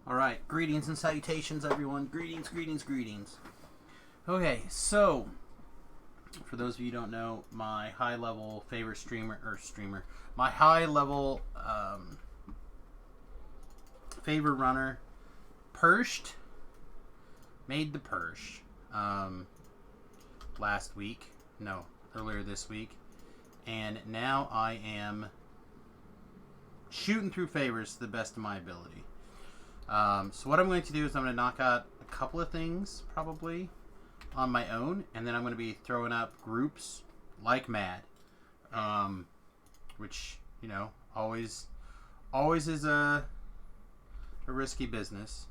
Alright, greetings and salutations, everyone. Greetings, greetings, greetings. Okay, so, for those of you who don't know, my high-level favorite my high-level favorite runner, Perched, made the Perch earlier this week, and now I am shooting through favors to the best of my ability. So what I'm going to do is I'm going to knock out a couple of things, probably, on my own, and then I'm going to be throwing up groups like mad, which, you know, always is a risky business.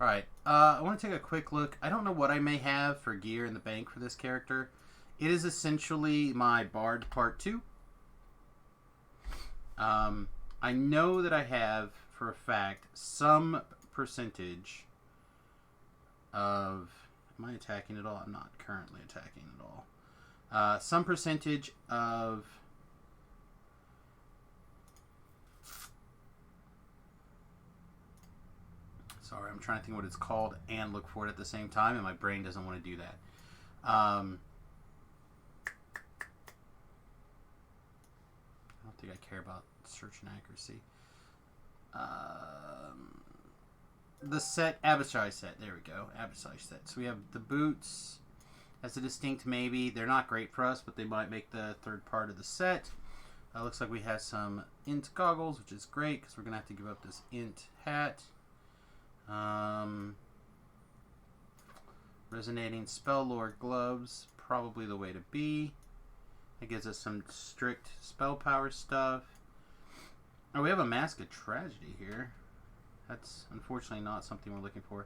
Alright, I want to take a quick look. I don't know what I may have for gear in the bank for this character. It is essentially my Bard Part 2. I know that I have, for a fact, some percentage of... Am I attacking at all? I'm not currently attacking at all. Some percentage of... Sorry, I'm trying to think what it's called and look for it at the same time, and my brain doesn't want to do that. I don't think I care about search and accuracy. The set, Abishai set. There we go, Abishai set. So we have the boots as a distinct maybe. They're not great for us, but they might make the third part of the set. Looks like we have some int goggles, which is great because we're gonna have to give up this int hat. Resonating spell lore gloves, probably the way to be. It gives us some strict spell power stuff. Oh, we have a Mask of Tragedy here. That's unfortunately not something we're looking for.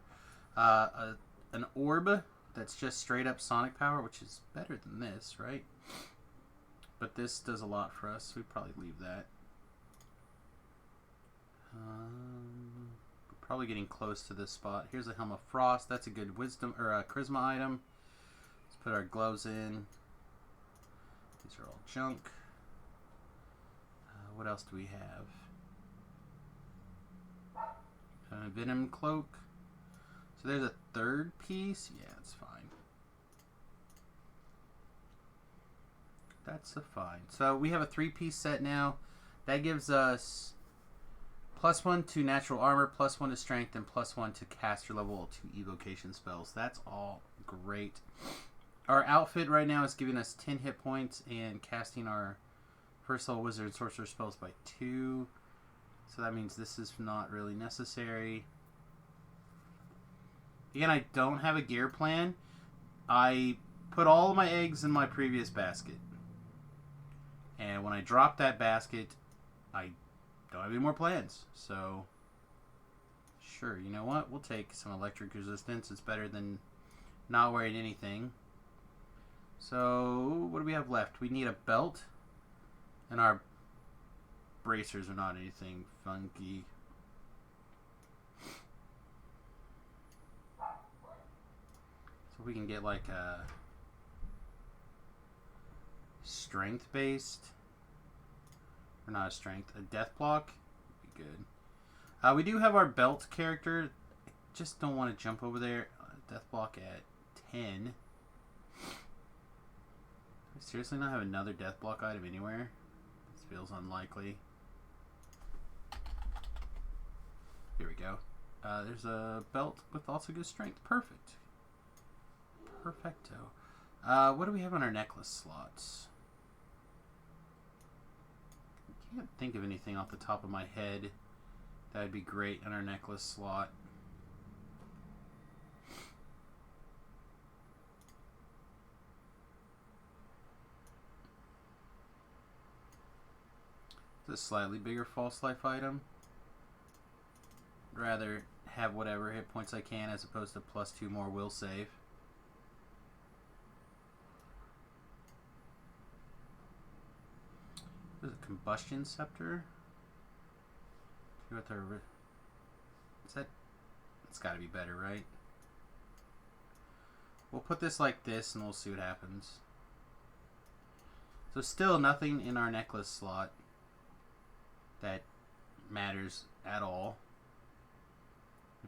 An orb that's just straight up sonic power, which is better than this, right? But this does a lot for us, so we'd probably leave that. We're probably getting close to this spot. Here's a Helm of Frost. That's a good wisdom or a charisma item. Let's put our gloves in. These are all junk. What else do we have? Venom cloak. So there's a third piece. Yeah, it's fine. That's a fine. So we have a 3-piece set now. That gives us +1 to natural armor, +1 to strength, and +1 to caster level 2 evocation spells. That's all great. Our outfit right now is giving us 10 hit points and casting our first level wizard and sorcerer spells by 2. So that means this is not really necessary. Again, I don't have a gear plan. I put all of my eggs in my previous basket. And when I drop that basket, I don't have any more plans. So, sure, you know what? We'll take some electric resistance. It's better than not wearing anything. So, what do we have left? We need a belt. And our bracers are not anything funky. So we can get like a strength based, or not a strength, a death block would be good. We do have our belt character. I just don't want to jump over there. Death block at 10. Do I seriously not have another death block item anywhere? This feels unlikely. Here we go. There's a belt with also good strength. Perfect. Perfecto. What do we have on our necklace slots? I can't think of anything off the top of my head that would be great on our necklace slot. It's a slightly bigger false life item. Rather have whatever hit points I can as opposed to +2 more will save. There's a combustion scepter. See what they're... Is that... It's got to be better, right? We'll put this like this and we'll see what happens. So still nothing in our necklace slot that matters at all.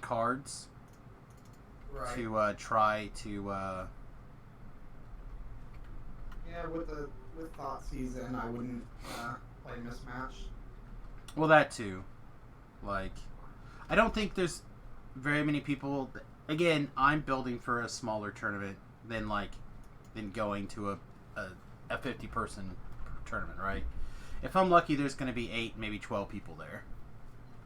cards Right. to try to. Yeah, with Thought Season, I wouldn't play Mismatch. Well, that too. Like, I don't think there's very many people. Again, I'm building for a smaller tournament than going to a 50-person tournament, right? If I'm lucky, there's going to be 8, maybe 12 people there.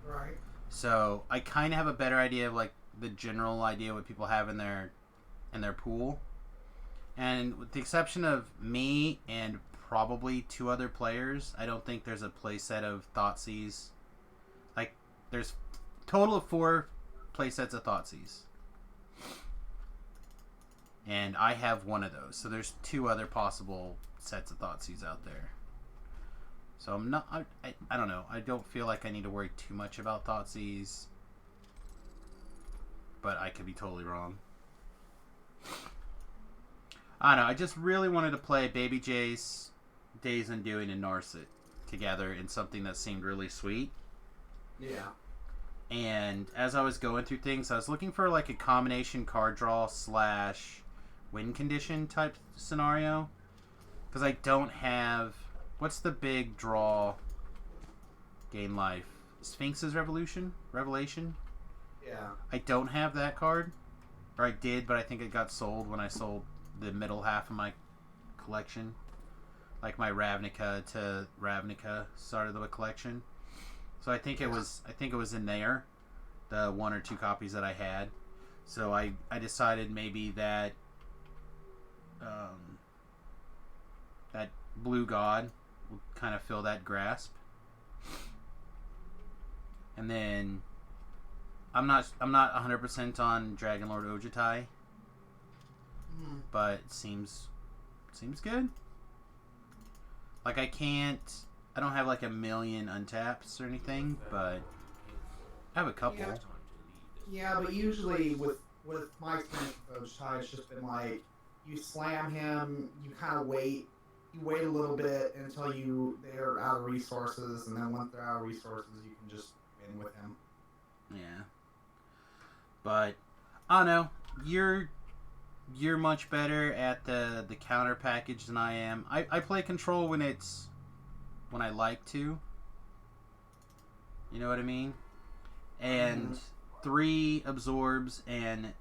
Right. So I kind of have a better idea of like the general idea what people have in their pool, and with the exception of me and probably 2 other players, I don't think there's a play set of Thoughtseize. Like, there's total of 4 play sets of Thoughtseize, and I have one of those. So there's 2 other possible sets of Thoughtseize out there. So I'm not. I don't know. I don't feel like I need to worry too much about Thoughtseize, but I could be totally wrong. I don't know. I just really wanted to play Baby Jace, Days Undoing, and Narset together in something that seemed really sweet. Yeah. And as I was going through things, I was looking for like a combination card draw / win condition type scenario, because I don't have. What's the big draw? Gain life. Sphinx's Revelation? Yeah. I don't have that card. Or I did, but I think it got sold when I sold the middle half of my collection. Like my Ravnica to Ravnica started the collection. So I think it was in there. The 1 or 2 copies that I had. So I decided maybe that that Blue God will kind of fill that grasp. And then I'm not 100% on Dragon Lord Ojutai, but it seems good. Like I don't have like a million untaps or anything, but I have a couple. Yeah, but usually with my experience with Ojutai, it's just been like you slam him, you kind of wait. You wait a little bit until they're out of resources, and then once they're out of resources, you can just win with him. Yeah. But I don't know. You're much better at the counter package than I am. I play control when I like to. You know what I mean? And 3 absorbs and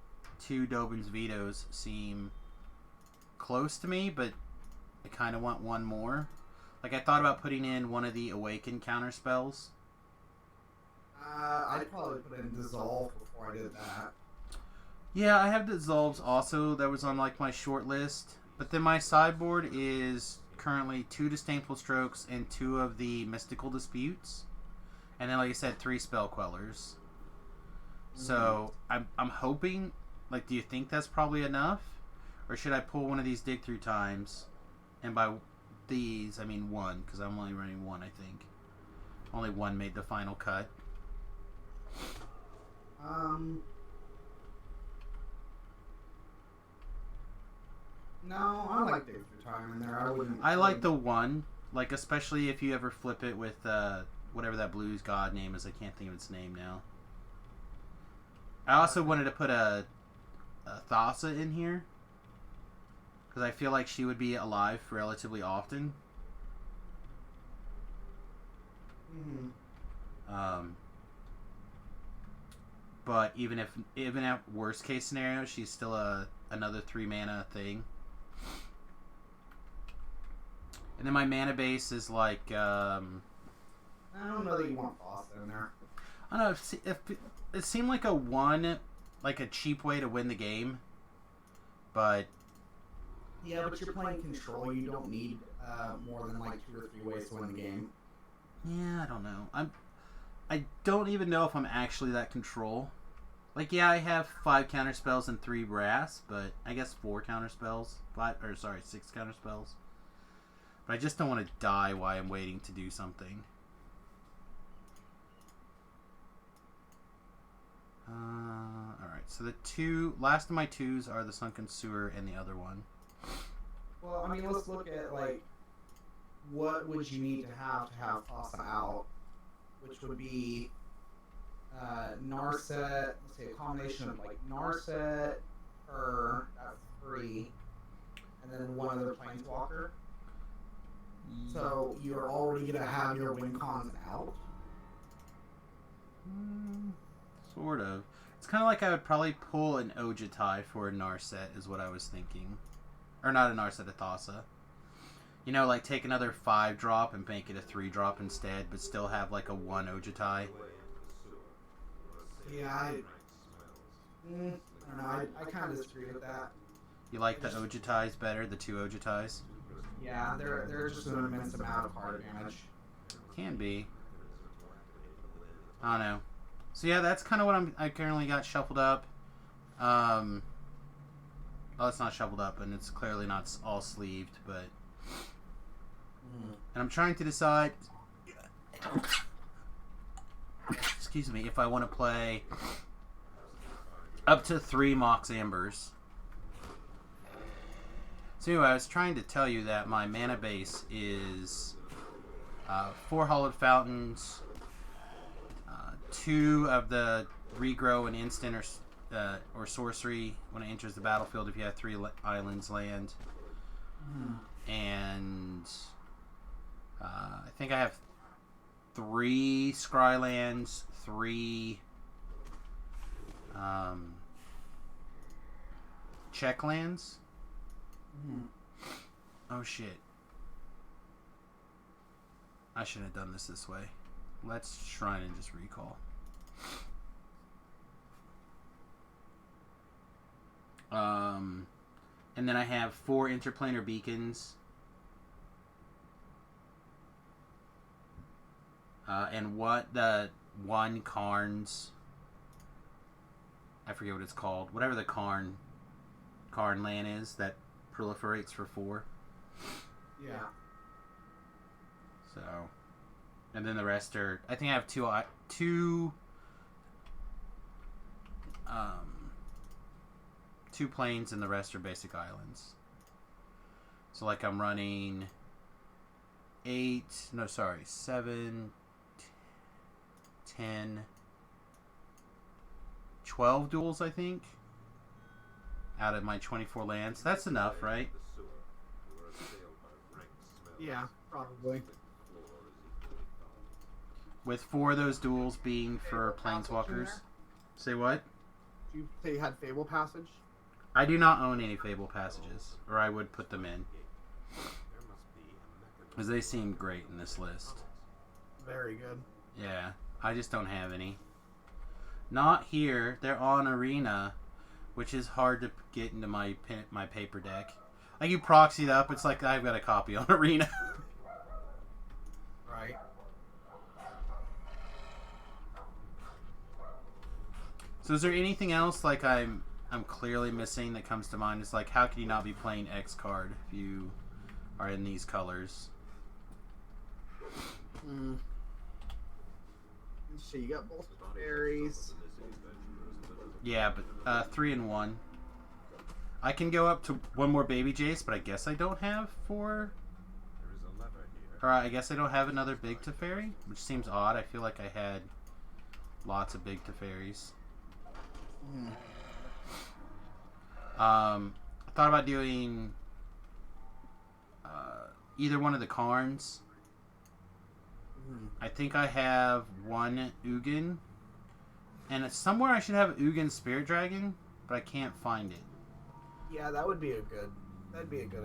2 Dobin's vetoes seem close to me, but I kind of want one more. Like, I thought about putting in one of the Awaken counter spells. I'd probably put in Dissolve before I did that. Yeah, I have Dissolves also. That was on, like, my short list. But then my sideboard is currently 2 Disdainful Strokes and 2 of the Mystical Disputes. And then, like I said, 3 Spell Quellers. So, I'm hoping... Like, do you think that's probably enough? Or should I pull one of these dig through times? And by these, I mean 1, because I'm only running 1, I think. Only 1 made the final cut. No, I like dig through time in there. I like the 1, like especially if you ever flip it with whatever that blues god name is. I can't think of its name now. I also wanted to put a Thassa in here, because I feel like she would be alive relatively often. But even at worst case scenario, she's still another 3 mana thing. And then my mana base is like I don't know that you want Thassa in there. I don't know if it seemed like a 1, like a cheap way to win the game, but. Yeah, but you're playing control. You don't need more than like 2 or 3 ways to win the game. Yeah, I don't know. I don't even know if I'm actually that control. Like, yeah, I have 5 counter spells and 3 brass, but I guess 4 counter spells. 6 counter spells. But I just don't want to die while I'm waiting to do something. Alright, so the last of my 2s are the Sunken Sewer and the other one. Well, I mean, let's look at, like, what would you need to have Thassa out, which would be Narset. Let's see, a combination of like Narset, her. That's 3, and then one other planeswalker. So you're already gonna have your win cons out. Sort of. It's kind of like I would probably pull an Ojutai for a Narset, is what I was thinking. Or not a Narset, a Thassa. You know, like take another 5-drop and make it a 3-drop instead, but still have like a 1 Ojutai. Yeah, I don't know. I kind of disagree with that. You like the Ojutais better, the 2 Ojutais? Yeah, they're just an immense amount of card damage. Can be. I don't know. So yeah, that's kind of what I currently got shuffled up. Well, it's not shuffled up, and it's clearly not all sleeved, but... And I'm trying to decide... Excuse me, if I want to play up to 3 Mox Ambers. So anyway, I was trying to tell you that my mana base is 4 Hollowed Fountains, 2 of the regrow an instant or sorcery when it enters the battlefield if you have 3 islands land, and I think I have 3 Scrylands, 3 Checklands. Oh shit. I shouldn't have done this way. Let's shrine and just recall. And then I have 4 interplanar beacons. And what the 1 Karn's, I forget what it's called. Whatever the Karn land is that proliferates for 4. Yeah. So, and then the rest are, I think I have two planes, and the rest are basic islands. So like I'm running 7, 10, 12 duels, I think, out of my 24 lands. That's enough, right? Yeah, probably. With 4 of those duels being for planeswalkers. Say what? Did you say you had Fable Passage? I do not own any Fable Passages, or I would put them in. Because they seem great in this list. Very good. Yeah, I just don't have any. Not here. They're on Arena, which is hard to get into my paper deck. Like, you proxy it up, it's like I've got a copy on Arena. Right. So is there anything else like I'm clearly missing that comes to mind? It's like, how can you not be playing X card if you are in these colors? Let's see, you got both fairies. Yeah, but 3 and 1. I can go up to 1 more Baby Jace, but I guess I don't have 4. Or I guess I don't have another Big Teferi, which seems odd. I feel like I had lots of Big Teferis. I thought about doing either one of the Karns. I think I have 1 Ugin, and it's somewhere I should have Ugin Spirit Dragon, but I can't find it. Yeah, that'd be a good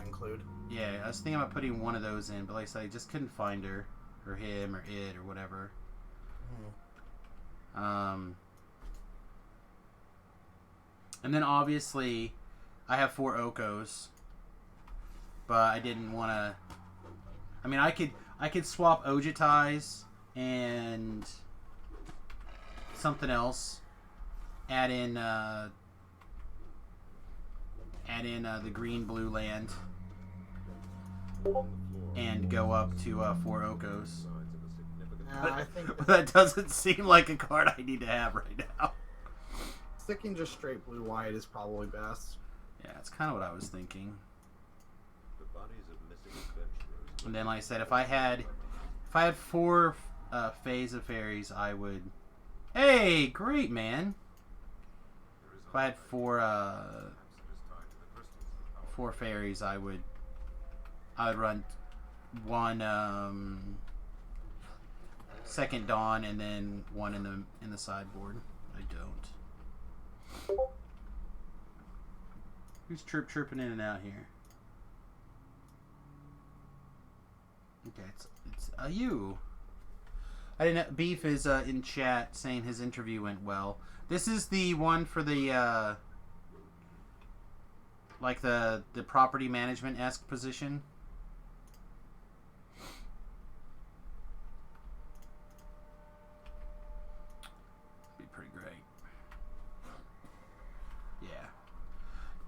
include. Yeah, I was thinking about putting 1 of those in, but like I said, I just couldn't find her, or him, or it, or whatever. And then obviously, I have 4 Okos, but I didn't want to. I mean, I could swap Ojutais and something else. Add in the green blue land, and go up to 4 Okos. I think That doesn't seem like a card I need to have right now. sticking just straight blue-white is probably best. Yeah, it's kind of what I was thinking. And then, like I said, if I had 4 Phase of Fairies, I would Hey, great, man. If I had four fairies, I would run one second dawn and then one in the sideboard. I don't. Who's chirping in and out here? Okay, it's you. I didn't know. Beef is in chat saying his interview went well. This is the one for the like the property management-esque position. Be pretty great.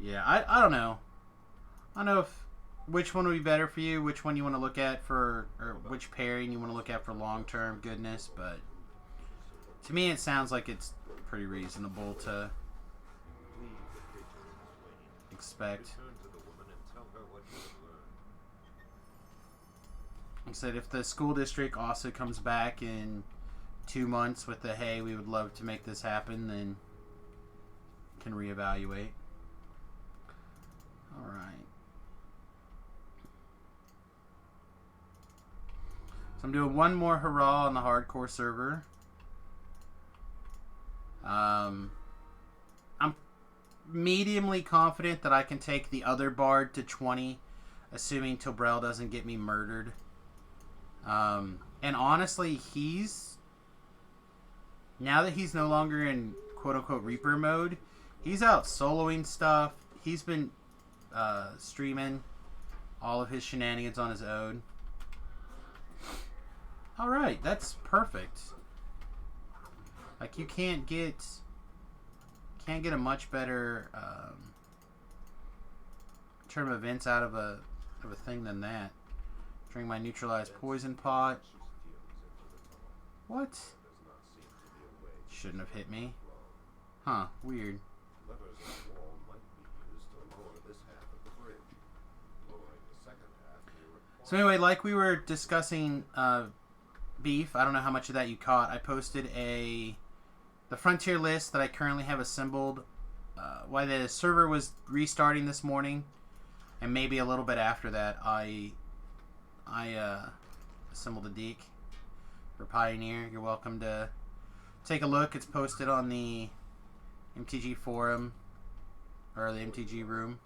Yeah. I don't know. I don't know if which one would be better for you, which one you want to look at for, or which pairing you want to look at for long-term goodness, but to me it sounds like it's pretty reasonable to expect. Like I said, if the school district also comes back in 2 months with the, hey, we would love to make this happen, then can reevaluate. Alright. So I'm doing one more hurrah on the hardcore server. I'm mediumly confident that I can take the other bard to 20, assuming Tobrel doesn't get me murdered. And honestly, now that he's no longer in quote-unquote Reaper mode, he's out soloing stuff. He's been streaming all of his shenanigans on his own. Alright, that's perfect. Like, you can't get a much better term of events out of a thing than that. Drink my neutralized poison pot. What? Shouldn't have hit me. Huh, weird. So anyway, like we were discussing Beef, I don't know how much of that you caught. I posted the frontier list that I currently have assembled while the server was restarting this morning, and maybe a little bit after that, I assembled a deck for Pioneer. You're welcome to take a look. It's posted on the MTG forum, or the MTG room.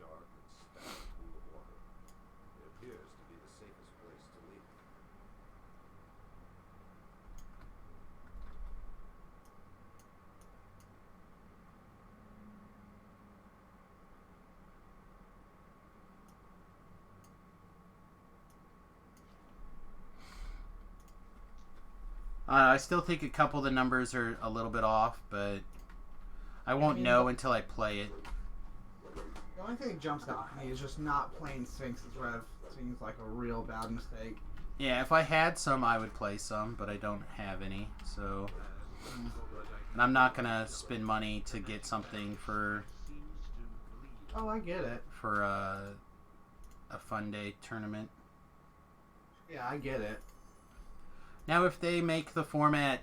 I still think a couple of the numbers are a little bit off, but I won't know until I play it. The only thing that jumps out at me is just not playing Sphinx's Rev. Seems like a real bad mistake. Yeah, if I had some, I would play some, but I don't have any, so... And I'm not going to spend money to get something for... Oh, I get it. For a fun day tournament. Yeah, I get it. Now, if they make the format,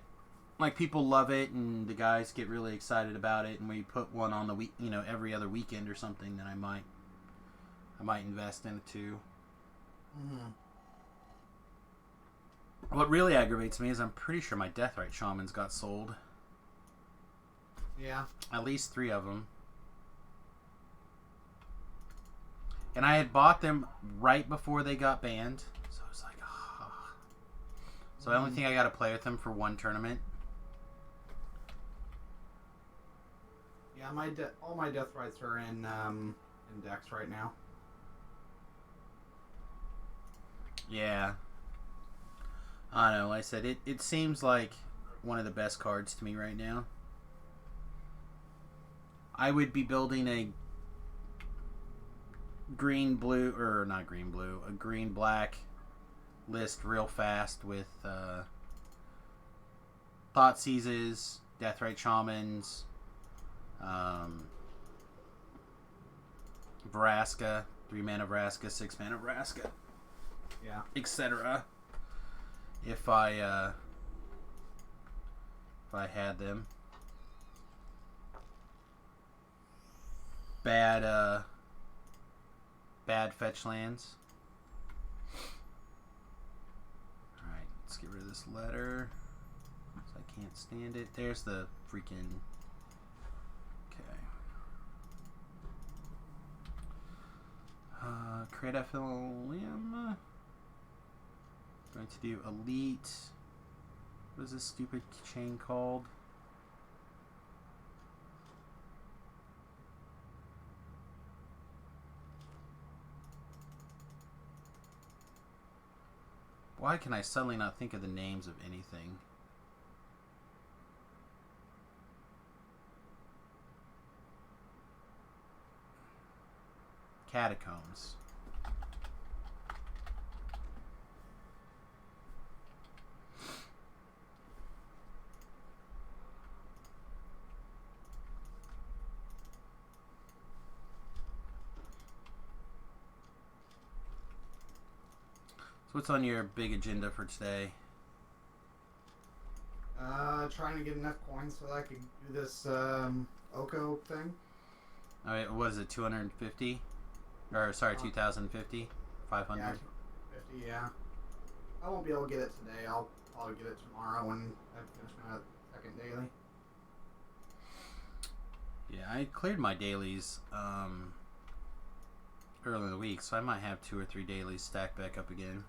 like, people love it and the guys get really excited about it, and we put one on the week, every other weekend or something, then I might invest in it too. Mm-hmm. What really aggravates me is I'm pretty sure my Deathrite Shamans got sold. Yeah. At least 3 of them. And I had bought them right before they got banned. So I was like, ah. So I only think I got to play with them for one tournament. Yeah, all my Deathrites are in decks right now. Yeah. I don't know. Like I said, it seems like one of the best cards to me right now. I would be building a green-blue, or not green-blue, a green-black list real fast with Thoughtseizes, Deathrite Shamans, Vraska, 3-mana Vraska, 6-mana Vraska, yeah, etc. If I if I had them. Bad fetch lands. Alright, let's get rid of this letter. I can't stand it. There's the freaking... Okay. Create FLM. Going to do Elite. What is this stupid chain called? Why can I suddenly not think of the names of anything? Catacombs. So what's on your big agenda for today? Trying to get enough coins so that I could do this Oko thing. Alright, what is it, 250? Or, sorry, 2,050? 500? Yeah, 50, yeah. I won't be able to get it today. I'll probably get it tomorrow when I finish my second daily. Yeah, I cleared my dailies early in the week, so I might have 2 or 3 dailies stacked back up again.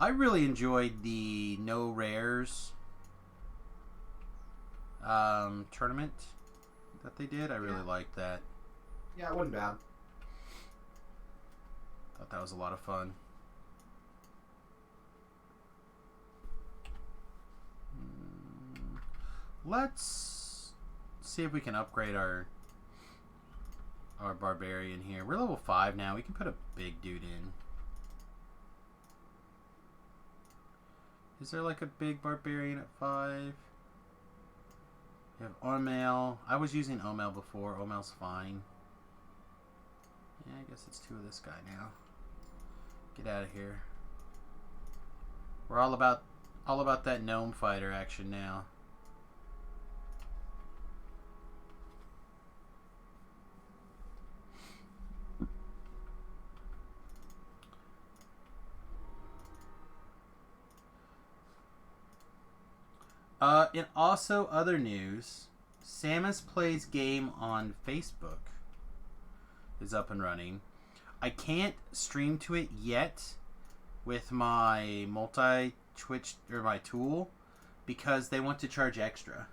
I really enjoyed the No Rares tournament that they did. I really liked that. Yeah, it wasn't bad. Thought that was a lot of fun. Let's see if we can upgrade our barbarian here. We're level 5 now. We can put a big dude in. Is there like a big barbarian at 5? We have Ormail. I was using Omail before. Omail's fine. Yeah, I guess it's 2 of this guy now. Get out of here. We're all about that gnome fighter action now. In also other news, Samius Plays game on Facebook is up and running. I can't stream to it yet with my multi-Twitch or my tool because they want to charge extra.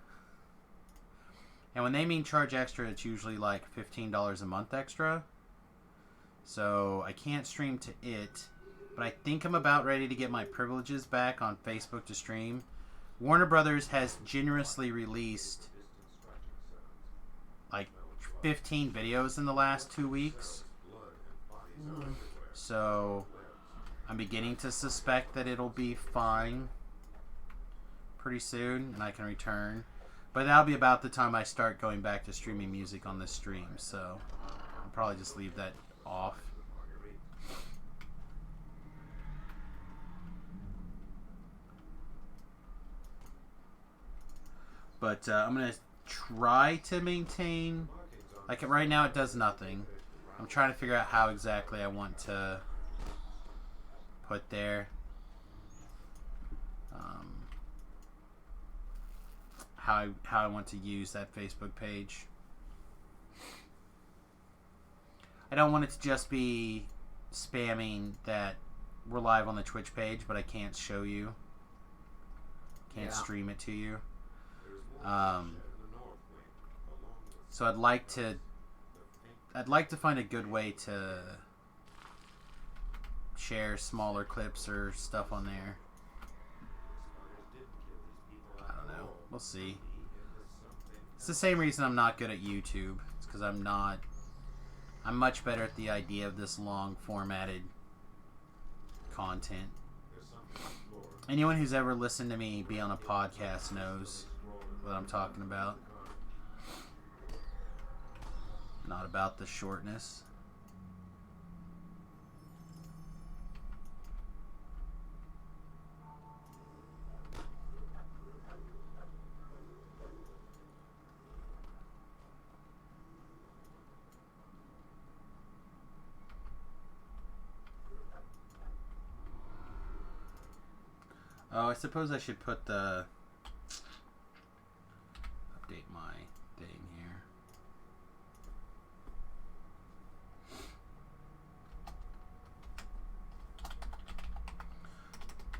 And when they mean charge extra, it's usually like $15 a month extra. So I can't stream to it, but I think I'm about ready to get my privileges back on Facebook to stream. Warner Brothers has generously released like 15 videos in the last 2 weeks. So I'm beginning to suspect that it'll be fine pretty soon and I can return. But that'll be about the time I start going back to streaming music on this stream. So I'll probably just leave that off. But I'm going to try to maintain... Like right now it does nothing. I'm trying to figure out how exactly I want to put there. How I want to use that Facebook page. I don't want it to just be spamming that we're live on the Twitch page, but I can't show you. Can't stream it to you. So I'd like to find a good way to share smaller clips or stuff on there. I don't know. We'll see. It's the same reason I'm not good at YouTube. It's because I'm much better at the idea of this long formatted content. Anyone who's ever listened to me be on a podcast knows what I'm talking about. Not about the shortness. Oh, I suppose I should put the... Update my thing here.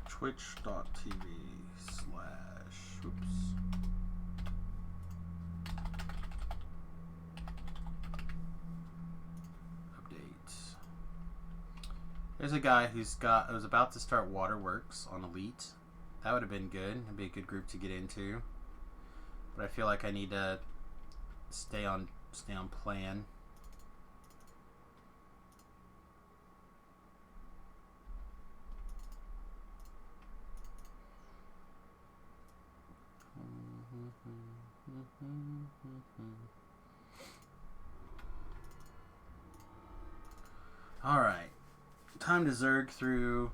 Twitch.tv/ oops. Update. There's a guy who's was about to start Waterworks on Elite. That would have been good. It'd be a good group to get into. But I feel like I need to stay on plan. Alright. Time to zerg through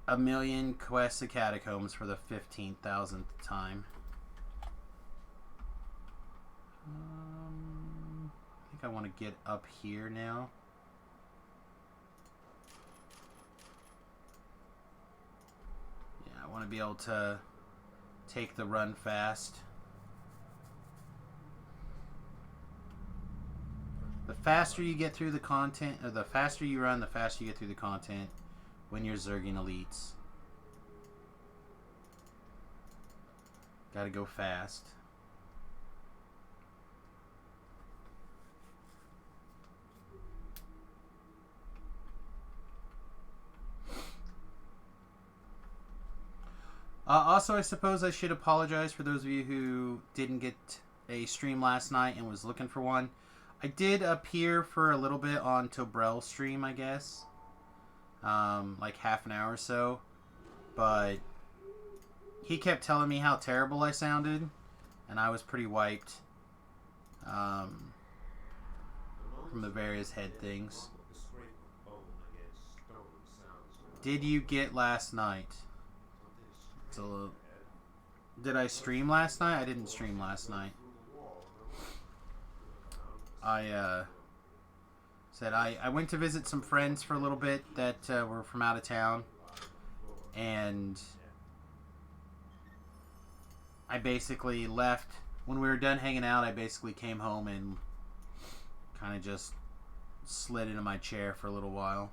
1,000,000 quests of catacombs for the 15,000th time. I think I want to get up here now. Yeah, I want to be able to take the run fast. The faster you get through the content, or the faster you run, the faster you get through the content when you're zerging elites. Gotta go fast. Also, I suppose I should apologize for those of you who didn't get a stream last night and was looking for one. I did appear for a little bit on Tobrell's stream, I guess. Like half an hour or so. But he kept telling me how terrible I sounded. And I was pretty wiped. From the various head things. Did you get last night? Did I stream last night? I didn't stream last night. I went to visit some friends for a little bit that were from out of town, and I basically left when we were done hanging out. I basically came home and kind of just slid into my chair for a little while.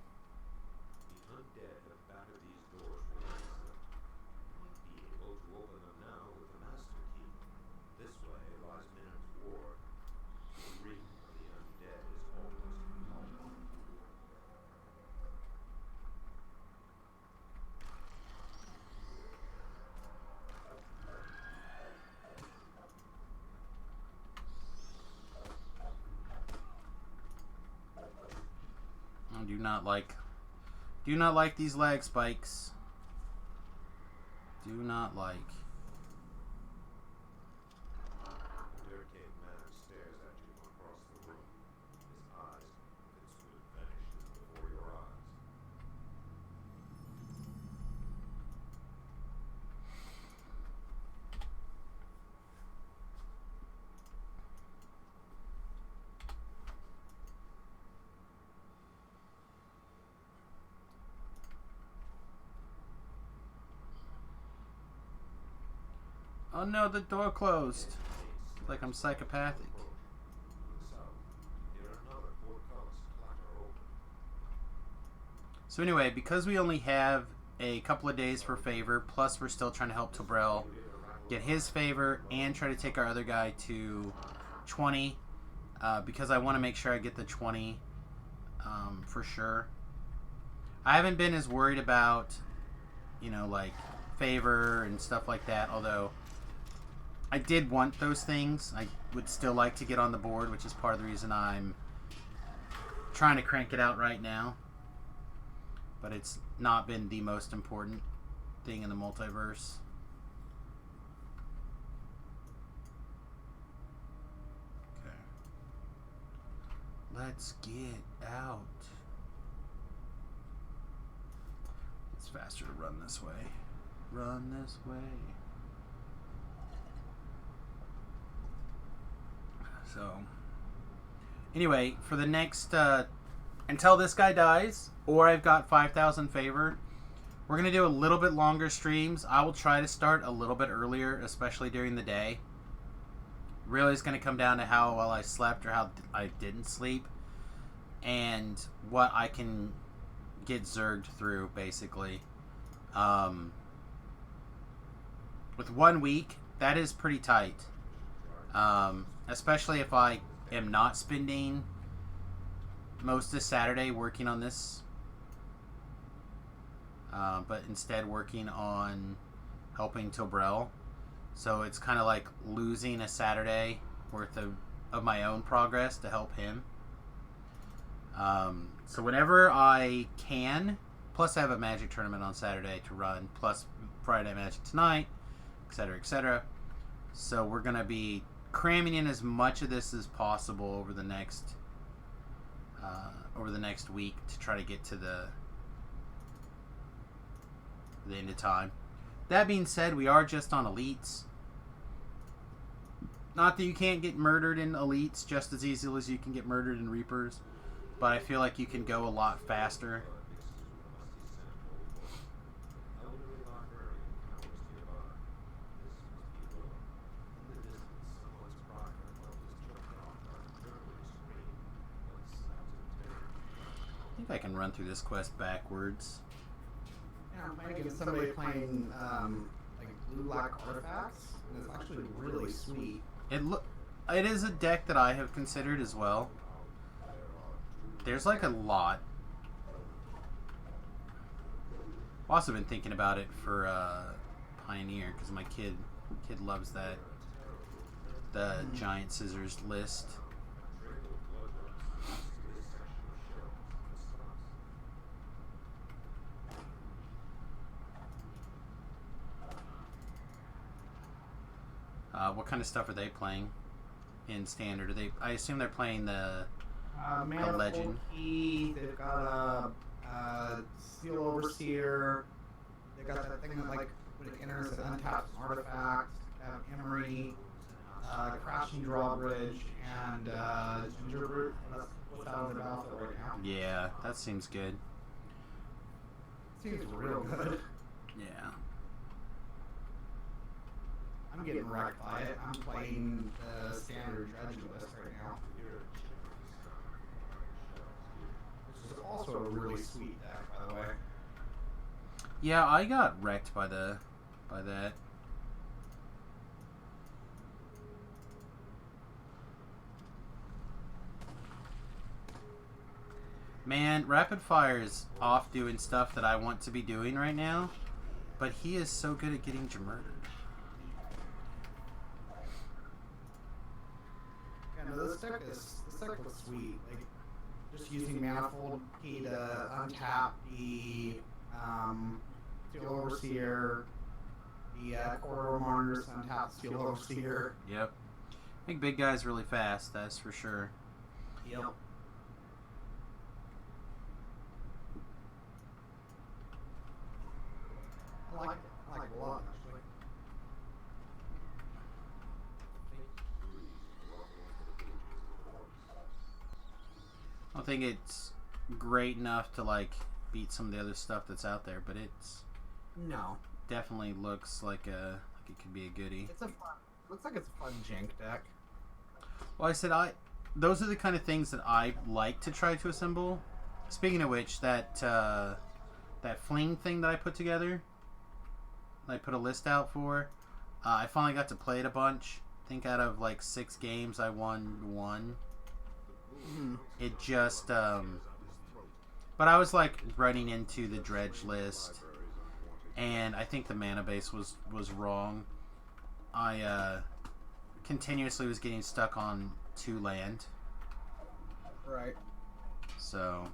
Do not like these lag spikes. Do not like. Oh no, the door closed. Like I'm psychopathic. So anyway, because we only have a couple of days for favor, plus we're still trying to help Tobrell get his favor and try to take our other guy to 20, because I want to make sure I get the 20 for sure. I haven't been as worried about, like favor and stuff like that, although I did want those things. I would still like to get on the board, which is part of the reason I'm trying to crank it out right now. But it's not been the most important thing in the multiverse. Okay. Let's get out. It's faster to run this way. Run this way. So, anyway, for the next, until this guy dies, or I've got 5,000 favor, We're going to do a little bit longer streams. I will try to start a little bit earlier, especially during the day. Really, it's going to come down to how well I slept or how I didn't sleep. And what I can get zerged through, basically. With 1 week, that is pretty tight. Especially if I am not spending most of Saturday working on this. But instead working on helping Tobrel. So it's kind of like losing a Saturday worth of my own progress to help him. So whenever I can, plus I have a Magic tournament on Saturday to run, plus Friday Magic tonight, etc., etc. So we're going to be cramming in as much of this as possible over the next week to try to get to the end of time. That being said, we are just on elites. Not that you can't get murdered in elites just as easily as you can get murdered in reapers, but I feel like you can go a lot faster. I think I can run through this quest backwards. Yeah, I'm playing against somebody playing like blue-black artifacts, and it's actually really sweet. It is a deck that I have considered as well. There's like a lot. I've also been thinking about it for Pioneer because my kid loves that giant scissors list. What kind of stuff are they playing in Standard? I assume they're playing the Legend. Key, they've got a Steel Overseer. They've got that thing that like when it enters an untapped artifact. Emery, Crashing Drawbridge, and Gingerbrute. That's what's out on the battlefield right now. Yeah, that seems good. Seems real good. Yeah. I'm getting wrecked by it. I'm playing the standard dredge list right now. Which is also a really sweet deck, by the way. Yeah, I got wrecked by that. Man, Rapid Fire is off doing stuff that I want to be doing right now, but he is so good at getting murdered. Yeah, no, this deck looks sweet. Like, just using Manifold Key to untap the Steel Overseer, the Corridor Monitors to untap Steel Overseer. Yep. Make big guys really fast, that's for sure. Yep. I like it a lot, actually. I don't think it's great enough to like beat some of the other stuff that's out there, but it's No. definitely looks like it could be a goodie. Looks like it's a fun jank deck. Well, I said those are the kind of things that I like to try to assemble. Speaking of which, that fling thing that I put together, that I put a list out for, I finally got to play it a bunch. I think out of like 6 games, I won 1. Mm-hmm. It just, but I was like running into the dredge list, and I think the mana base was wrong. I continuously was getting stuck on 2 land. Right. So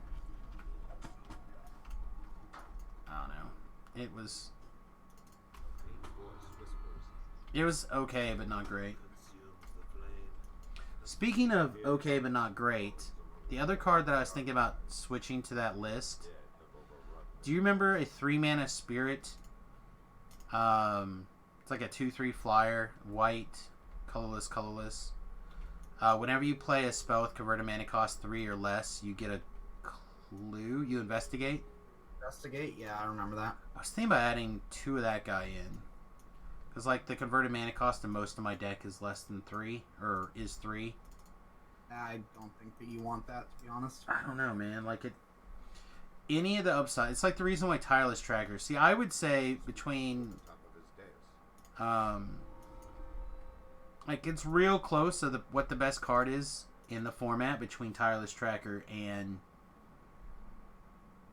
I don't know. It was okay, but not great. Speaking of okay, but not great, the other card that I was thinking about switching to that list. Do you remember a 3-mana spirit? It's like a 2/3 flyer, white, colorless. Whenever you play a spell with converted mana cost 3 or less, you get a clue. You investigate. Investigate? Yeah, I remember that. I was thinking about adding 2 of that guy in. Because, like, the converted mana cost in most of my deck is less than 3. Or is 3. I don't think that you want that, to be honest. I don't know, man. Like, any of the upside. It's like the reason why Tireless Tracker. See, I would say between... like, it's real close to what the best card is in the format between Tireless Tracker and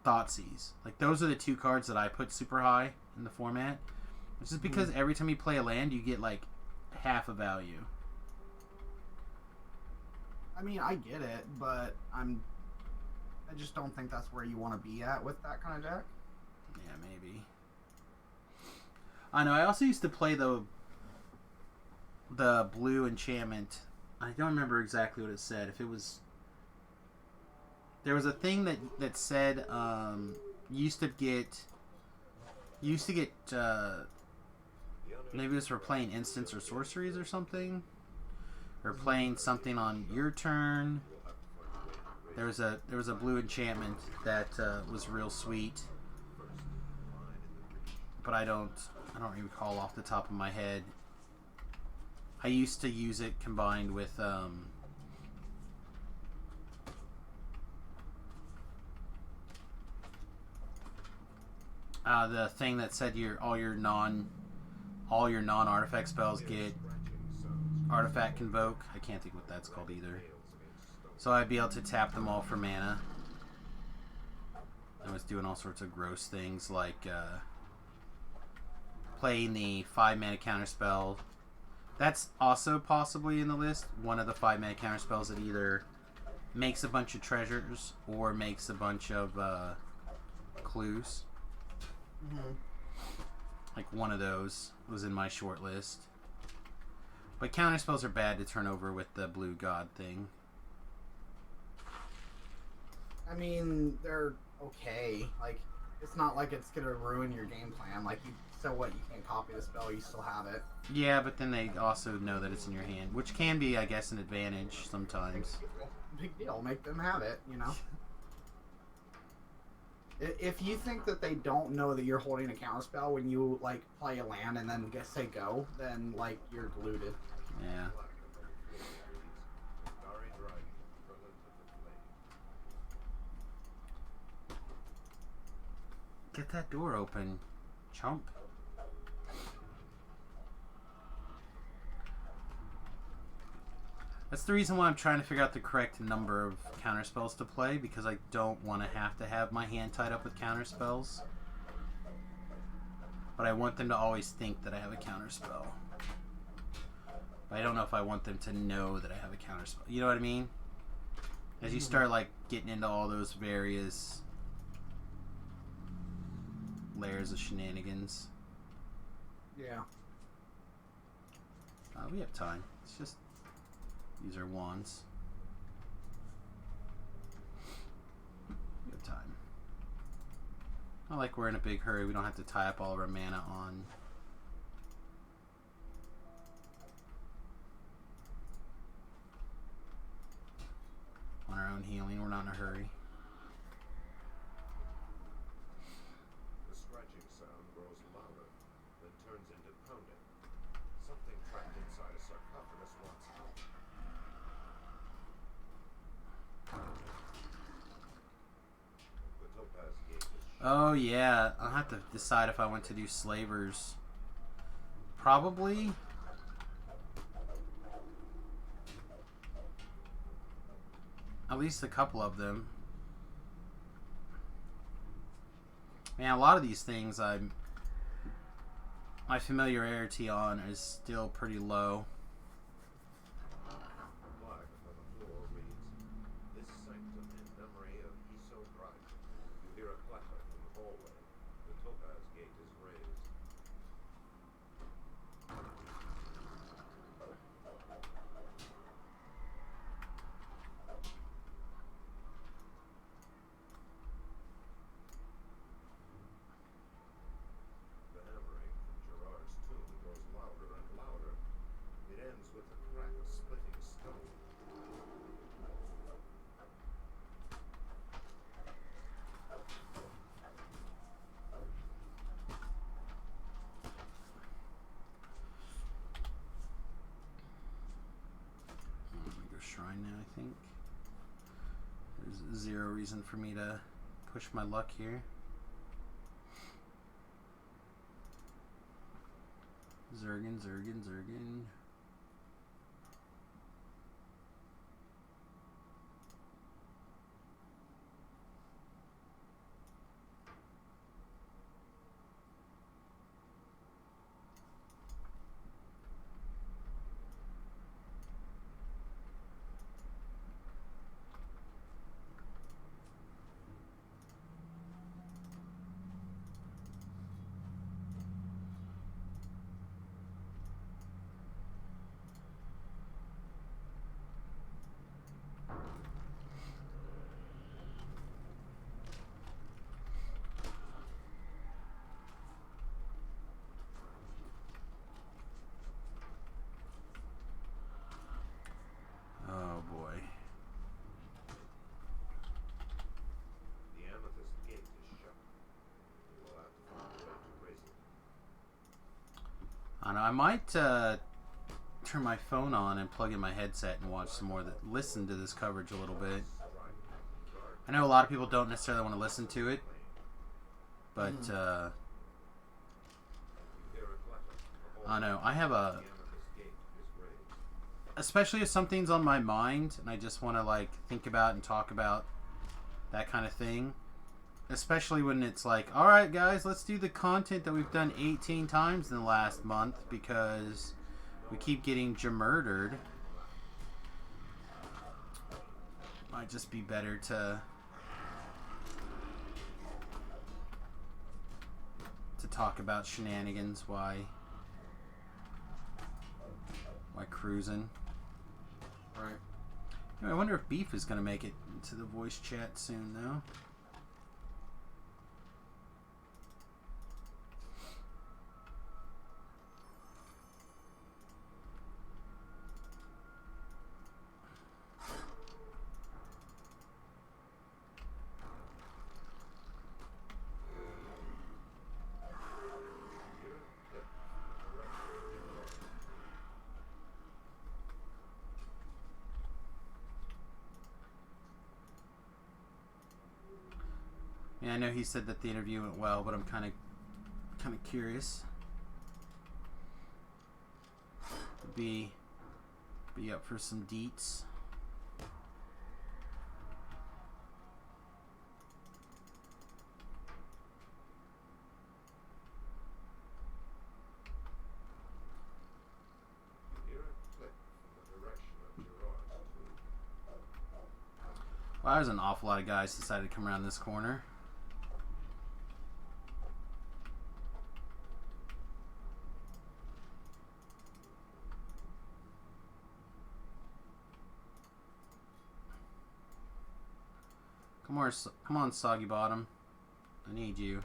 Thoughtseize. Like, those are the 2 cards that I put super high in the format. It's just because every time you play a land, you get, like, half a value. I mean, I get it, but I just don't think that's where you want to be at with that kind of deck. Yeah, maybe. I know, I also used to play the blue enchantment. I don't remember exactly what it said. If it was... There was a thing that said used to get maybe it was for playing instants or sorceries or something, or playing something on your turn. There was a blue enchantment that was real sweet, but I don't recall off the top of my head. I used to use it combined with the thing that said all your non-artifact spells get artifact convoke. I can't think what that's called either. So I'd be able to tap them all for mana. I was doing all sorts of gross things like playing the 5 mana counter spell. That's also possibly in the list. One of the 5 mana counter spells that either makes a bunch of treasures or makes a bunch of clues. Mm-hmm. Like one of those was in my short list. But counter spells are bad to turn over with the blue god thing. I mean, they're okay. Like, it's not like it's gonna ruin your game plan. Like, so what? You can't copy the spell. You still have it. Yeah, but then they also know that it's in your hand, which can be, I guess, an advantage sometimes. Big deal. Make them have it. You know. If you think that they don't know that you're holding a counterspell when you, like, play a land and then say go, then, like, you're deluded. Yeah. Get that door open, chump. That's the reason why I'm trying to figure out the correct number of counterspells to play, because I don't want to have my hand tied up with counterspells. But I want them to always think that I have a counterspell. But I don't know if I want them to know that I have a counterspell. You know what I mean? As you start, like, getting into all those various layers of shenanigans. Yeah. We have time. It's just... These are wands. We have time. Not like we're in a big hurry. We don't have to tie up all of our mana on our own healing. We're not in a hurry. The scratching sound grows louder, then turns into pounding. Something trapped inside a sarcophagus wants help. The topaz gate is shut. Oh yeah, I'll have to decide if I want to do slavers. Probably. At least a couple of them. Man, a lot of these things my familiarity on is still pretty low. Black on the floor reads, "This sanctum in memory of Iso Bright." You hear a clatter from the hallway. The topaz gate is raised. The hammering from Gerard's tomb grows louder and louder. It zero reason for me to push my luck here. Zergen, Zergen, Zergen. Oh boy. The amethyst gate is shut. We'll have to find a way to raise it. I don't know, I might turn my phone on and plug in my headset and watch some more, listen to this coverage a little bit. I know a lot of people don't necessarily want to listen to it, but I know, I have a, especially if something's on my mind and I just want to like think about and talk about that kind of thing, especially when it's like, alright guys, let's do the content that we've done 18 times in the last month because we keep getting murdered. Might just be better to talk about shenanigans while cruising. Right. Anyway, I wonder if Beef is going to make it into the voice chat soon, though. Yeah, I know he said that the interview went well, but I'm kind of curious. Be up for some deets. Well, there's an awful lot of guys decided to come around this corner. Come on, Soggy Bottom. I need you.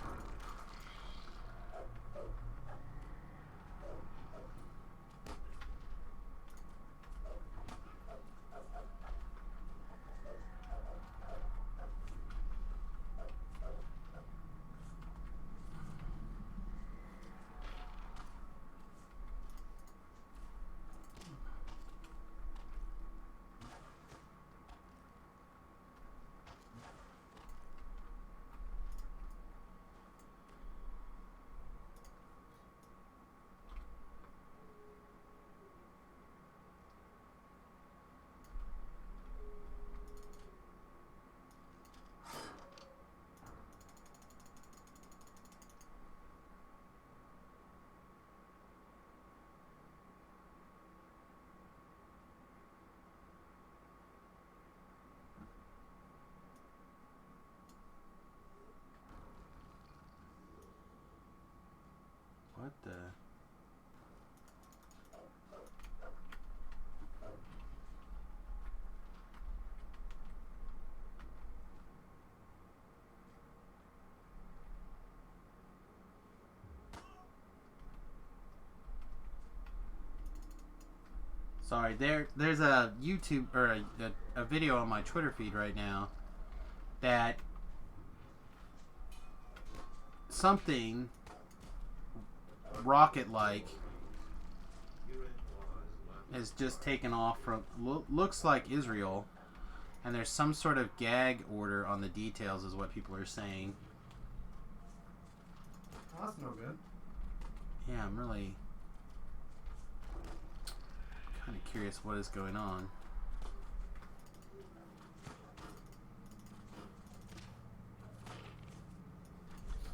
What the? Sorry, there's a YouTube or a video on my Twitter feed right now that something rocket-like has just taken off from looks like Israel, And there's some sort of gag order on the details is what people are saying. Oh, that's no good. Yeah, I'm really kind of curious what is going on.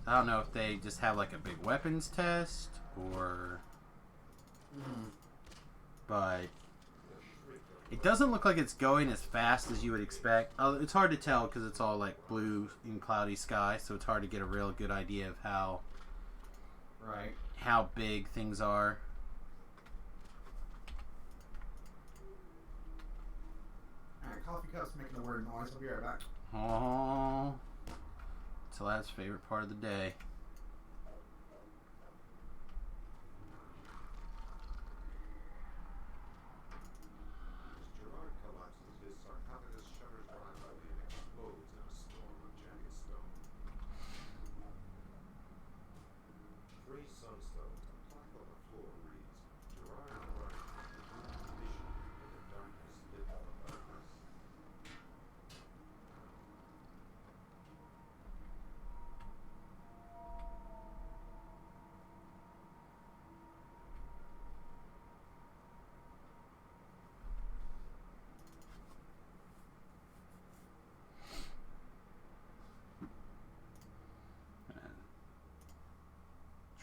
I don't know if they just have like a big weapons test or... But it doesn't look like it's going as fast as you would expect. It's hard to tell because it's all like blue and cloudy sky, so it's hard to get a real good idea of how big things are. Alright, coffee cup's making a weird noise. I'll be right back. Oh, it's Lad's favorite part of the day.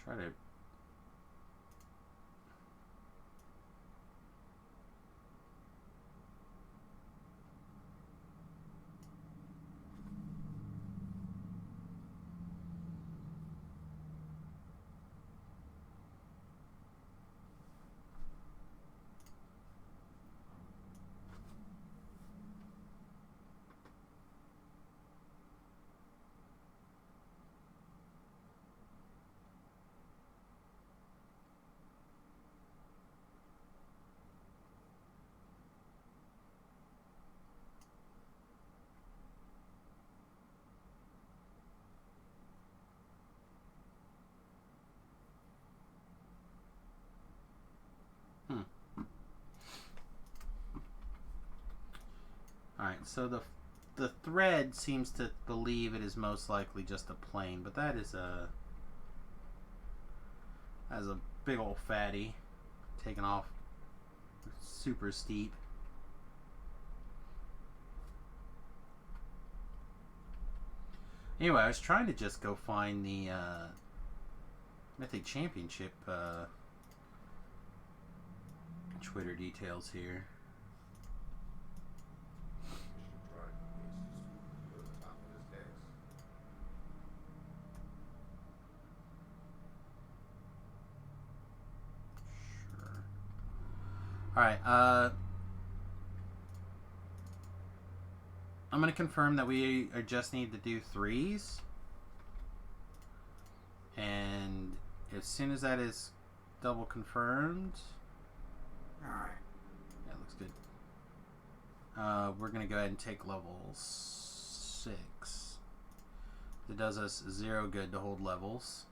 Try to... Alright, so the thread seems to believe it is most likely just a plane, but that is a big old fatty taking off super steep. Anyway, I was trying to just go find the Mythic Championship Twitter details here. Alright, I'm going to confirm that we just need to do 3s. And as soon as that is double confirmed... Alright. Yeah, looks good. We're going to go ahead and take level 6. It does us 0 good to hold levels.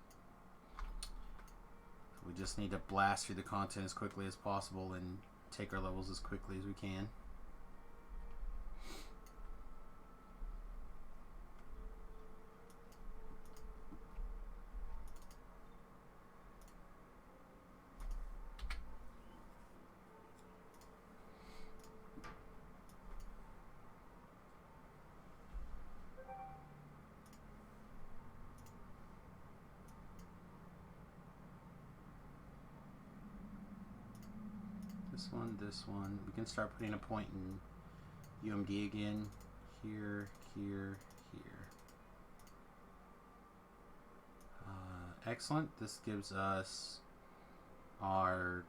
We just need to blast through the content as quickly as possible and take our levels as quickly as we can. This one. We can start putting a point in UMD again. Here, here, here. Excellent. This gives us our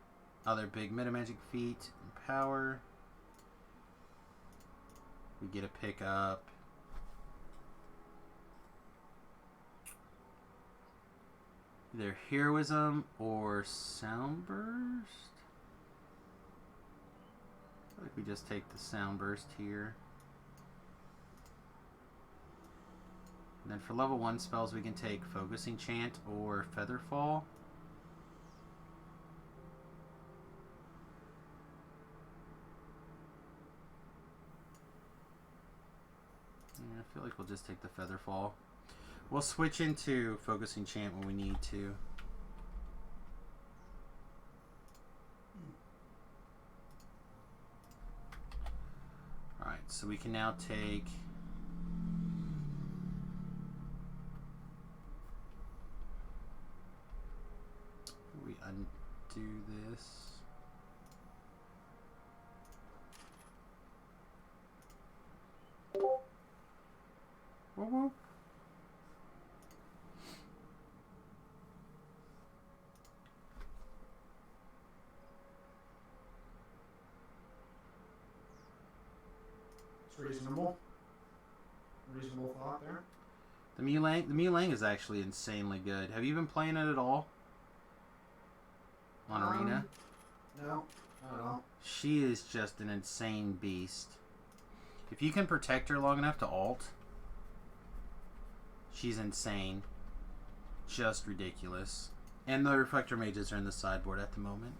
other big meta magic feat and power. We get to pick up either heroism or sound burst. I think we just take the sound burst here. And then for level 1 spells we can take Focusing Chant or Feather Fall. feel like we'll just take the Featherfall. We'll switch into Focus Enchant when we need to. Alright, so we can now take... We undo this. Whoa, whoa. It's reasonable. Reasonable thought there. The Mulang is actually insanely good. Have you been playing it at all? On Arena? No, not at all. She is just an insane beast. If you can protect her long enough to ult, she's insane. Just ridiculous. And the Reflector Mages are in the sideboard at the moment.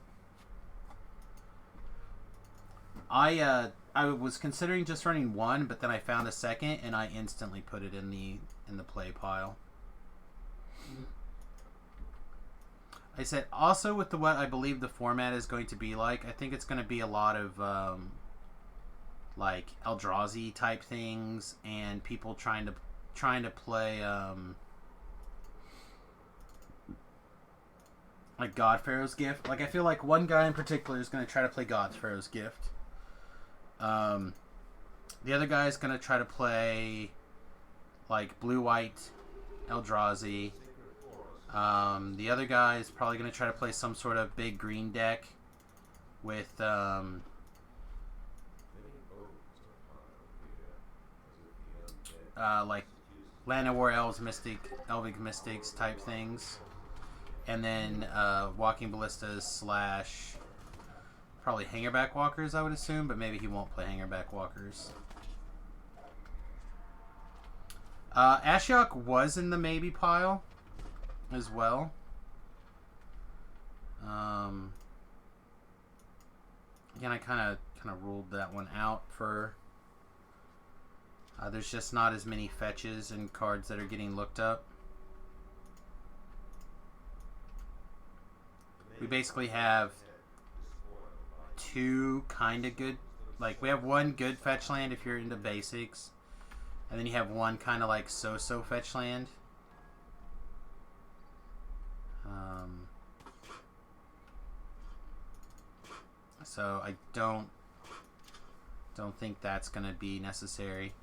I was considering just running one, but then I found a second, and I instantly put it in the play pile. I said also with what I believe the format is going to be like, I think it's going to be a lot of like Eldrazi type things and people trying to play like God Pharaoh's Gift. Like I feel like one guy in particular is going to try to play God Pharaoh's Gift. The other guy is going to try to play like blue-white Eldrazi. The other guy is probably going to try to play some sort of big green deck with like Land of War Elves, Elvic Mystics type things. And then Walking Ballistas / probably Hangerback Walkers, I would assume, but maybe he won't play Hangerback Walkers. Ashiok was in the maybe pile as well. Again, I kind of ruled that one out for... there's just not as many fetches and cards that are getting looked up. We basically have two kind of good... Like, we have one good fetch land if you're into basics. And then you have one kind of like so-so fetch land. So I don't think that's going to be necessary.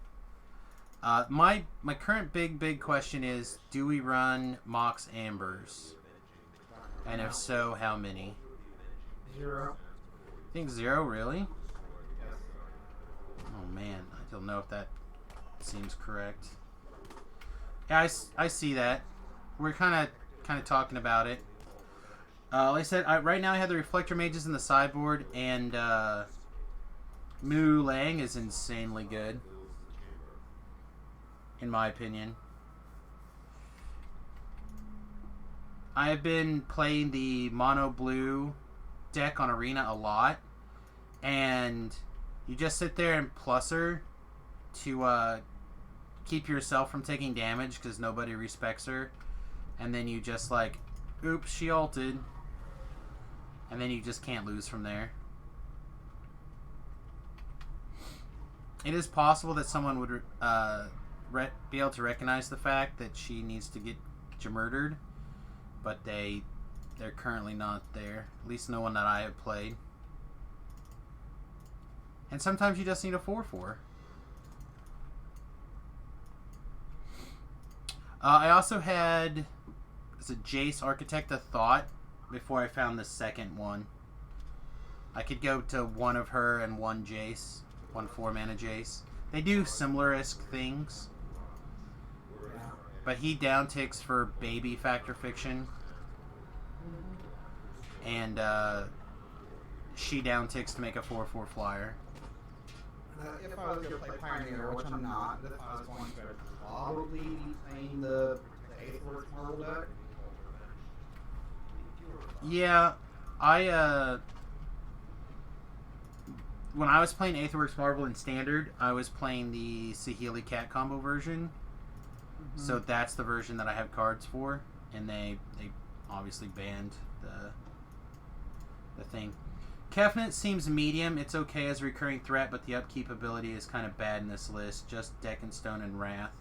My current big question is, do we run Mox Ambers? And if so, how many? 0. I think 0, really? Oh man, I don't know if that seems correct. Yeah, I see that. We're kind of talking about it. Like I said, right now I have the Reflector Mages in the sideboard, and Mu Lang is insanely good, in my opinion. I have been playing the mono blue deck on Arena a lot, and you just sit there and plus her to keep yourself from taking damage because nobody respects her, and then you just like, oops, she ulted, and then you just can't lose from there. It is possible that someone would be able to recognize the fact that she needs to get murdered, but they're currently not there. At least no one that I have played. And sometimes you just need a 4/4. I also had a Jace Architect of Thought before I found the second one. I could go to one of her and one Jace, one 4-mana Jace. They do similar-esque things, but he downticks for baby Factor Fiction, and she downticks to make a 4/4 flyer. If I was going to play Pioneer, which I'm not, but if I was going to, I'd probably be playing the 8th Worth Marble deck. when I was playing Aetherworks Marvel in Standard, I was playing the Saheeli Cat combo version. Mm-hmm. So that's the version that I have cards for, and they obviously banned the thing. Kefnet seems medium. It's okay as a recurring threat, but the upkeep ability is kind of bad in this list. Just Deck and Stone and Wrath.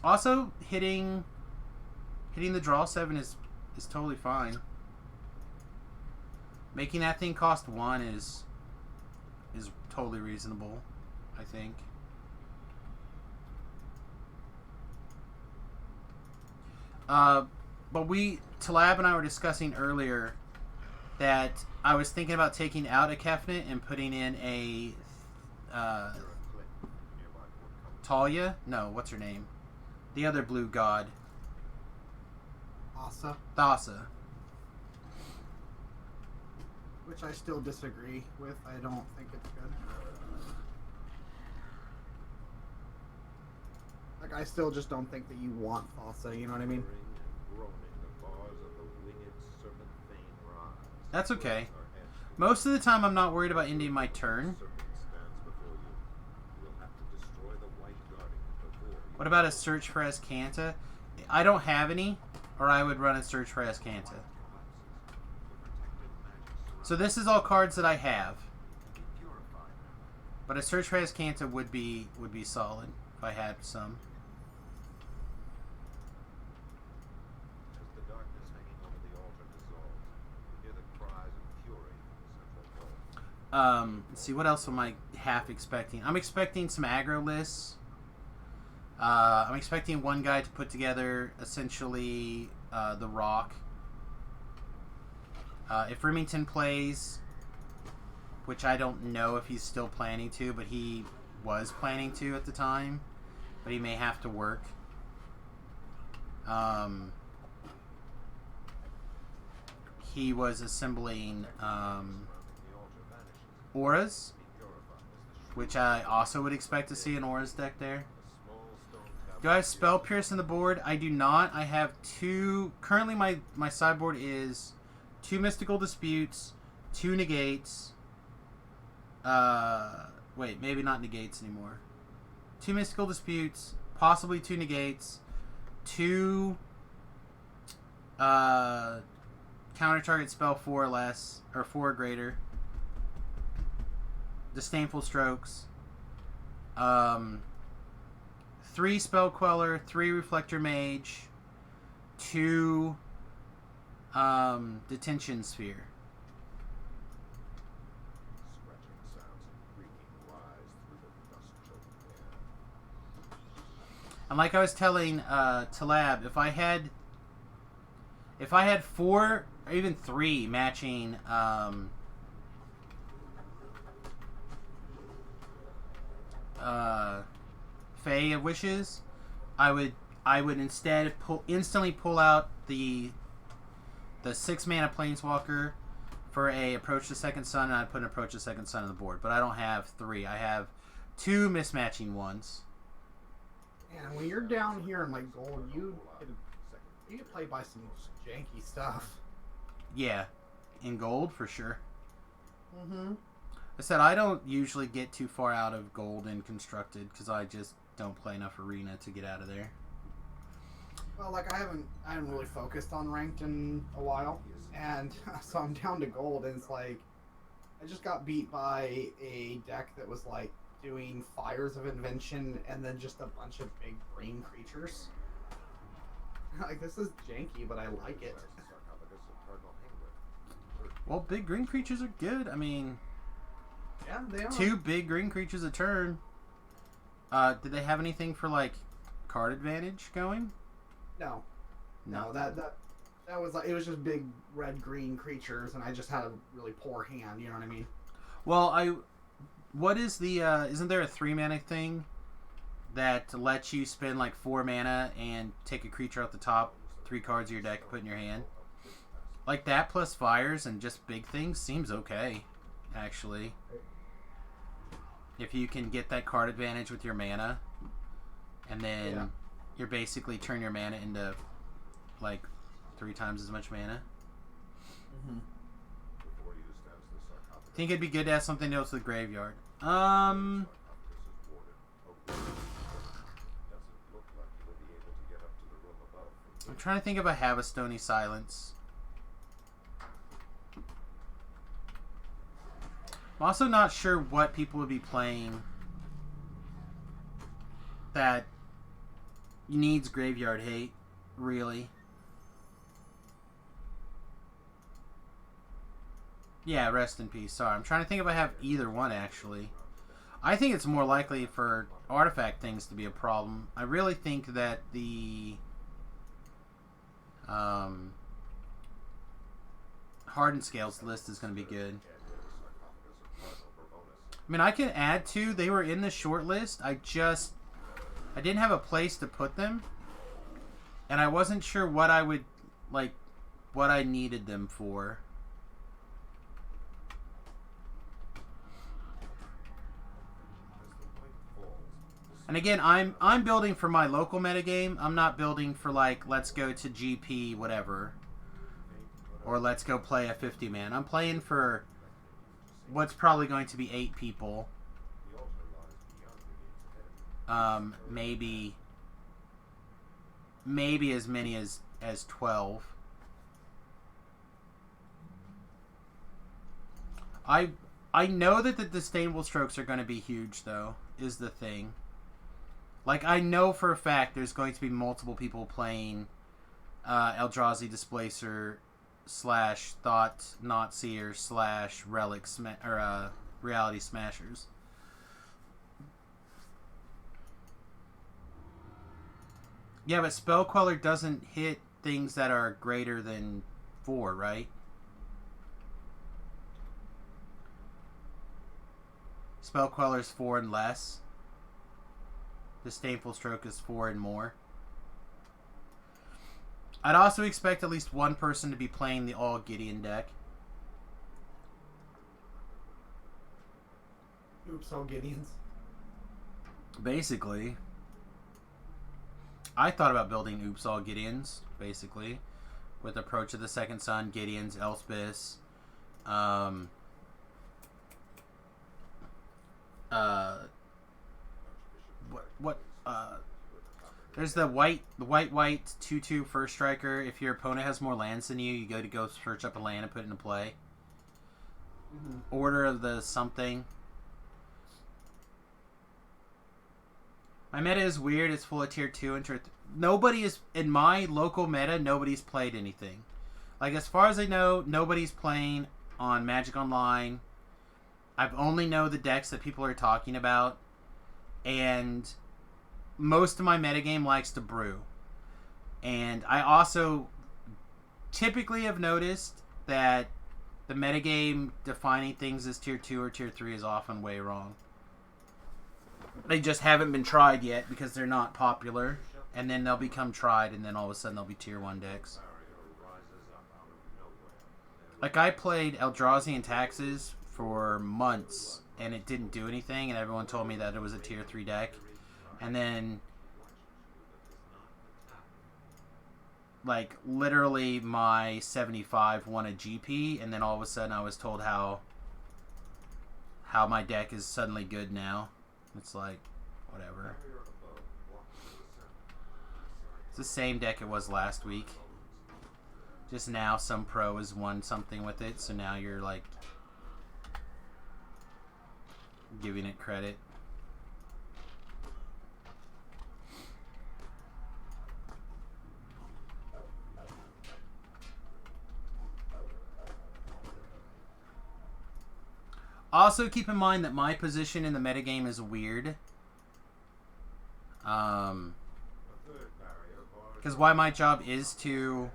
Also hitting the draw 7 is totally fine. Making that thing cost 1 is totally reasonable, I think. But Talab and I were discussing earlier that I was thinking about taking out a Kefnet and putting in a Talia? No, what's her name? The other blue god. Asa. Thassa. Which I still disagree with. I don't think it's good. Like, I still just don't think that you want Thassa, you know what I mean? That's okay. Most of the time I'm not worried about ending my turn. What about a search for Azcanta? I don't have any, or I would run a search for Azcanta. So this is all cards that I have. But a search for Azcanta would be solid if I had some. Let's see, what else am I half expecting? I'm expecting some aggro lists. I'm expecting one guy to put together essentially the Rock. If Remington plays, which I don't know if he's still planning to, but he was planning to at the time, but he may have to work. He was assembling Auras, which I also would expect to see an Auras deck there. Do I have Spell Pierce in the board? I do not. I have 2. Currently, my sideboard is 2 Mystical Disputes, 2 Negates. Wait, maybe not Negates anymore. 2 Mystical Disputes, possibly 2 Negates, 2 counter target spell 4 or less, or 4 or greater. Disdainful Strokes. 3 Spell Queller, 3 Reflector Mage, 2 Detention Sphere. And like I was telling Talab, if I had 4 or even 3 matching Fae of Wishes, I would instead instantly pull out the 6 mana Planeswalker for a Approach the Second Sun, and I'd put an Approach the Second Sun on the board. But I don't have 3. I have 2 mismatching ones. And when you're down here in like gold, you can play by some janky stuff. Yeah, in gold for sure. Mm-hmm. I said I don't usually get too far out of gold in constructed because I just don't play enough arena to get out of there. Well, like I haven't really focused on ranked in a while, and so I'm down to gold, and it's like I just got beat by a deck that was like doing Fires of Invention and then just a bunch of big green creatures. Like, this is janky, but I like it. Well, big green creatures are good. I mean, yeah, they are. 2 big green creatures a turn. Did they have anything for like card advantage going? No, that was like, it was just big red green creatures, and I just had a really poor hand. You know what I mean? Well, what is the isn't there a 3 mana thing that lets you spend like 4 mana and take a creature off the top 3 cards of your deck, put in your hand? Like that plus fires and just big things seems okay, actually. If you can get that card advantage with your mana, and then you're basically turn your mana into like 3 times as much mana. Mm-hmm. Think it'd be good to have something else with the graveyard. Sarcophagus is warded. Doesn't look like you'll be able to get up to the room above. I'm trying to think if I have a Stony Silence. I'm also not sure what people would be playing that needs graveyard hate, really. Yeah, rest in peace. Sorry, I'm trying to think if I have either one, actually. I think it's more likely for artifact things to be a problem. I really think that the Hardened Scales list is going to be good. I mean, I can add two. They were in the short list. I didn't have a place to put them. And I wasn't sure what I would, like, what I needed them for. And again, I'm building for my local metagame. I'm not building for, like, let's go to GP, whatever. Or let's go play a 50-man. I'm playing for what's probably going to be 8 people. Maybe as many as 12. I know that the disdainful strokes are going to be huge, though, is the thing. Like, I know for a fact there's going to be multiple people playing Eldrazi Displacer / Thought Not Seer / Relic Reality Smashers. Yeah, but Spell Queller doesn't hit things that are greater than 4, right? Spell Queller's 4 and less. Disdainful Stroke is 4 and more. I'd also expect at least one person to be playing the all Gideon deck. Oops, all Gideons. Basically. I thought about building Oops All Gideons, basically. With Approach of the Second Sun, Gideons, Elspeths. There's the white 2/2 first striker. If your opponent has more lands than you, you go search up a land and put it into play. Mm-hmm. Order of the something. My meta is weird. It's full of tier 2 and tier 3. Nobody is, in my local meta, nobody's played anything. Like, as far as I know, nobody's playing on Magic Online. I've only know the decks that people are talking about. And most of my metagame likes to brew. And I also typically have noticed that the metagame defining things as tier 2 or tier 3 is often way wrong. They just haven't been tried yet because they're not popular. And then they'll become tried, and then all of a sudden they'll be tier 1 decks. Like, I played Eldrazi and Taxes for months, and it didn't do anything, and everyone told me that it was a tier 3 deck. And then, like, literally my 75 won a GP, and then all of a sudden I was told how my deck is suddenly good now. It's like, whatever. It's the same deck it was last week. Just now some pro has won something with it, so now you're, like, giving it credit. Also, keep in mind that my position in the metagame is weird. Because why my job is to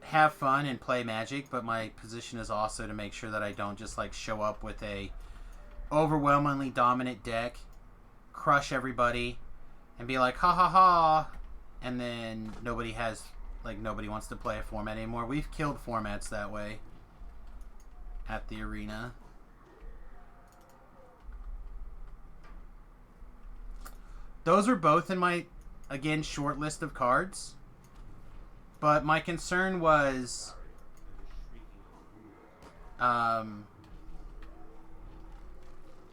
have fun and play Magic, but my position is also to make sure that I don't just, like, show up with a overwhelmingly dominant deck, crush everybody, and be like, ha ha ha, and then nobody wants to play a format anymore. We've killed formats that way at the arena. Those are both in my, again, short list of cards. But my concern was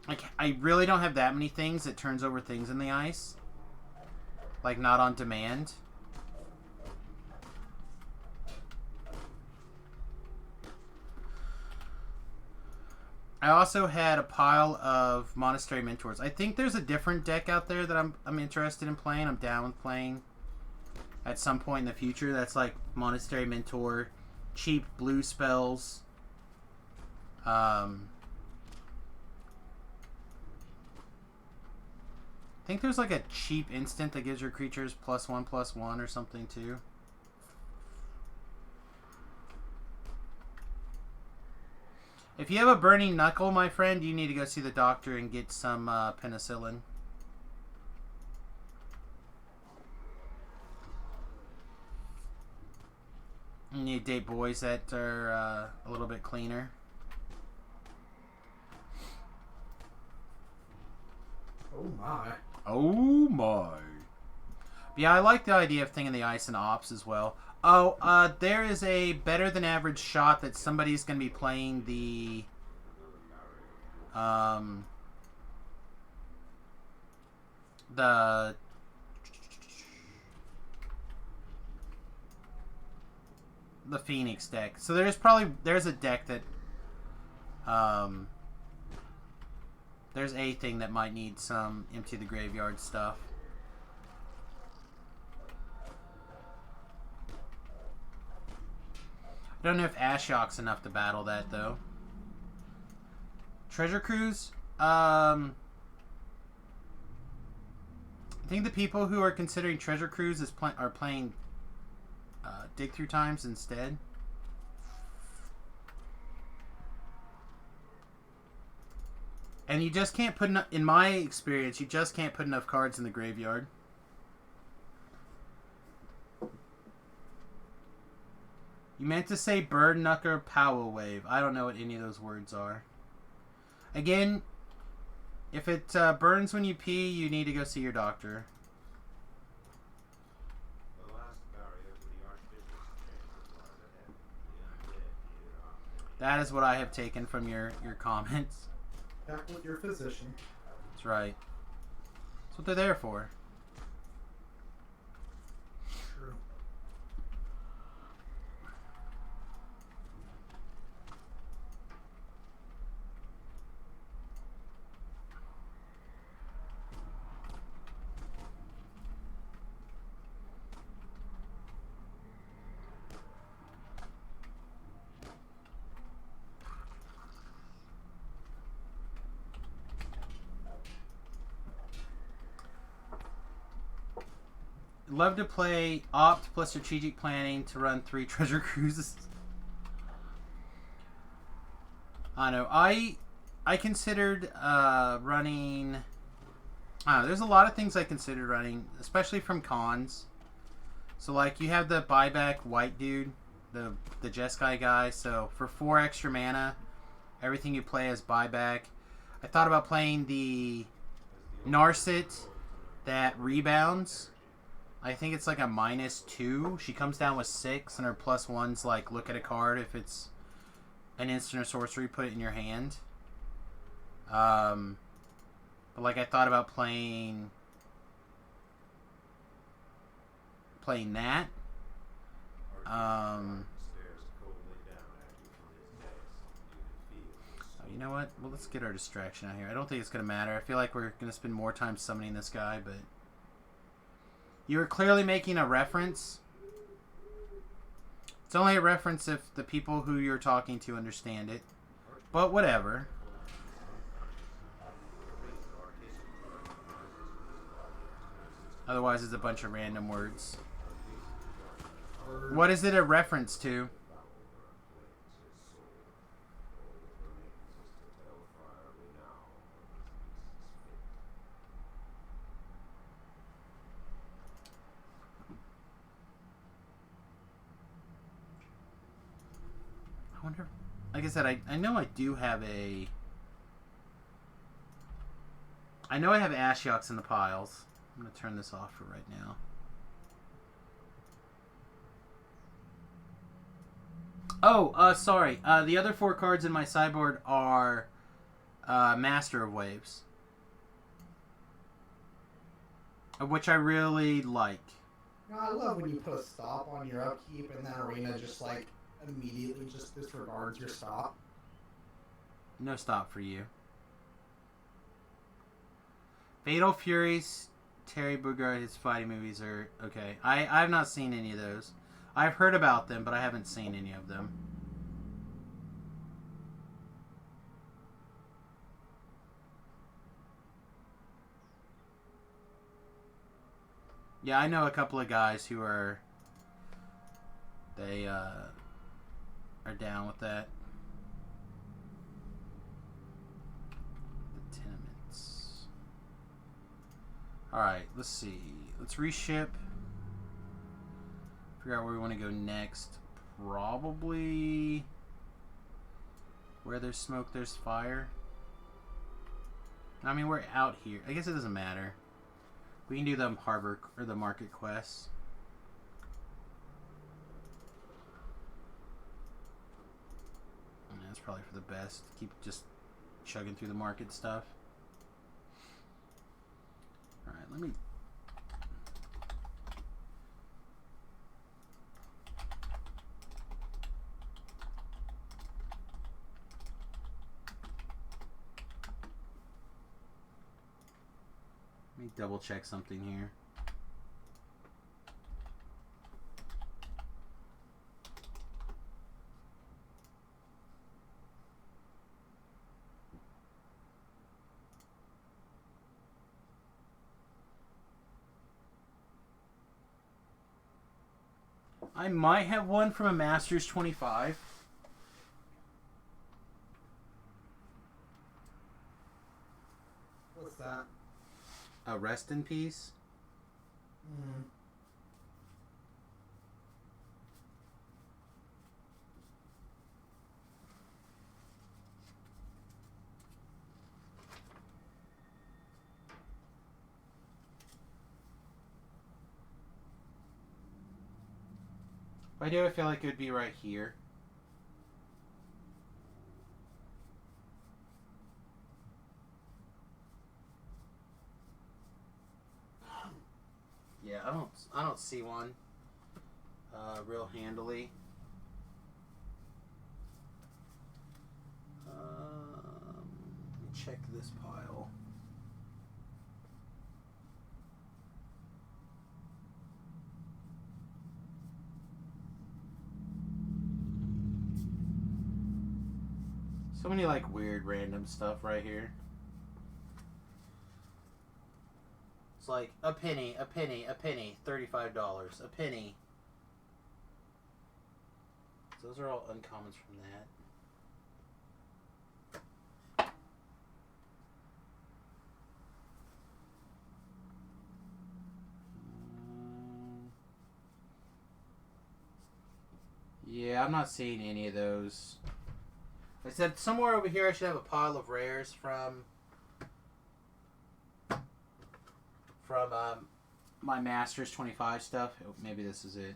Like, I really don't have that many things that turns over things in the ice. Like, not on demand. I also had a pile of Monastery Mentors. I think there's a different deck out there that I'm interested in playing. I'm down with playing at some point in the future. That's like Monastery Mentor, cheap blue spells. I think there's like a cheap instant that gives your creatures +1/+1 or something too. If you have a burning knuckle, my friend, you need to go see the doctor and get some penicillin. You need to date boys that are a little bit cleaner. Oh my. Oh my. Yeah, I like the idea of Thing in the Ice and Ops as well. Oh, there is a better than average shot that somebody's going to be playing the Phoenix deck. So there's a deck that there's a thing that might need some empty the graveyard stuff. I don't know if Ashiok's enough to battle that, though. Treasure Cruise? I think the people who are considering Treasure Cruise are playing Dig Through Times instead. And you just can't put enough, in my experience, you just can't put enough cards in the graveyard. You meant to say Bird Knucker Power Wave. I don't know what any of those words are. Again, if it burns when you pee, you need to go see your doctor. The last barrier to the Archbishop's chamber lies ahead. The undead here are That is what I have taken from your comments. Back with your physician. That's right. That's what they're there for. True. Love to play Opt plus strategic planning to run 3 treasure cruises. I know. I considered running. I don't know, there's a lot of things I considered running, especially from cons. So like you have the buyback white dude, the Jeskai guy. So for 4 extra mana, everything you play is buyback. I thought about playing the Narset that rebounds. I think it's like a -2. She comes down with 6, and her +1's like look at a card. If it's an instant or sorcery, put it in your hand. But like I thought about playing that. You know what? Well, let's get our distraction out here. I don't think it's gonna matter. I feel like we're gonna spend more time summoning this guy, but. You were clearly making a reference. It's only a reference if the people who you're talking to understand it. But whatever. Otherwise, it's a bunch of random words. What is it a reference to? I wonder, like I said, I know I do have a... I know I have Ashioks in the piles. I'm going to turn this off for right now. Oh, sorry. The other 4 cards in my sideboard are Master of Waves, which I really like. You know, I love when you put a stop on your upkeep and that arena just like immediately just disregards your stop. No stop for you. Fatal Furies, Terry Bogard, his fighting movies are okay. I've not seen any of those. I've heard about them, but I haven't seen any of them. Yeah, I know a couple of guys who are down with that. The tenements. Alright, let's see. Let's reship. Figure out where we want to go next. Probably where there's smoke, there's fire. I mean, we're out here. I guess it doesn't matter. We can do the harbor or the market quests. And that's probably for the best. Keep just chugging through the market stuff. Alright, let me... Let me double check something here. I might have one from a Masters 25. What's that? A Rest in Peace. Mm. Why do I feel like it would be right here? Yeah, I don't see one real handily. Let me check this pile. So many like weird random stuff right here. It's like a penny, a penny, a penny, $35, a penny. So those are all uncommons from that. Yeah, I'm not seeing any of those. I said somewhere over here I should have a pile of rares from my Masters 25 stuff. Oh, maybe this is it.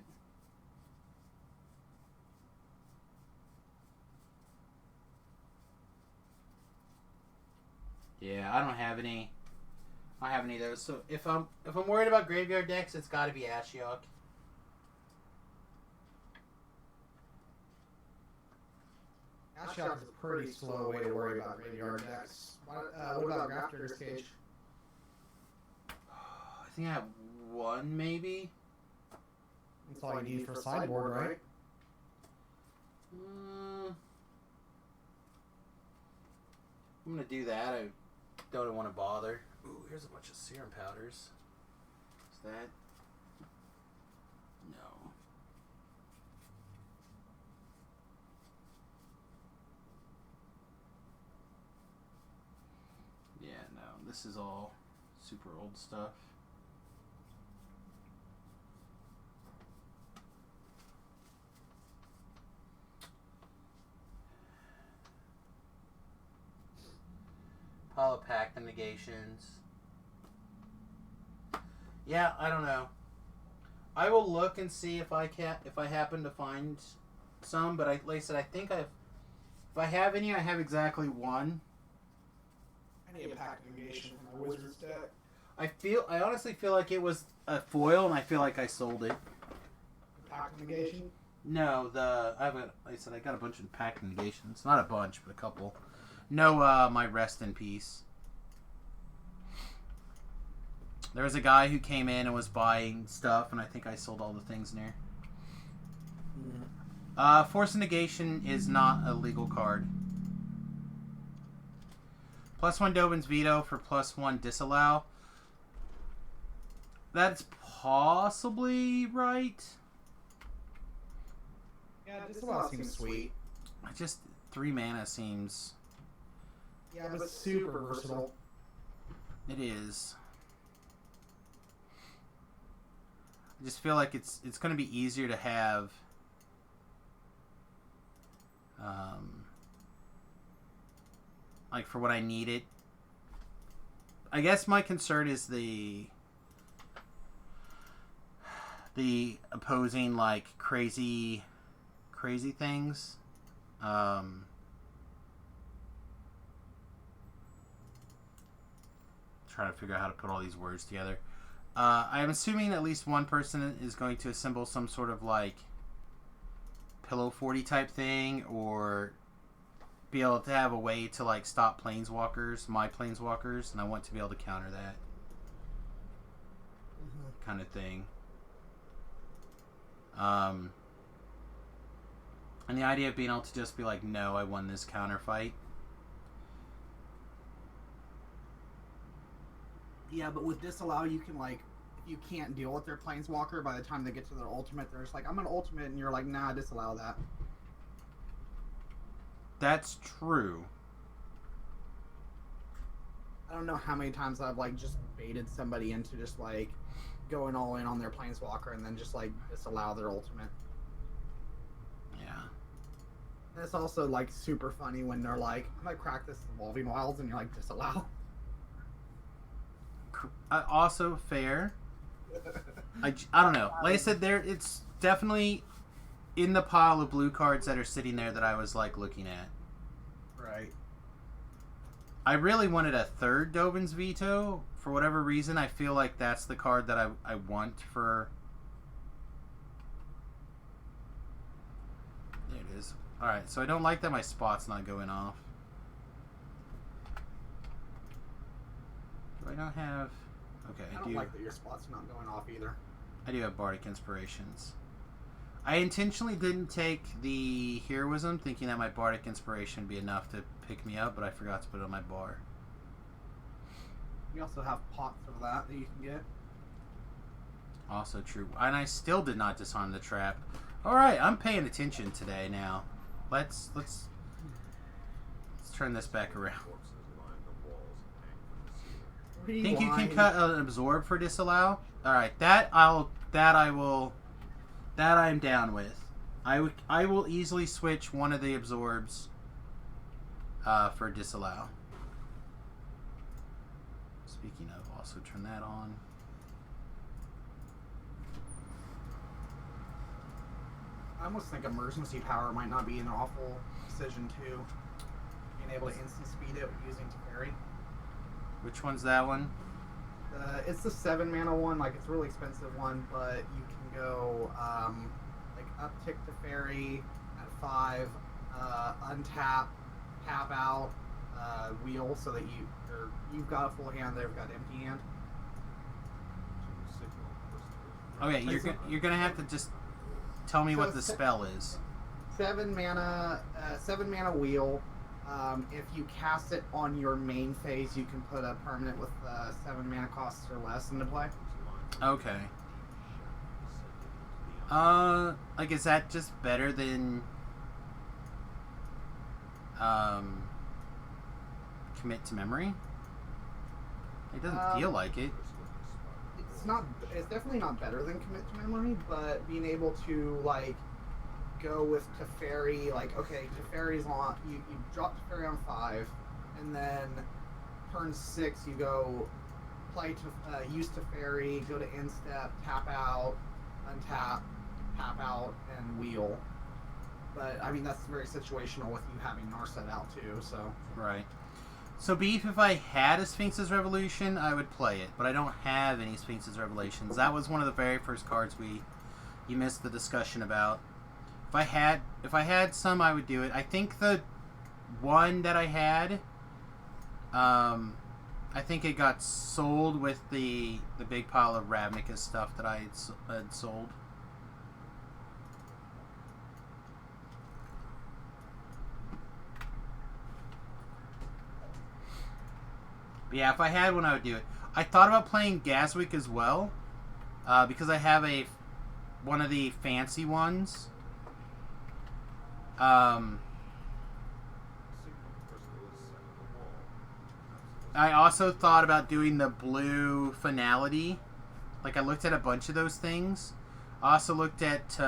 Yeah, I don't have any. I don't have any of those. So if I'm worried about graveyard decks, it's got to be Ashiok. Ashiok is a pretty slow way to worry about graveyard decks. What about Grafter's Cage? I think I have one, maybe. That's all you need for sideboard, right? I'm gonna do that. I don't want to bother. Ooh, here's a bunch of serum powders. Is that? No. Yeah, no. This is all super old stuff. Pile of pack negations. Yeah, I don't know. I will look and see if I happen to find some, but like I said, I think if I have any, I have exactly one. I need a pack of negation for my wizard's deck. I honestly feel like it was a foil, and I feel like I sold it. Pack of negation? No, like I said, I got a bunch of pack negations. Not a bunch, but a couple. No, my rest in peace. There was a guy who came in and was buying stuff, and I think I sold all the things in there. Force of negation is not a legal card. +1 Dovin's veto for +1 disallow. That's possibly right. Yeah, disallow seems sweet. 3 mana seems... Yeah, but it's super versatile. It is. I just feel like it's going to be easier to have... like for what I need it. I guess my concern is the opposing like crazy things. Trying to figure out how to put all these words together. I'm assuming at least one person is going to assemble some sort of like Pillow 40 type thing, or be able to have a way to like stop planeswalkers, my planeswalkers, and I want to be able to counter that kind of thing. And the idea of being able to just be like, no, I won this counter fight. Yeah, but with disallow, you can like, if you can't deal with their planeswalker, by the time they get to their ultimate, they're just like, I'm an ultimate, and you're like, nah, disallow that. That's true. I don't know how many times I've like just baited somebody into just like going all in on their planeswalker and then just like disallow their ultimate. Yeah. And it's also like super funny when they're like, I'm gonna crack this Evolving Wilds, and you're like, disallow. Also fair. I don't know. Like I said, it's definitely in the pile of blue cards that are sitting there that I was like looking at. Right. I really wanted a third Dovin's veto. For whatever reason, I feel like that's the card that I want for... There it is. Alright, so I don't like that my spot's not going off. Do I not have... Okay, I don't like that your spot's not going off either. I do have Bardic Inspirations. I intentionally didn't take the Heroism, thinking that my Bardic Inspiration would be enough to pick me up, but I forgot to put it on my bar. We also have pots of that you can get. Also true. And I still did not disarm the trap. Alright, I'm paying attention today now. Let's turn this back around. Think you can cut an absorb for disallow? Alright, that I'm down with. I will easily switch one of the absorbs for disallow. Speaking of, also turn that on. I almost think emergency power might not be an awful decision too. Being able to instant speed it using Teferi. Which one's that one? It's the 7 mana one. Like, it's a really expensive one, but you can go like uptick Teferi at 5, untap, tap out, wheel, so that you've got a full hand, they've got empty hand. Okay, you're gonna have to just tell me what the spell is. 7 mana wheel. If you cast it on your main phase, you can put a permanent with 7 mana costs or less into play. Okay. Like, is that just better than commit to memory? It doesn't feel like it. It's definitely not better than commit to memory, but being able to like go with Teferi, like, okay, Teferi's on, you drop Teferi on 5, and then turn 6 you go play use Teferi, go to end step, tap out, untap, tap out, and wheel. But I mean, that's very situational with you having Narset out too. So Right. So Beef, if I had a Sphinx's Revolution, I would play it, but I don't have any Sphinx's Revelations. That was one of the very first cards you missed the discussion about. If I had some, I would do it. I think the one that I had, I think it got sold with the big pile of Ravnica stuff that I had sold. But yeah, if I had one, I would do it. I thought about playing Gaswick as well, because I have one of the fancy ones. I also thought about doing the blue finality. Like, I looked at a bunch of those things. I also looked at,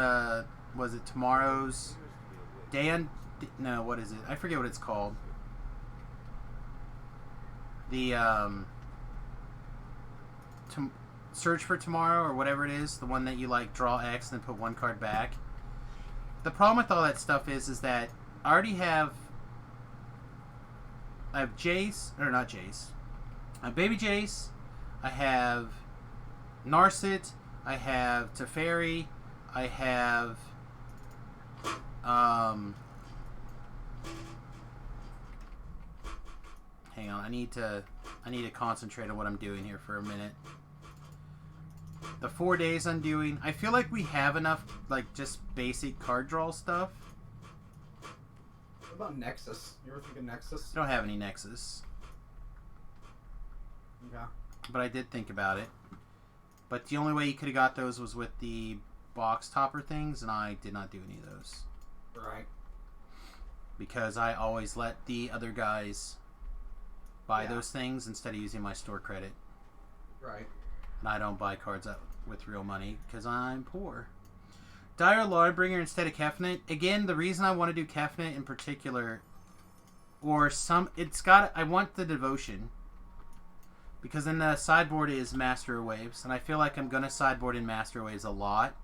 was it tomorrow's no, what is it? I forget what it's called. The, Search for Tomorrow, or whatever it is. The one that you, like, draw X and then put one card back. The problem with all that stuff is that I already have... I have Jace, or not Jace. I have Baby Jace. I have Narset. I have Teferi. I have hang on, I need to concentrate on what I'm doing here for a minute. The 4 days undoing. I feel like we have enough, like, just basic card draw stuff. what about Nexus? You ever think of Nexus? I don't have any Nexus, Okay. but I did think about it. But the only way you could have got those was with the box topper things, and I did not do any of those. Right. Because I always let the other guys buy Yeah. those things instead of using my store credit. Right. And I don't buy cards up with real money because I'm poor. Dire Alarmbringer instead of Kefnet. Again, the reason I want to do Kefnet in particular, or I want the Devotion. Because then the sideboard is Master of Waves, and I feel like I'm going to sideboard in Master of Waves a lot.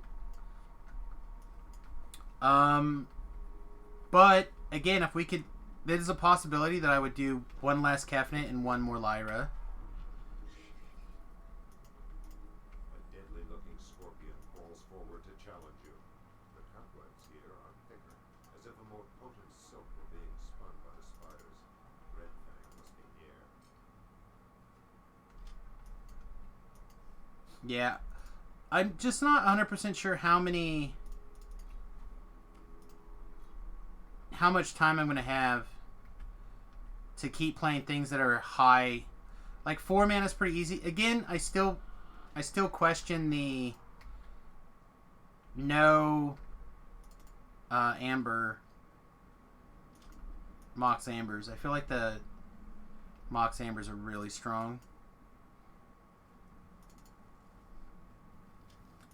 But, again, if we could... There's a possibility that I would do one less Kefnet and one more Lyra. A deadly-looking scorpion falls forward to challenge you. The cobwebs here are thicker, as if a more potent silk were being spun by the spiders. Red Fang must be near. Yeah. I'm just not 100% sure how much time I'm going to have to keep playing things that are high. Like 4 mana is pretty easy. Again, I still question the no Amber Mox Ambers. I feel like the Mox Ambers are really strong.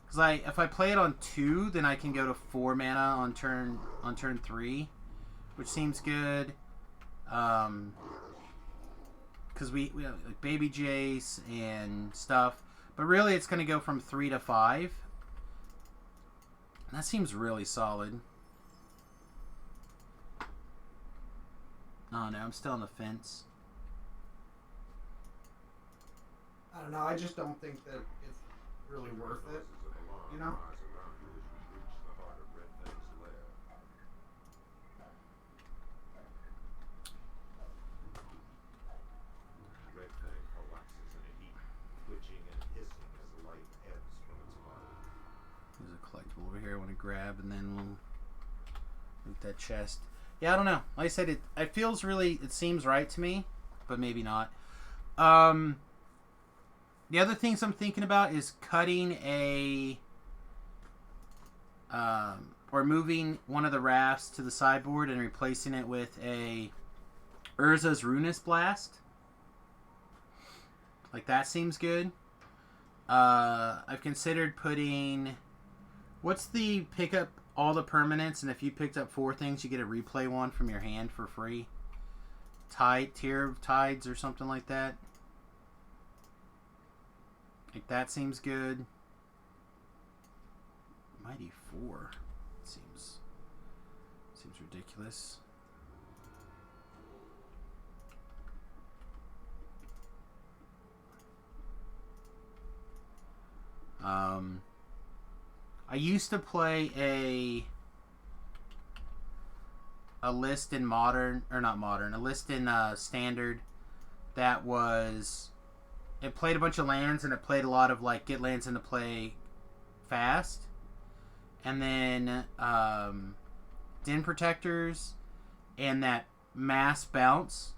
Because if I play it on 2, then I can go to 4 mana on turn 3, which seems good. Because we have like Baby Jace and stuff, but really it's going to go from 3 to 5. And that seems really solid. Oh no, I'm still on the fence. I don't know. I just don't think that it's really worth it. You know? Rise around you as you reach the heart of Red Fang's lair. Red Fang collapses in a heap, twitching and hissing as life ebbs from its body. There's a collectible over here I want to grab, and then we'll loot that chest. Yeah, I don't know. Like I said, it seems right to me, but maybe not. The other things I'm thinking about is cutting or moving one of the rafts to the sideboard and replacing it with a Urza's Ruinous Blast. Like, that seems good. I've considered putting... What's the pick up all the permanents, and if you picked up 4 things, you get a replay one from your hand for free? Tier of Tides or something like that. Like, that seems good. Mighty 4 seems It's ridiculous. I used to play a list in modern, or not modern, a list in standard that was, it played a bunch of lands and it played a lot of like get lands into play fast, and then Den Protectors and that mass bounce,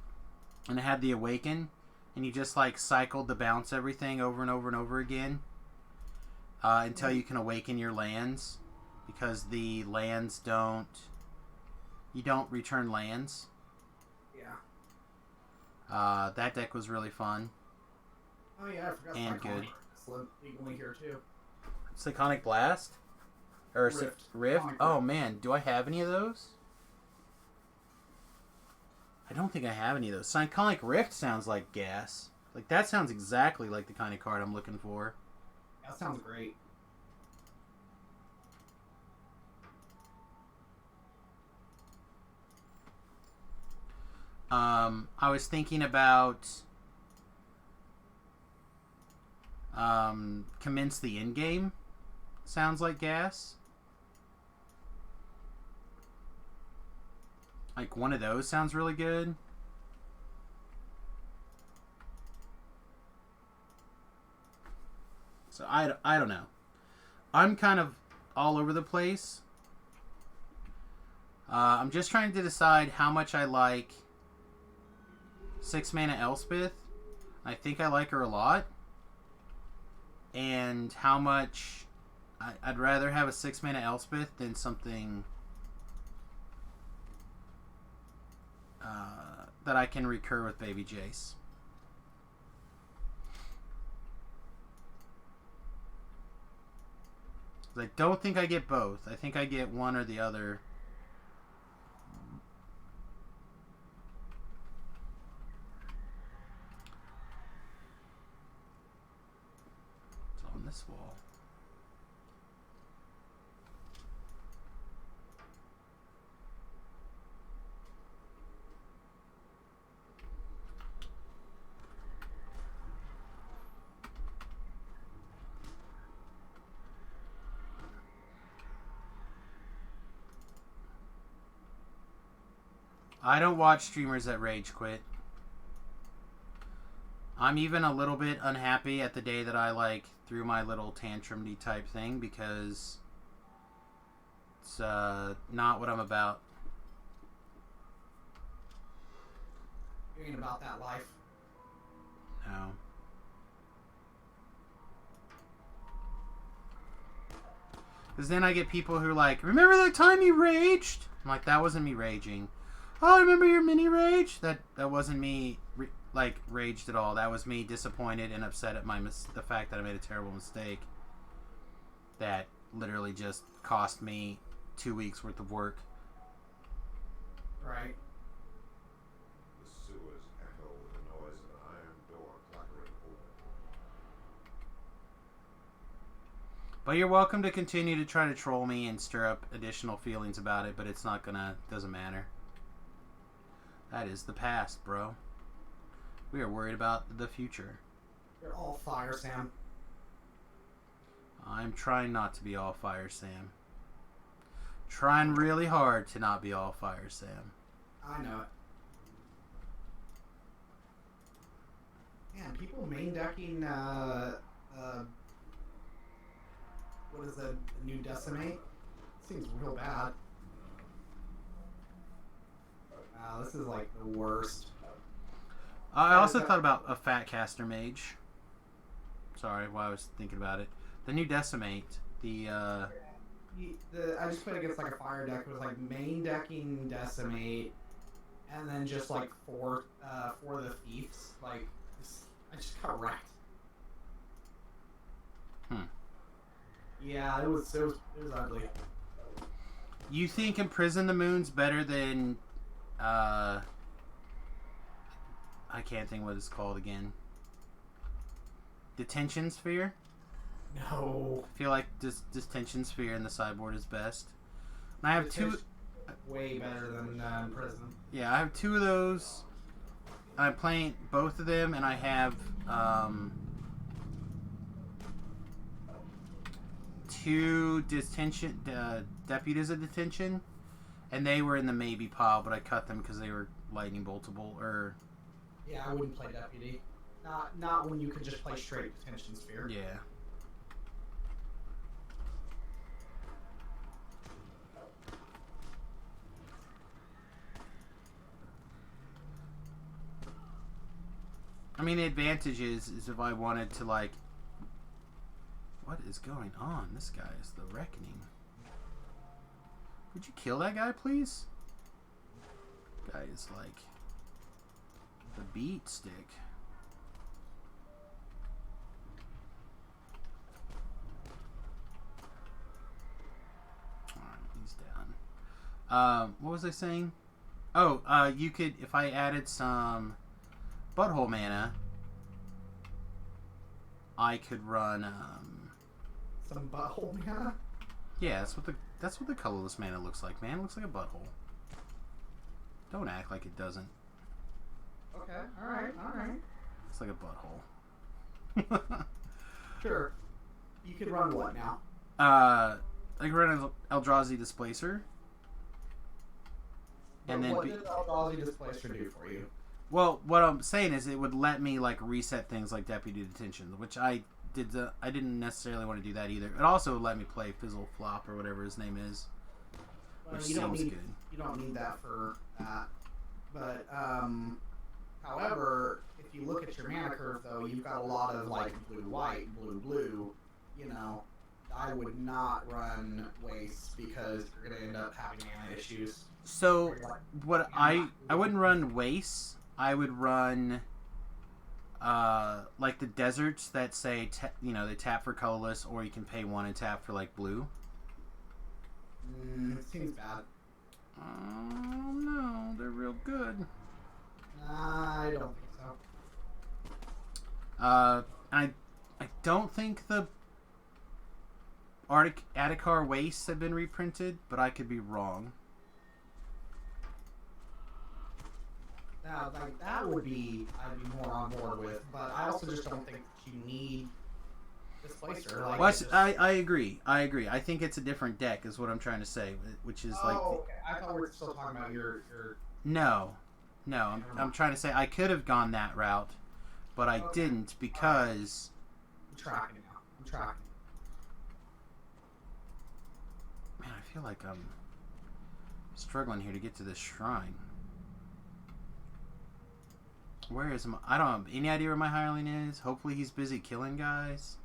and it had the Awaken, and you just like cycled the bounce everything over and over and over again until you can awaken your lands, because the lands you don't return lands. Yeah. That deck was really fun. Oh yeah, I forgot. And good. Legally here too. Cyclonic Blast? Or Rift. Rift? Cyclonic Oh Rift. man, do I have any of those? I don't think I have any of those. Cyclonic Rift sounds like gas. Like, that sounds exactly like the kind of card I'm looking for. That sounds great. I was thinking about commence the end game. Sounds like gas. Like, one of those sounds really good. So I don't know. I'm kind of all over the place. I'm just trying to decide how much I like 6 mana Elspeth. I think I like her a lot. And how much I'd rather have a 6 mana Elspeth than something that I can recur with Baby Jace. I don't think I get both. I think I get one or the other. It's on this wall. I don't watch streamers that rage quit. I'm even a little bit unhappy at the day that I like threw my little tantrum-y type thing, because it's not what I'm about. You ain't about that life. No. Because then I get people who are like, remember that time you raged? I'm like, that wasn't me raging. Oh, remember your mini rage? That wasn't me raged at all. That was me disappointed and upset at the fact that I made a terrible mistake that literally just cost me 2 weeks worth of work. Right. The sewers echo with the noise of an iron door clattering open. But you're welcome to continue to try to troll me and stir up additional feelings about it, but it's not gonna, doesn't matter. That is the past, bro. We are worried about the future. You're all fire, Sam. I'm trying not to be all fire, Sam. Trying really hard to not be all fire, Sam. I know it. Man, people main decking what is that, a new Decimate? Seems real bad. Wow, this is like the worst. I also thought about a Fat Caster Mage. Sorry, while I was thinking about it. The new Decimate. I just played against like a fire deck. It was like main decking Decimate, and then just like for the Thieves. Like, I just got wrecked. Yeah, it was ugly. You think Imprison the Moon's better than I can't think what it's called again. Detention Sphere? No. I feel like Detention Sphere in the sideboard is best. And I have two. way better than prison. Yeah, I have 2 of those. I'm playing both of them, and I have 2 deputies of detention, and they were in the maybe pile, but I cut them because they were lightning boltable. Or Yeah, I wouldn't play deputy. Not when you could just play straight detention sphere. yeah. I mean, the advantage is if I wanted to, like... What is going on? This guy is the reckoning. Would you kill that guy, please? Guy is like... the beat stick. Alright, he's down. What was I saying? Oh, you could... If I added some... butthole mana, I could run Some butthole mana? yeah, that's what the colorless mana looks like, man. It looks like a butthole. Don't act like it doesn't. Okay, alright. It's like a butthole. Sure. You could run what now? I could run an Eldrazi Displacer. And then what did the Eldrazi Displacer do for you? Well, what I'm saying is it would let me like reset things like Deputy Detention, which I didn't necessarily want to do that either. It also would let me play Fizzle Flop or whatever his name is, which seems good. You don't need that for that. But however, if you look at your mana curve though, you've got a lot of like blue-white, blue-blue. You know, I would not run Waste because you're gonna end up having mana issues. So what I wouldn't run Waste. I would run like the deserts that say they tap for colorless, or you can pay 1 and tap for like blue. Seems bad. Oh no, they're real good. I don't think so. I don't think the Arctic Adhikar Wastes have been reprinted, but I could be wrong. Now, like that would be I'd be more on board with, but I also just don't think that you need Displacer. Like, Well, I agree. I think it's a different deck, is what I'm trying to say, which is like. Okay. I thought we were still talking about your. No. I'm trying to say I could have gone that route, but I didn't because. I'm tracking it now. I'm tracking. Man, I feel like I'm struggling here to get to this shrine. Where is my... I don't have any idea where my hireling is. Hopefully he's busy killing guys.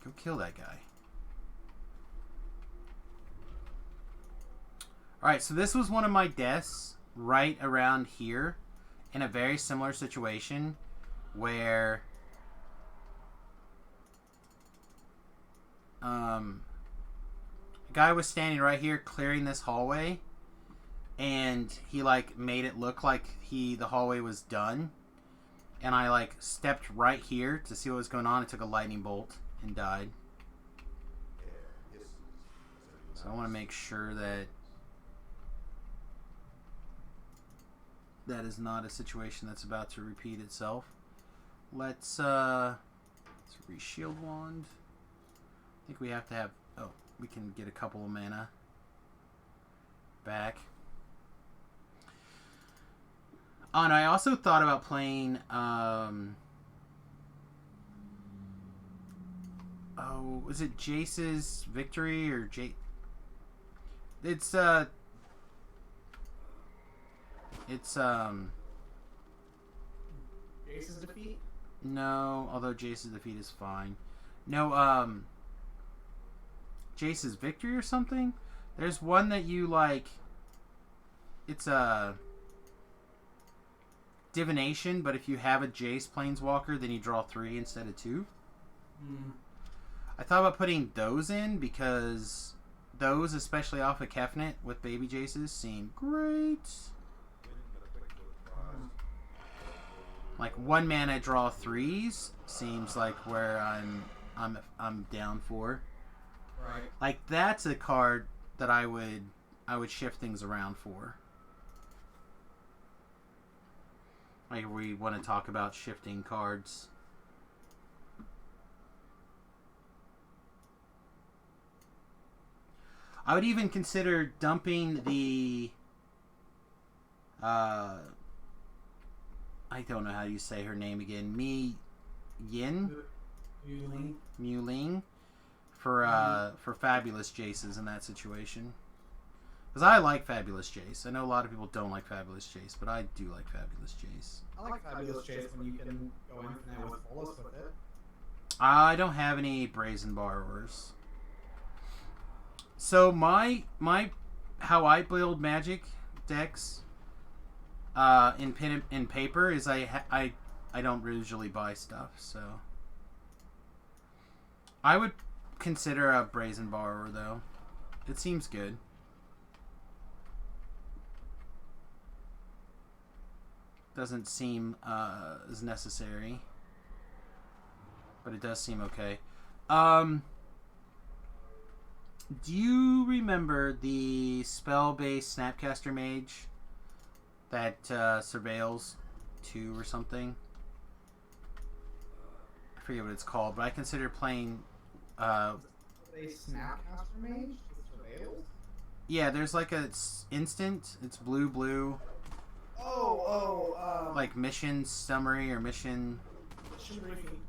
Go kill that guy. Alright, so this was one of my deaths right around here in a very similar situation where a guy was standing right here clearing this hallway, and he like made it look like the hallway was done, and I like stepped right here to see what was going on. I took a lightning bolt and died. So I want to make sure that that is not a situation that's about to repeat itself. Let's re-shield wand. I think we have to have... Oh, we can get a couple of mana back. Oh, and I also thought about playing... was it Jace's Victory or It's Jace's Defeat? No, although Jace's Defeat is fine. No, Jace's Victory or something? There's one that you like... It's a divination, but if you have a Jace Planeswalker, then you draw 3 instead of 2. I thought about putting those in because those, especially off of Kefnet with baby Jaces, seem great. Like 1 mana draw 3s seems like where I'm down for. Right. Like that's a card that I would shift things around for. Like we want to talk about shifting cards. I would even consider dumping the I don't know how you say her name again. Muling for Fabulous Jaces in that situation. Because I like Fabulous Jace. I know a lot of people don't like Fabulous Jace, but I do like Fabulous Jace. I like Fabulous Chase when you can go infinite with Bolus with it. I don't have any Brazen Borrowers. So my how I build Magic decks in pen and paper is I don't usually buy stuff, so I would consider a Brazen Borrower though. It seems good. Doesn't seem as necessary, but it does seem okay. Do you remember the spell-based Snapcaster Mage that surveils 2 or something? I forget what it's called, but I consider playing. A Snapcaster Mage that surveils? Yeah, there's like a instant. It's blue. Like mission summary or mission briefing.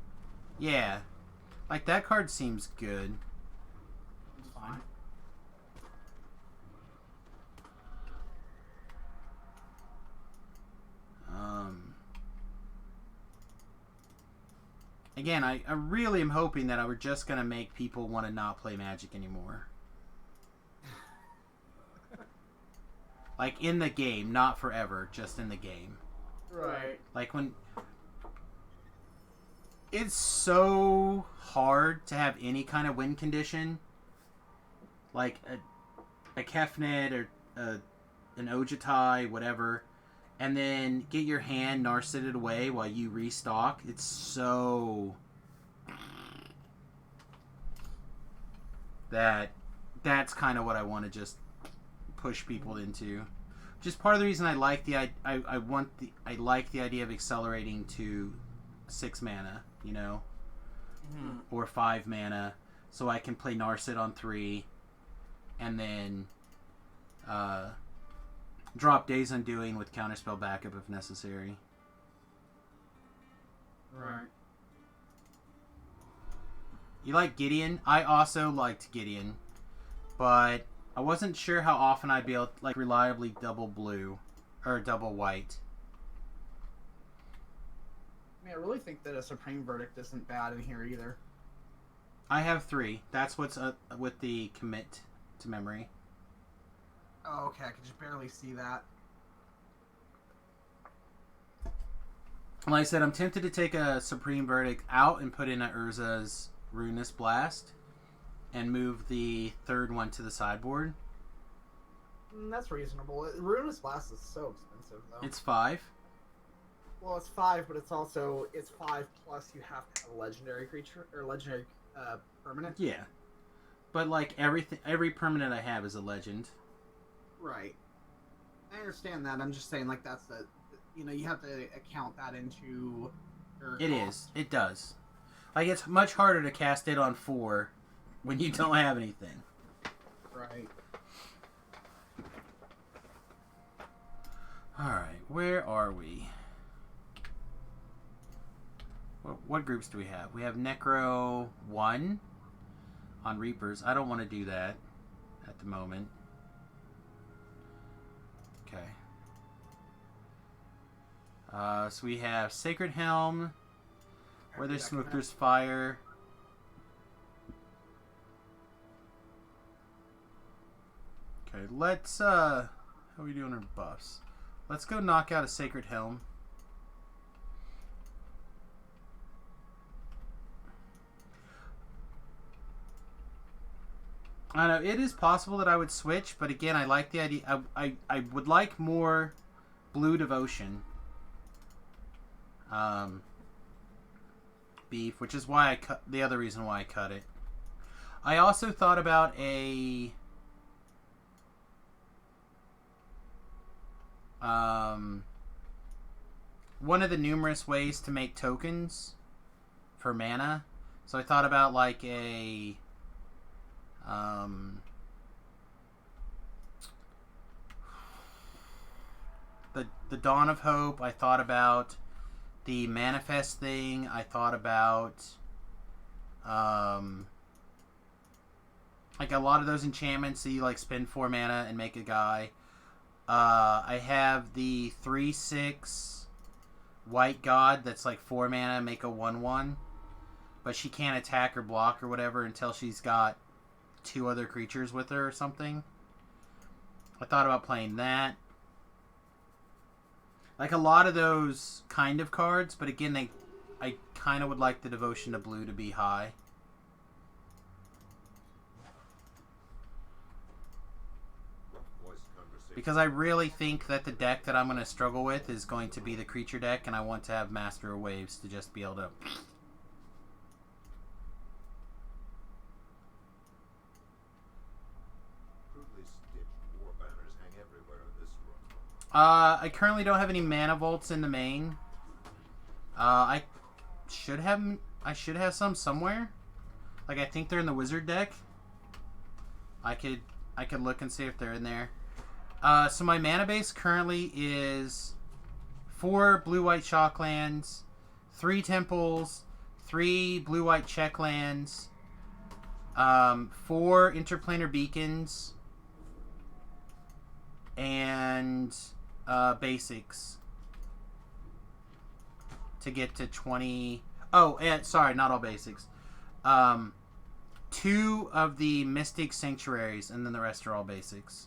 Yeah. Like that card seems good. It's fine. Again, I really am hoping that we're just gonna make people want to not play Magic anymore. Like in the game, not forever, just in the game. Right. Like when it's so hard to have any kind of win condition, like a Kefnet or an Ojutai, whatever, and then get your hand Narcited away while you restock. It's so that's kind of what I want to just push people into. Just part of the reason I like I like the idea of accelerating to 6 mana, you know, or 5 mana, so I can play Narcid on 3, and then drop Days Undoing with counterspell backup if necessary. Right. You like Gideon? I also liked Gideon, but I wasn't sure how often I'd be able to, like, reliably double blue or double white. I mean, I really think that a Supreme Verdict isn't bad in here either. I have 3. That's what's with the commit to memory. Oh, okay. I could just barely see that. Like I said, I'm tempted to take a Supreme Verdict out and put in a Urza's Ruinous Blast and move the 3rd one to the sideboard. That's reasonable. Ruinous Blast is so expensive, though. It's 5. Well, it's 5, but it's 5 plus you have to have a legendary creature or legendary permanent. Yeah, but like every permanent I have is a legend. Right. I understand that. I'm just saying, like, that's you have to account that into your It cost. is. It does. Like, it's much harder to cast it on 4 when you don't have anything. Right. Alright, where are we? What groups do we have? We have Necro 1 on Reapers. I don't want to do that at the moment. Okay. So we have Sacred Helm, Where There's Smoke, There's Fire. Okay, let's, how are we doing our buffs? Let's go knock out a Sacred Helm. I don't know, it is possible that I would switch, but again, I like the idea. I would like more Blue Devotion beef, which is why I cut, the other reason why I cut it. I also thought about a one of the numerous ways to make tokens for mana. So I thought about like a the Dawn of Hope. I thought about the Manifest thing. I thought about like a lot of those enchantments that you like spend 4 mana and make a guy. I have the 3/6 White God that's like 4 mana, make a 1/1. But she can't attack or block or whatever until she's got 2 other creatures with her or something. I thought about playing that. Like a lot of those kind of cards, but again, I kind of would like the Devotion to Blue to be high. Because I really think that the deck that I'm going to struggle with is going to be the creature deck, and I want to have Master of Waves to just be able to... I currently don't have any mana vaults in the main. I should have some somewhere. Like I think they're in the wizard deck. I could look and see if they're in there. So my mana base currently is 4 blue-white shocklands, 3 temples, 3 blue-white checklands, 4 interplanar beacons, and basics to get to 20. Oh, and sorry, not all basics. 2 of the Mystic Sanctuaries, and then the rest are all basics.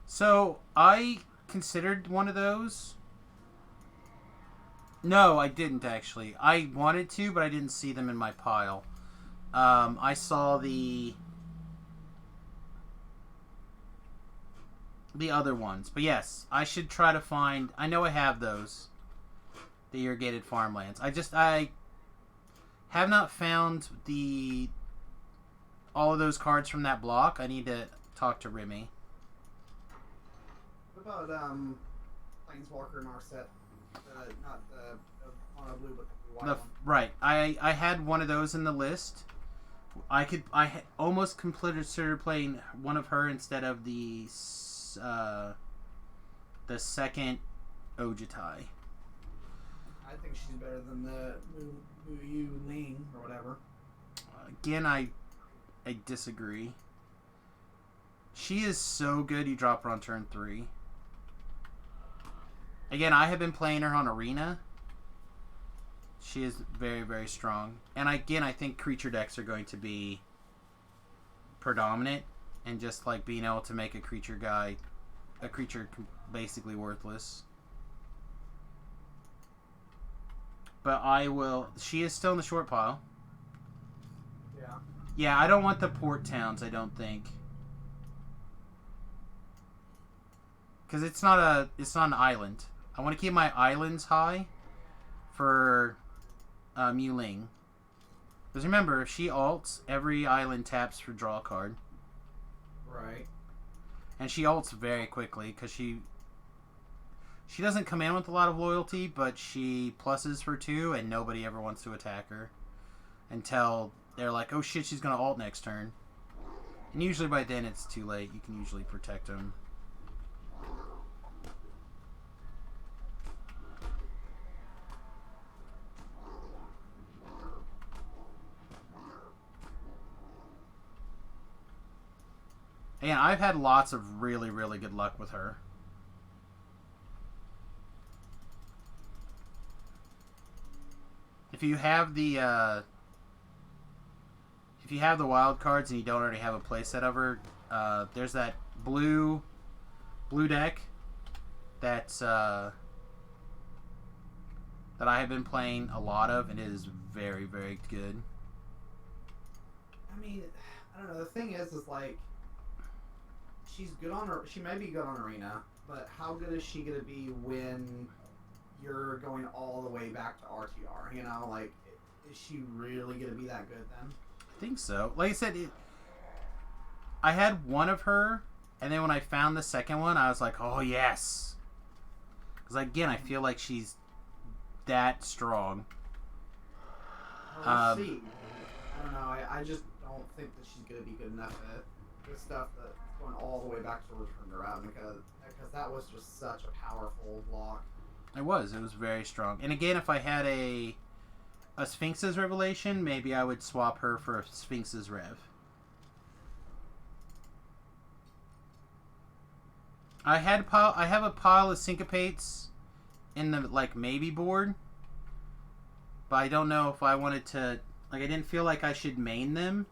So, I considered one of those. No, I didn't actually. I wanted to, but I didn't see them in my pile. I saw the other ones. But yes, I should try to find... I know I have those. The irrigated farmlands. I have not found all of those cards from that block. I need to talk to Remy. What about Planeswalker in our set? Not the mono blue, but the white one. Right. I had one of those in the list. I almost considered playing one of her instead of the second Ojutai. I think she's better than the Mu Yu Ling or whatever. Again, I disagree. She is so good you drop her on turn 3. Again, I have been playing her on Arena. She is very, very strong. And again, I think creature decks are going to be predominant. And just like being able to make a creature basically worthless. But she is still in the short pile. Yeah. Yeah, I don't want the port towns, I don't think. Because it's not an island. I want to keep my islands high for Muling. Because remember, if she ults, every island taps for draw card. Right. And she ults very quickly because she doesn't come in with a lot of loyalty, but she pluses for 2 and nobody ever wants to attack her. Until they're like, oh shit, she's going to ult next turn. And usually by then it's too late. You can usually protect them. And I've had lots of really, really good luck with her. if you have the wild cards and you don't already have a playset of her, there's that blue deck that's that I have been playing a lot of, and it is very, very good. I mean, I don't know. The thing is like, she's good on her. She may be good on Arena, but how good is she gonna be when you're going all the way back to RTR? You know, like, is she really gonna be that good then? I think so. Like I said, I had one of her, and then when I found the second one, I was like, oh yes, because again, I feel like she's that strong. Well, let's see. I don't know. I just don't think that she's gonna be good enough at this stuff that's going all the way back to Return to Ravnica, because that was just such a powerful block. It was very strong. And again, if I had a Sphinx's Revelation, maybe I would swap her for a Sphinx's Rev. I have a pile of Syncopates in the maybe board, but I don't know if I wanted to. I didn't feel like I should main them.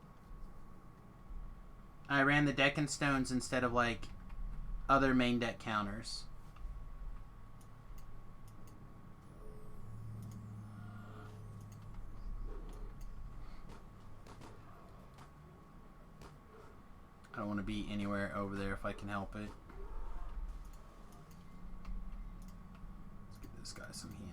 I ran the Deck and Stones instead of other main deck counters. I don't want to be anywhere over there if I can help it. Let's give this guy some heal.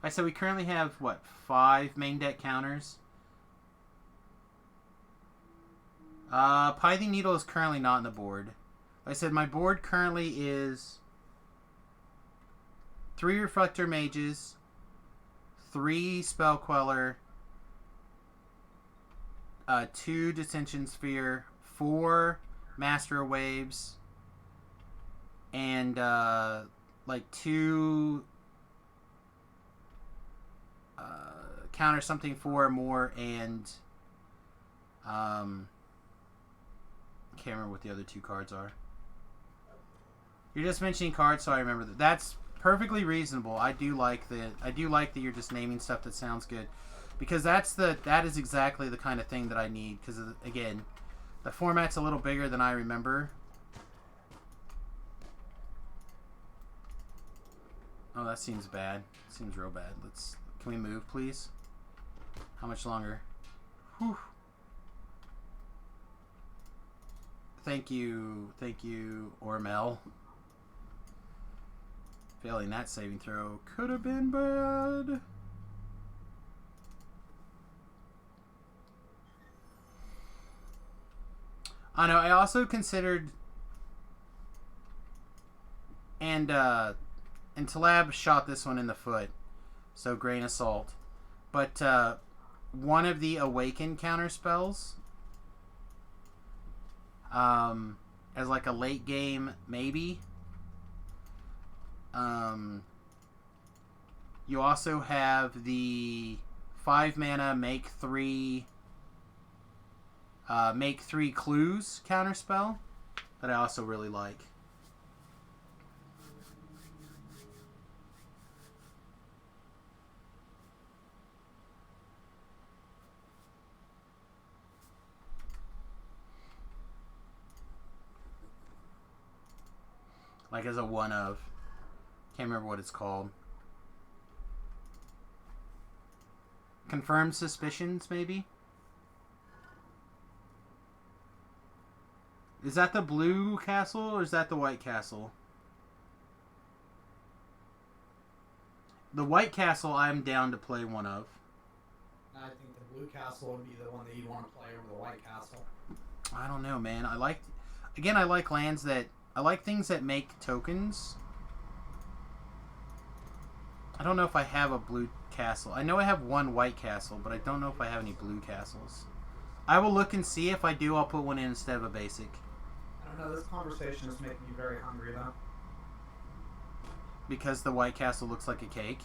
I said we currently have, 5 main deck counters? Pithing Needle is currently not on the board. Like I said, my board currently is 3 Reflector Mages, 3 Spell Queller, 2 Dissension Sphere, 4 Master of Waves, and 2 Counter Something 4 or more, and can't remember what the other 2 cards are. You're just mentioning cards, so I remember that. That's perfectly reasonable. I do like that you're just naming stuff that sounds good, because that is exactly the kind of thing that I need. Because again, the format's a little bigger than I remember. Oh, that seems bad. Seems real bad. Can we move, please? How much longer? Whew. Thank you, Ormel. Failing that saving throw could have been bad. I know. I also considered, and Talab shot this one in the foot, so grain of salt. But one of the Awaken counter spells, as a late game maybe. You also have the 5 mana make 3 clues counter spell that I also really like. As a one of. Can't remember what it's called. Confirmed Suspicions, maybe? Is that the blue castle or is that the white castle? The white castle I'm down to play one of. I think the blue castle would be the one that you'd want to play over the white castle. I don't know, man. I like lands that... I like things that make tokens. I don't know if I have a blue castle. I know I have one white castle, but I don't know if I have any blue castles. I will look and see. If I do, I'll put one in instead of a basic. I don't know. This conversation is making me very hungry, though. Because the white castle looks like a cake?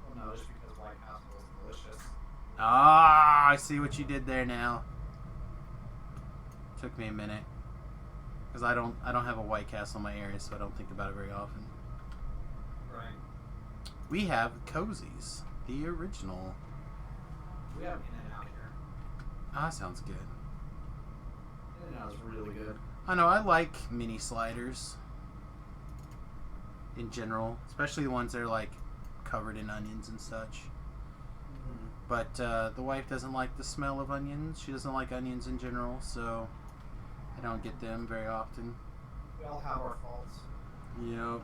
Well, no, just because white castle is delicious. Ah, I see what you did there now. Took me a minute. Because I don't have a White Castle in my area, so I don't think about it very often. Right. We have Cozies, the original. We have In-N-Out here. Ah, sounds good. In-N-Out's really good. I know, I like mini sliders. In general. Especially the ones that are like covered in onions and such. Mm-hmm. But the wife doesn't like the smell of onions. She doesn't like onions in general, so I don't get them very often. We all have our faults. Yep.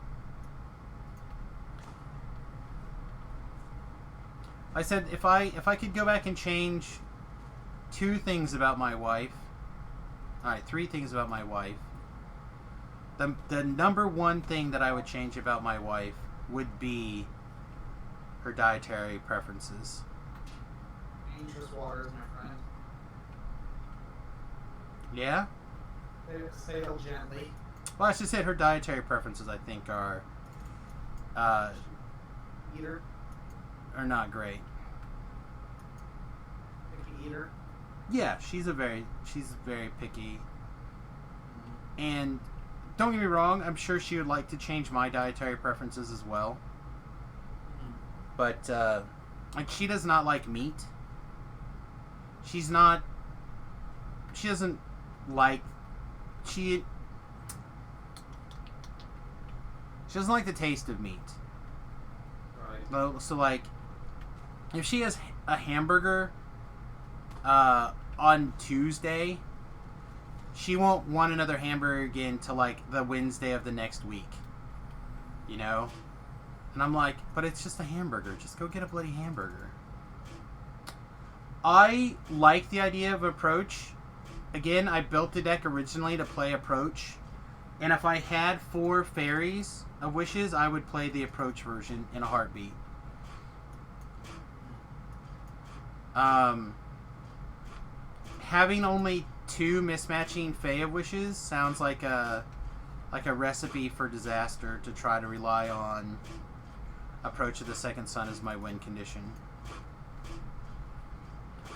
I said if I could go back and change 2 things about my wife. Alright, 3 things about my wife. The number 1 thing that I would change about my wife would be her dietary preferences. Dangerous waters, my friend. Yeah? Sail gently. Well, I should say her dietary preferences, I think, are Eater. not great. Picky eater. Yeah, she's very picky. And don't get me wrong, I'm sure she would like to change my dietary preferences as well. But like, she does not like meat. She doesn't like she doesn't like the taste of meat. Right. So like, if she has a hamburger on Tuesday, she won't want another hamburger again till like the Wednesday of the next week. You know? And I'm like, but it's just a hamburger. Just go get a bloody hamburger. I like the idea of approach. Again, I built the deck originally to play approach. And if I had 4 fairies of wishes, I would play the approach version in a heartbeat. Having only 2 mismatching Fae of Wishes sounds like a recipe for disaster to try to rely on Approach of the Second Sun as my win condition.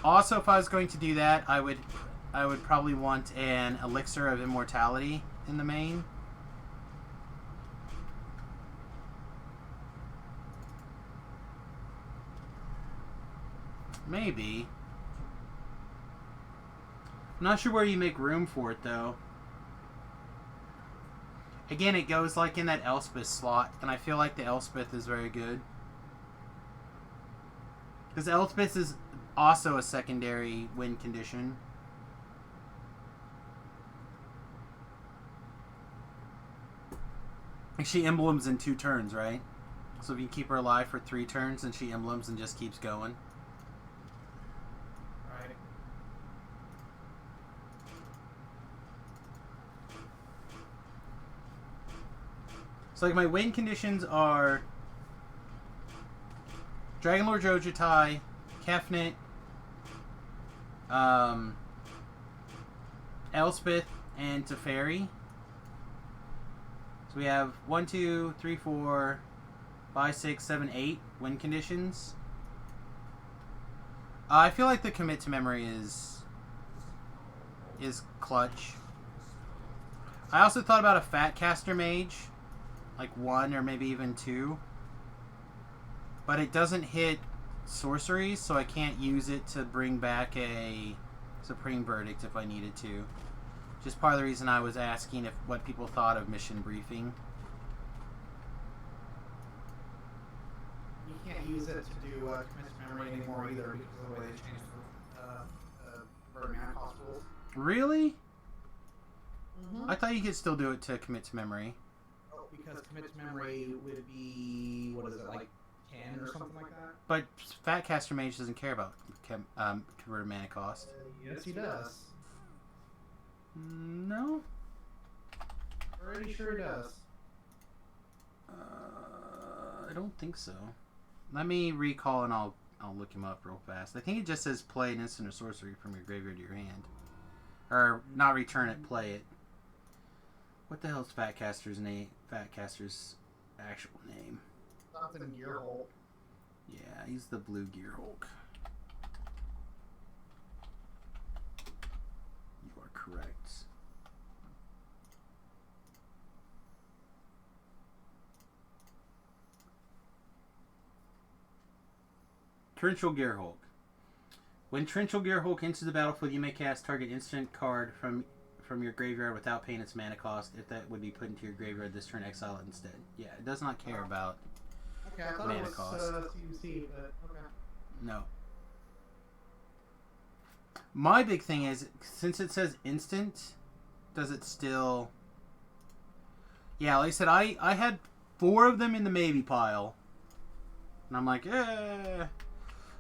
Also, if I was going to do that, I would probably want an Elixir of Immortality in the main. Maybe. I'm not sure where you make room for it, though. Again, it goes like in that Elspeth slot, and I feel like the Elspeth is very good. Because Elspeth is also a secondary win condition. Like, she emblems in 2 turns, right? So if you keep her alive for 3 turns, and she emblems and just keeps going. Right. So like, my win conditions are Dragonlord Jojitai, Kefnet, Elspeth, and Teferi. So we have 1, 2, 3, 4, 5, 6, 7, 8 win conditions. I feel like the commit to memory is clutch. I also thought about a Fat Caster Mage, like 1 or maybe even 2. But it doesn't hit sorceries, so I can't use it to bring back a Supreme Verdict if I needed to. Just part of the reason I was asking what people thought of Mission Briefing. You can't use it to do commit to memory anymore either because of the way they changed the burn mana cost rules. Really? Mm-hmm. I thought you could still do it to commit to memory. Oh, because commit to memory would be, what is it, like 10 or something like that? But Fat Caster Mage doesn't care about converted mana cost. Yes, he does. No? Pretty sure he does. I don't think so. Let me recall and I'll look him up real fast. I think it just says play an instant or sorcery from your graveyard to your hand. Or not return it, play it. What the hell is Fat Caster's name? Fat Caster's actual name. Something Gearhulk. Yeah, he's the blue Gear Hulk. correct. Torrential Gearhulk. When Torrential Gearhulk enters the battlefield, you may cast target instant card from your graveyard without paying its mana cost. If that would be put into your graveyard this turn, exile it instead. Yeah, it does not care about Okay, I thought mana it was cost. CMC, but okay. No. My big thing is, since it says instant, does it still... Yeah, like I said, I had 4 of them in the maybe pile. And I'm like, eh.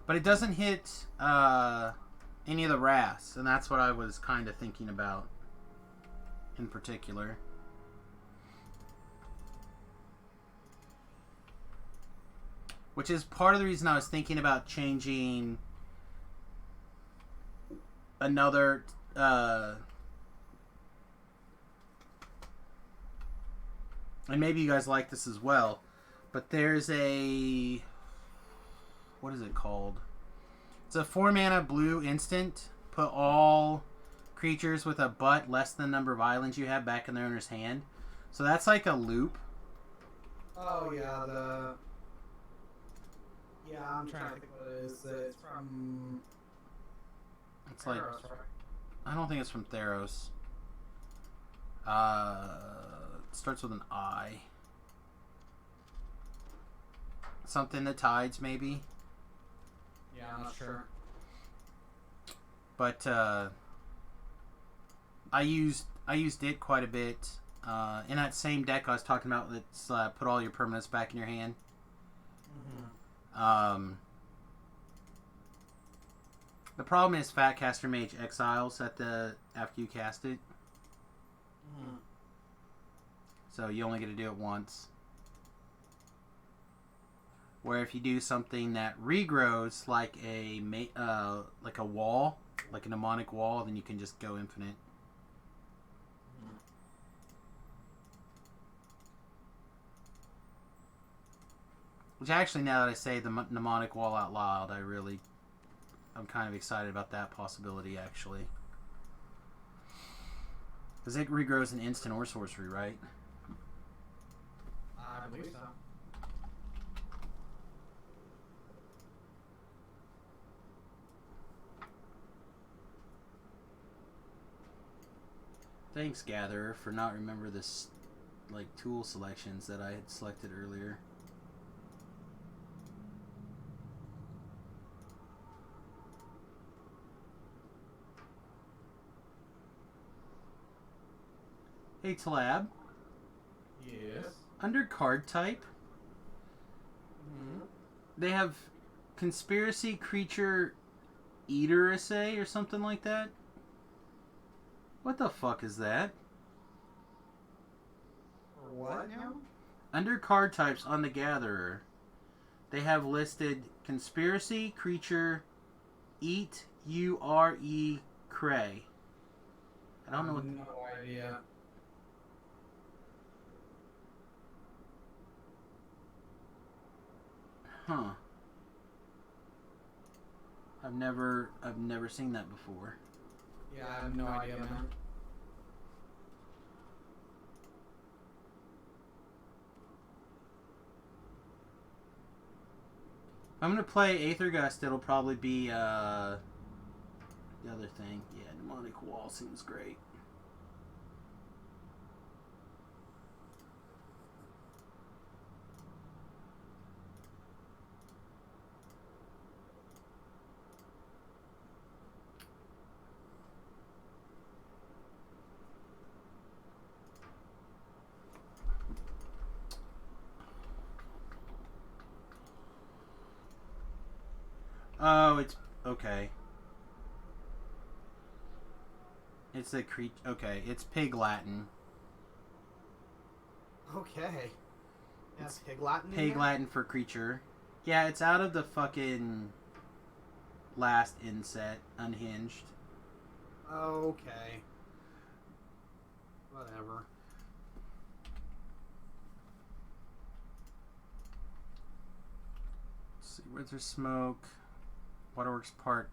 But it doesn't hit any of the wraths. And that's what I was kind of thinking about in particular. Which is part of the reason I was thinking about changing another... and maybe you guys like this as well. But there's a... What is it called? It's a 4-mana blue instant. Put all creatures with a but less than the number of islands you have back in their owner's hand. So that's like a loop. Oh, yeah, Yeah, I'm trying to think what it is. It's from... It's like... Theros, right? I don't think it's from Theros. It starts with an I. Something that tides, maybe. Yeah, I'm not sure. But I used it quite a bit in that same deck I was talking about. That's put all your permanents back in your hand. Mm-hmm. The problem is Fatcaster Mage exiles after you cast it, Mm-hmm. so you only get to do it once. Where if you do something that regrows like a wall, like a mnemonic wall, then you can just go infinite. Which actually, now that I say the mnemonic wall out loud, I'm kind of excited about that possibility actually. Because it regrows an instant or sorcery, right? I believe so. Thanks, Gatherer, for not remember this tool selections that I had selected earlier. Hey, Talab. Yes. Under card type, they have Conspiracy Creature Eater Essay or something like that. What the fuck is that? What now? Under card types on the Gatherer, they have listed Conspiracy Creature Eat U-R-E Cray. I don't know what... No idea. Huh. I've never seen that before. Yeah, I have no idea, man. If I'm gonna play Aethergust, it'll probably be the other thing. Yeah, Mnemonic Wall seems great. Oh, it's okay. It's a creature. Okay, it's Pig Latin. Okay. That's Pig Latin. Pig Latin for creature. Yeah, it's out of the fucking last inset, Unhinged. Okay. Whatever. Let's see, Wizard Smoke. Waterworks part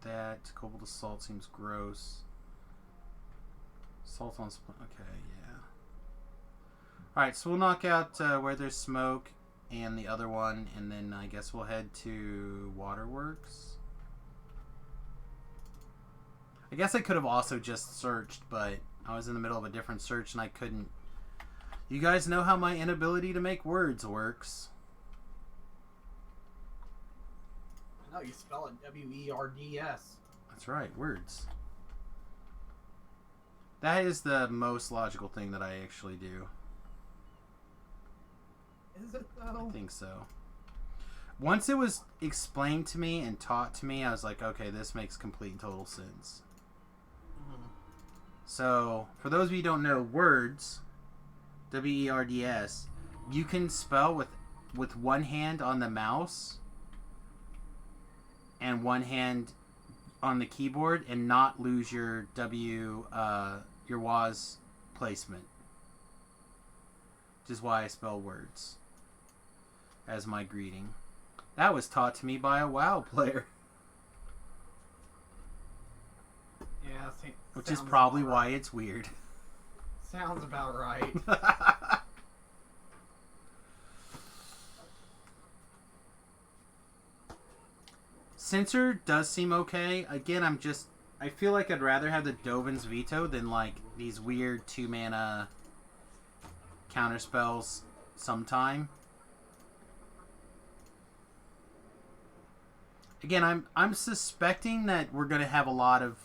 that. Cobalt Assault seems gross. Salt on split. Okay, yeah. Alright, so we'll knock out Where There's Smoke and the other one, and then I guess we'll head to Waterworks. I guess I could have also just searched, but I was in the middle of a different search and I couldn't. You guys know how my inability to make words works. I know, you spell it W-E-R-D-S. That's right, words. That is the most logical thing that I actually do. Is it though? I think so. Once it was explained to me and taught to me, I was like, okay, this makes complete and total sense. So, for those of you who don't know, words, W-E-R-D-S, you can spell with one hand on the mouse and one hand on the keyboard and not lose your your WAS placement. Which is why I spell words as my greeting. That was taught to me by a WoW player. Yeah, Which is probably why it's weird. Sounds about right. Censor does seem okay. Again, I feel like I'd rather have the Dovin's Veto than like these weird 2-mana counterspells sometime. Again, I'm suspecting that we're gonna have a lot of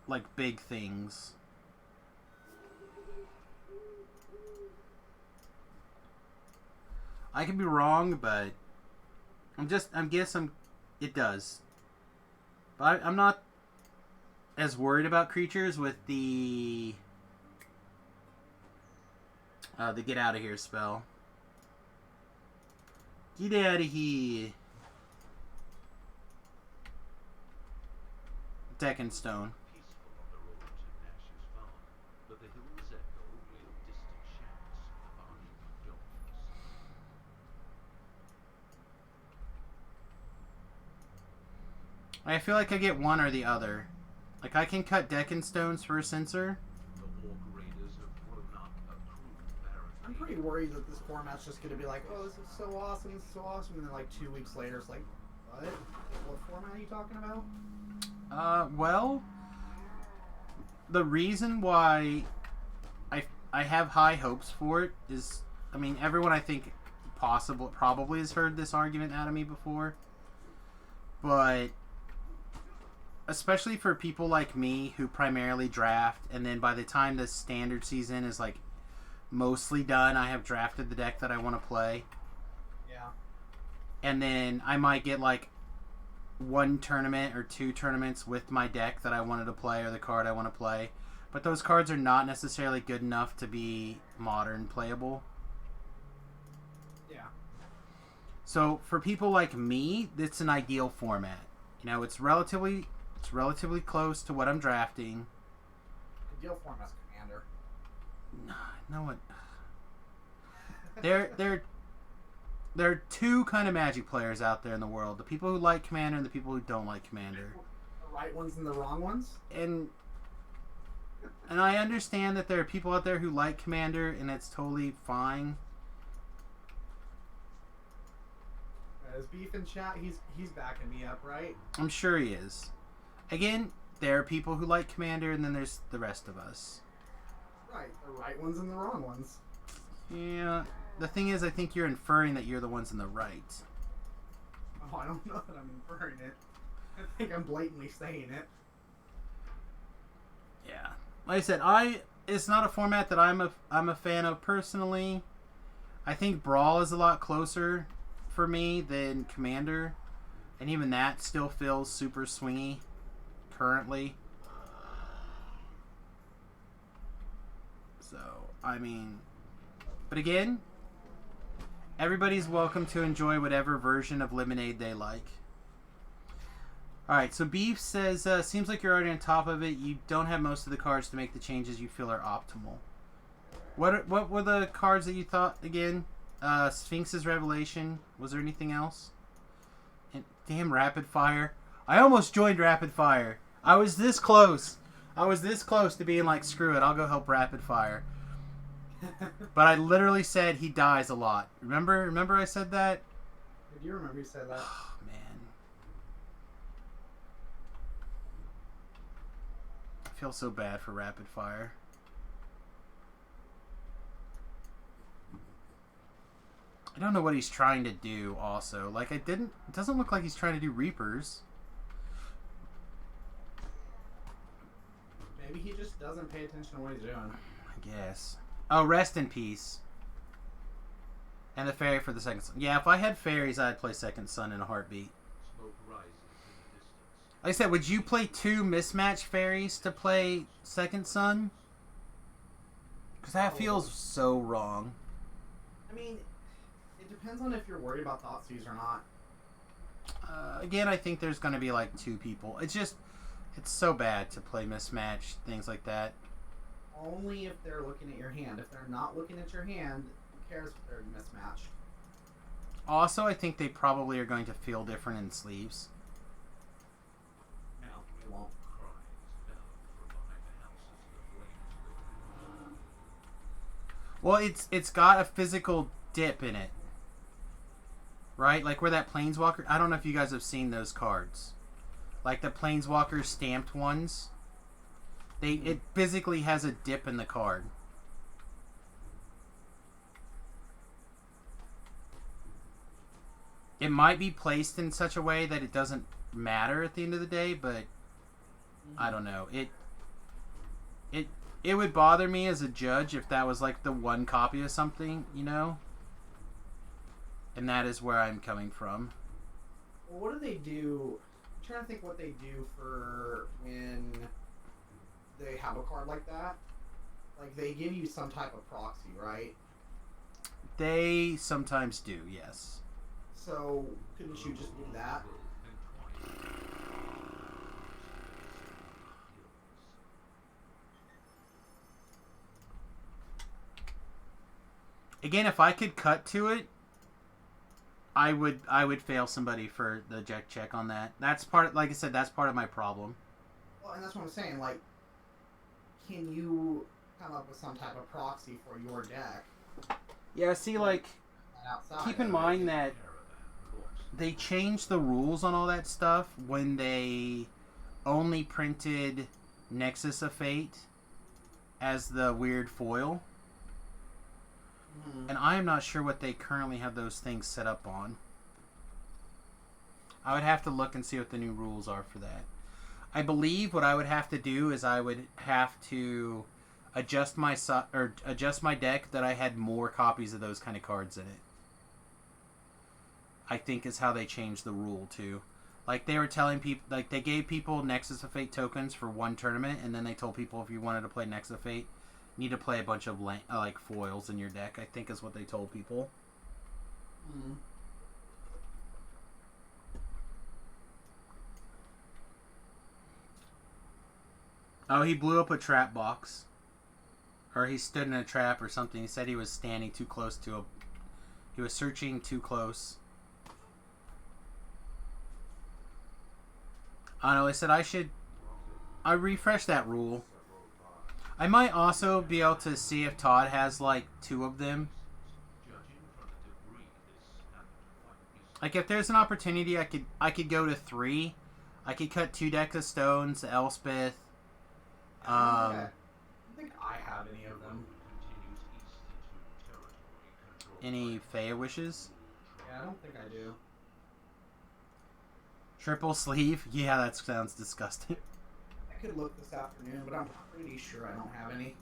like big things. I could be wrong, but it does. But I'm not as worried about creatures with the get out of here spell. Get out of here. Deck and Stone. I feel like I get one or the other. Like, I can cut Deck and Stones for a Censor. I'm pretty worried that this format's just going to be like, oh, this is so awesome, and then like 2 weeks later it's like, what? What format are you talking about? Well, the reason why I have high hopes for it is, I mean, everyone I think probably has heard this argument out of me before, but especially for people like me who primarily draft, and then by the time the standard season is like mostly done, I have drafted the deck that I want to play. Yeah. And then I might get like one tournament or two tournaments with my deck that I wanted to play or the card I want to play. But those cards are not necessarily good enough to be modern playable. Yeah. So for people like me, it's an ideal format. You know, it's relatively close to what I'm drafting. Ideal format's Commander. No one. There are two kind of Magic players out there in the world: the people who like Commander and the people who don't like Commander. The right ones and the wrong ones. And I understand that there are people out there who like Commander, and it's totally fine. Is Beef in chat? He's backing me up, right? I'm sure he is. Again, there are people who like Commander, and then there's the rest of us. Right, the right ones and the wrong ones. Yeah, the thing is, I think you're inferring that you're the ones in the right. Oh, I don't know that I'm inferring it. I think I'm blatantly saying it. Yeah, like I said, it's not a format that I'm a fan of personally. I think Brawl is a lot closer for me than Commander, and even that still feels super swingy currently. So, I mean, but again, everybody's welcome to enjoy whatever version of Lemonade they like. Alright, so Beef says, seems like you're already on top of it. You don't have most of the cards to make the changes you feel are optimal. What were the cards that you thought again? Sphinx's Revelation. Was there anything else? And damn Rapid Fire. I almost joined Rapid Fire. I was this close. I was this close to being like, screw it, I'll go help Rapid Fire. But I literally said he dies a lot. Remember I said that? I do remember you said that. Oh, man. I feel so bad for Rapid Fire. I don't know what he's trying to do also. Like, it doesn't look like he's trying to do Reapers. Maybe he just doesn't pay attention to what he's doing. I guess. Oh, rest in peace. And the fairy for the second son. Yeah, if I had fairies, I'd play Second Son in a heartbeat. Like I said, would you play 2 mismatched fairies to play Second Son? Because that feels so wrong. I mean, it depends on if you're worried about Thoughtseize or not. Again, I think there's going to be like 2 people. It's so bad to play mismatched, things like that. Only if they're looking at your hand. If they're not looking at your hand, who cares if they're mismatched? Also, I think they probably are going to feel different in sleeves. No, they won't. Well, it's got a physical dip in it. Right? Like where that Planeswalker... I don't know if you guys have seen those cards. Like the Planeswalker stamped ones. It physically has a dip in the card. It might be placed in such a way that it doesn't matter at the end of the day, but I don't know. It would bother me as a judge if that was like the one copy of something, you know? And that is where I'm coming from. Well, what do they do? I'm trying to think what they do for when they have a card like that. Like, they give you some type of proxy, right? They sometimes do, yes. So, couldn't you just do that? Again, if I could cut to it, I would fail somebody for the deck check on that. That's part, like I said, that's part of my problem. Well, and that's what I'm saying. Like, can you come up with some type of proxy for your deck? Yeah, see, like, Outside keep in mind that they changed the rules on all that stuff when they only printed Nexus of Fate as the weird foil. And I am not sure what they currently have those things set up on. I would have to look and see what the new rules are for that. I believe what I would have to do is I would have to adjust my deck that I had more copies of those kind of cards in it. I think is how they changed the rule too. Like they were telling people, like they gave people Nexus of Fate tokens for one tournament, and then they told people if you wanted to play Nexus of Fate, you need to play a bunch of like foils in your deck. I think is what they told people. Mm-hmm. Oh, he blew up a trap box. Or he stood in a trap or something. He said he was standing too close to a... He was searching too close. I don't know, I said I refresh that rule. I might also be able to see if Todd has like 2 of them. Like if there's an opportunity I could go to 3. I could cut 2 decks of stones, Elspeth. I don't think I have any of them. Any Fey wishes? Yeah, I don't think I do. Triple sleeve? Yeah, that sounds disgusting. I could look this afternoon, but I'm pretty sure I don't have any.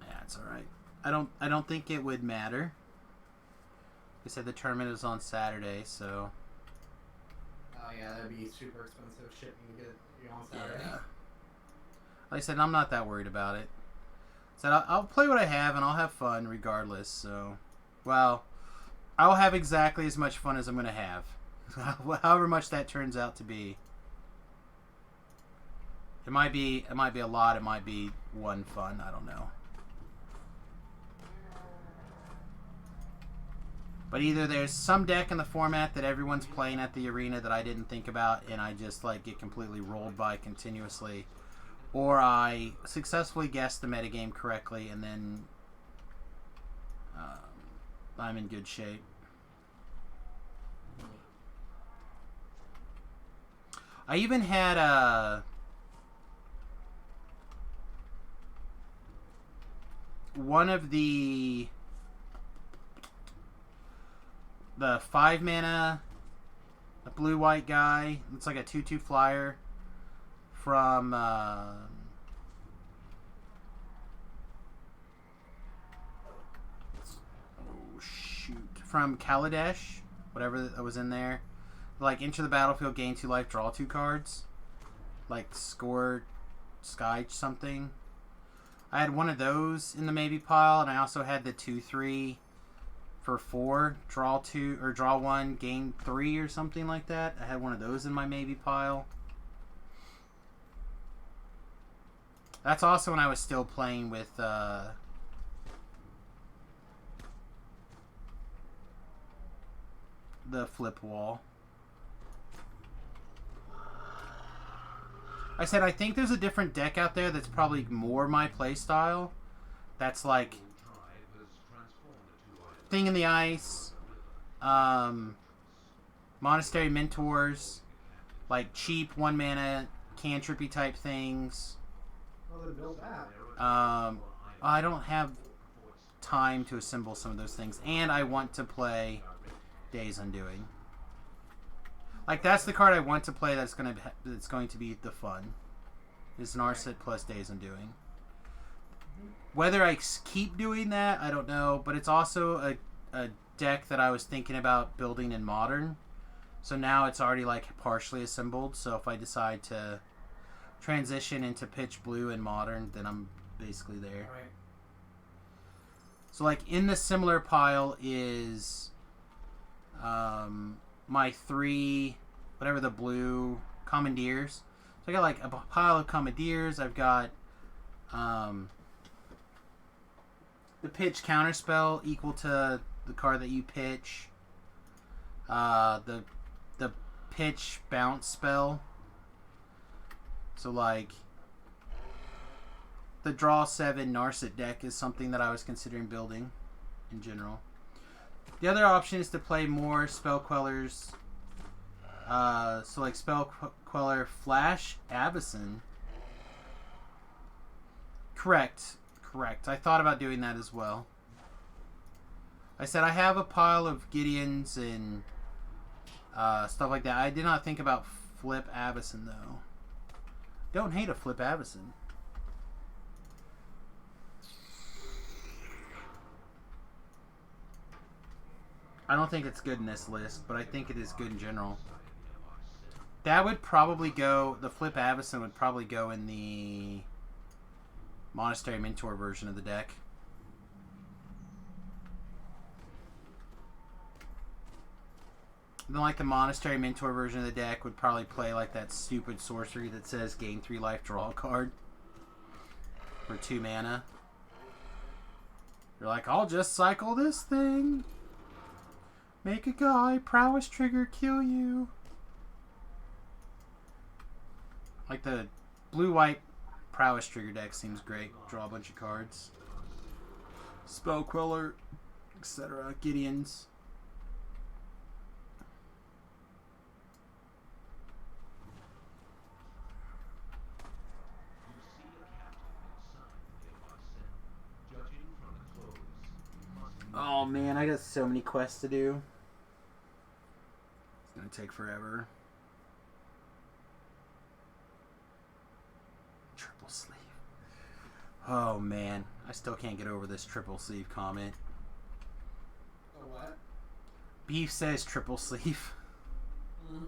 Yeah, it's alright. I don't think it would matter. They said the tournament is on Saturday, so... Oh yeah, that'd be super expensive shipping to get it on Saturday. Yeah. Like I said, I'm not that worried about it. So I'll play what I have, and I'll have fun regardless, so... Well, I'll have exactly as much fun as I'm going to have. However much that turns out to be. It might be a lot, it might be one fun, I don't know. But either there's some deck in the format that everyone's playing at the arena that I didn't think about, and I just like get completely rolled by continuously. or I successfully guess the metagame correctly, and then I'm in good shape. I even had one of the 5 mana, a blue-white guy. It's like a 2/2 flyer from oh shoot, from Kaladesh, whatever that was in there. Like, enter the battlefield, gain 2 life, draw 2 cards. Like, score Sky something. I had one of those in the maybe pile, and I also had the 2/3 for 4, draw 2 or draw 1, gain 3 or something like that. I had one of those in my maybe pile. That's also when I was still playing with the flip wall. I said I think there's a different deck out there that's probably more my playstyle. That's like Thing in the Ice, Monastery Mentors, like cheap 1 mana cantrippy type things. Well, then build that. I don't have time to assemble some of those things, and I want to play Days Undoing. Like, that's the card I want to play. That's going to be the fun. Is Narset plus Days Undoing. Whether I keep doing that, I don't know. But it's also a deck that I was thinking about building in Modern. So now it's already like partially assembled. So if I decide to transition into Pitch Blue in Modern, then I'm basically there. Right. So like in the similar pile is my 3, whatever the blue Commandeers. So I got like a pile of Commandeers. I've got the pitch counterspell equal to the card that you pitch. The pitch bounce spell. So like the draw 7 Narset deck is something that I was considering building in general. The other option is to play more Spell Quellers. So like Spell Queller Flash Avacyn. Correct. I thought about doing that as well. I said I have a pile of Gideons and stuff like that. I did not think about Flip Avacyn though. Don't hate a Flip Avacyn. I don't think it's good in this list, but I think it is good in general. That would probably go... The Flip Avacyn would probably go in the Monastery Mentor version of the deck. And then like the Monastery Mentor version of the deck would probably play like that stupid sorcery that says gain 3 life, draw a card. For 2 mana. You're like, I'll just cycle this thing. Make a guy, prowess trigger, kill you. Like the blue-white prowess trigger deck seems great. Draw a bunch of cards. Spell Queller, etc. Gideons. Oh man, I got so many quests to do. It's gonna take forever. Triple sleeve. Oh man, I still can't get over this triple sleeve comment. Oh, what? Beef says triple sleeve. Mm.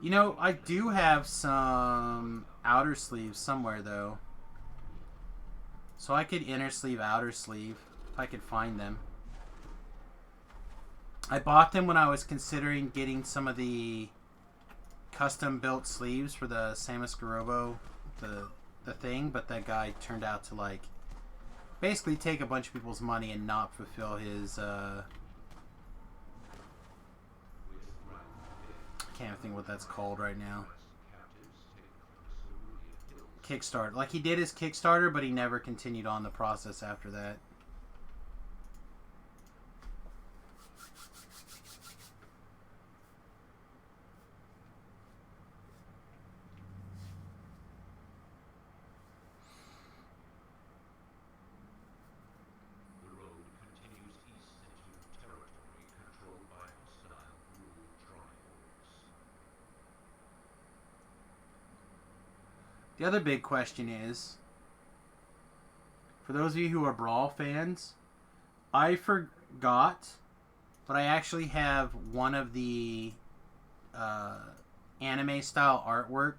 You know, I do have some outer sleeves somewhere though. So I could inner sleeve, outer sleeve, if I could find them. I bought them when I was considering getting some of the custom built sleeves for the Samius Garovo, the thing, but that guy turned out to like basically take a bunch of people's money and not fulfill his can't think what that's called right now. Kickstarter. Like, he did his Kickstarter, but he never continued on the process after that. The other big question is, for those of you who are Brawl fans, I forgot, but I actually have one of the anime-style artwork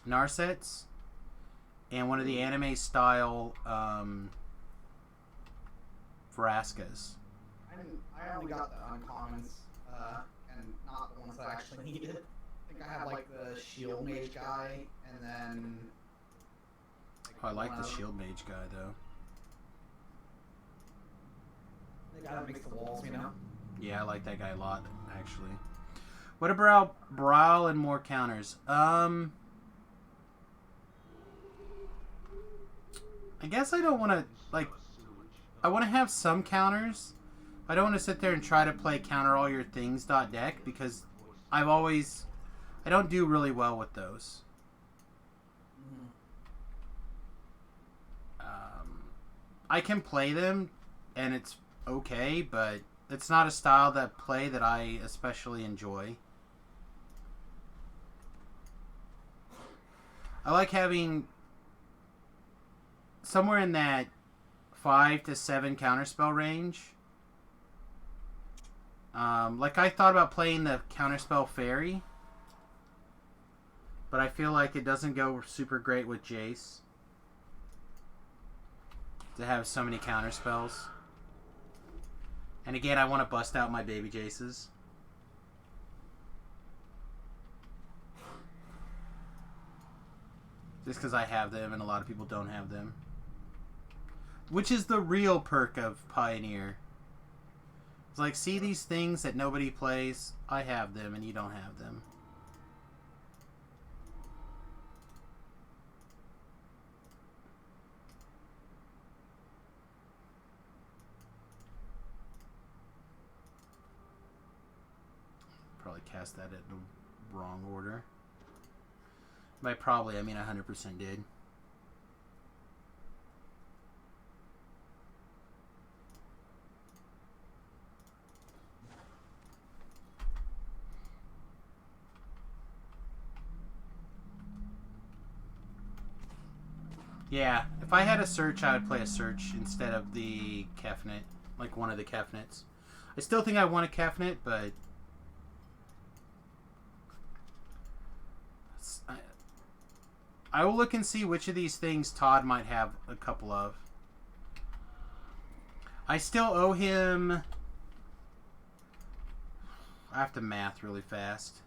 Narsets, and one of the anime-style Vraskas. I only got the uncommons, and not the ones that I actually needed. I have like the shield mage guy, and then. I like the shield mage guy though. The guy that makes the walls, you know. Yeah, I like that guy a lot, actually. What about Brawl and more counters? I guess I don't want to like. I want to have some counters. I don't want to sit there and try to play counter all your things .deck because I don't do really well with those. I can play them, and it's okay, but it's not a style that I especially enjoy. I like having somewhere in that 5 to 7 counterspell range. Like, I thought about playing the counterspell fairy, but I feel like it doesn't go super great with Jace to have so many counterspells. And again, I want to bust out my baby Jaces. Just because I have them and a lot of people don't have them. Which is the real perk of Pioneer. It's like, see these things that nobody plays? I have them and you don't have them. Probably cast that in the wrong order. By probably, I mean 100% did. Yeah, if I had a search, I would play a search instead of the Kefnet, like one of the Kefnets. I still think I want a Kefnet, but I will look and see which of these things Todd might have a couple of. I still owe him... I have to math really fast.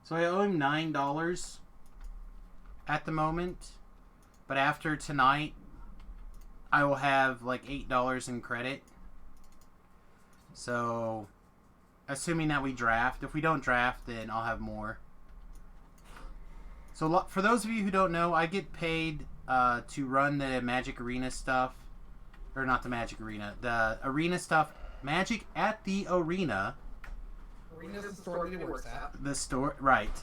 So I owe him $9 at the moment, but after tonight, I will have like $8 in credit. So, assuming that we draft, if we don't draft, then I'll have more. So for those of you who don't know, I get paid to run the Magic Arena stuff, or not the Magic Arena, the Arena stuff, Magic at the Arena. Arena's the store that he works at. The store, right.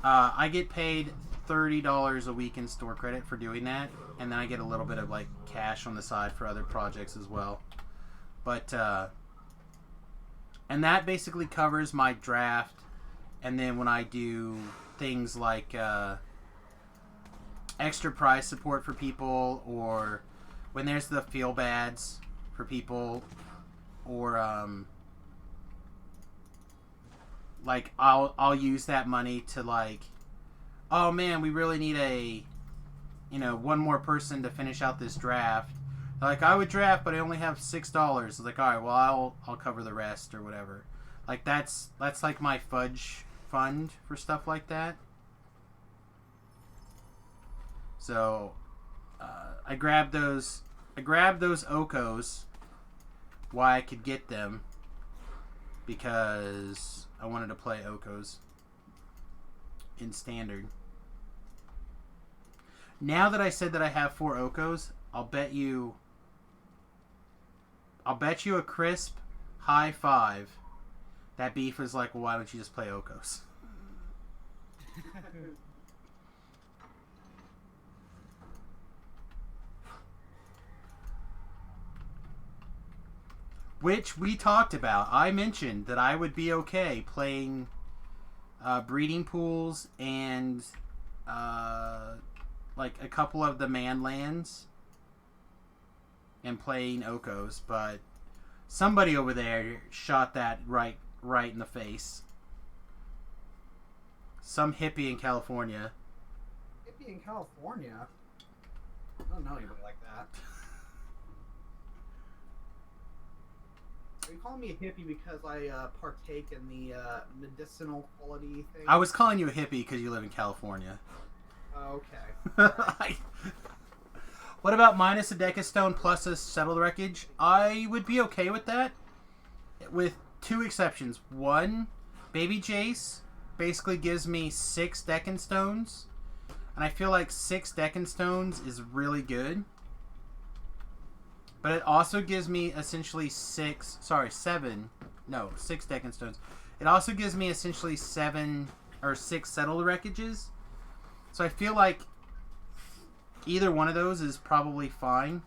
I get paid $30 a week in store credit for doing that, and then I get a little bit of like cash on the side for other projects as well. But and that basically covers my draft, and then when I do things like extra prize support for people, or when there's the feel bads for people, or like I'll use that money to like, oh man, we really need a, one more person to finish out this draft. Like, I would draft, but I only have $6. Like, all right, well, I'll cover the rest or whatever. Like, that's like my fudge fund for stuff like that. So, I grabbed those Okos while I could get them because I wanted to play Okos in Standard. Now that I said that I have 4 Okos, I'll bet you a crisp high 5 that Beef is like, well, why don't you just play Okos? Which we talked about. I mentioned that I would be okay playing breeding pools and like a couple of the man lands and playing Okos, but somebody over there shot that right in the face. Some hippie in California. Hippie in California? I don't know anybody like that. Are you calling me a hippie because I partake in the medicinal quality thing? I was calling you a hippie because you live in California. Okay. Right. What about minus a deck of stone plus a settled wreckage? I would be okay with that, with 2 exceptions. One, Baby Jace basically gives me 6 Deccan Stones, and I feel like 6 Deccan Stones is really good. But it also gives me essentially 6 Deccan Stones. It also gives me essentially 7 or 6 settled wreckages. So I feel like either one of those is probably fine.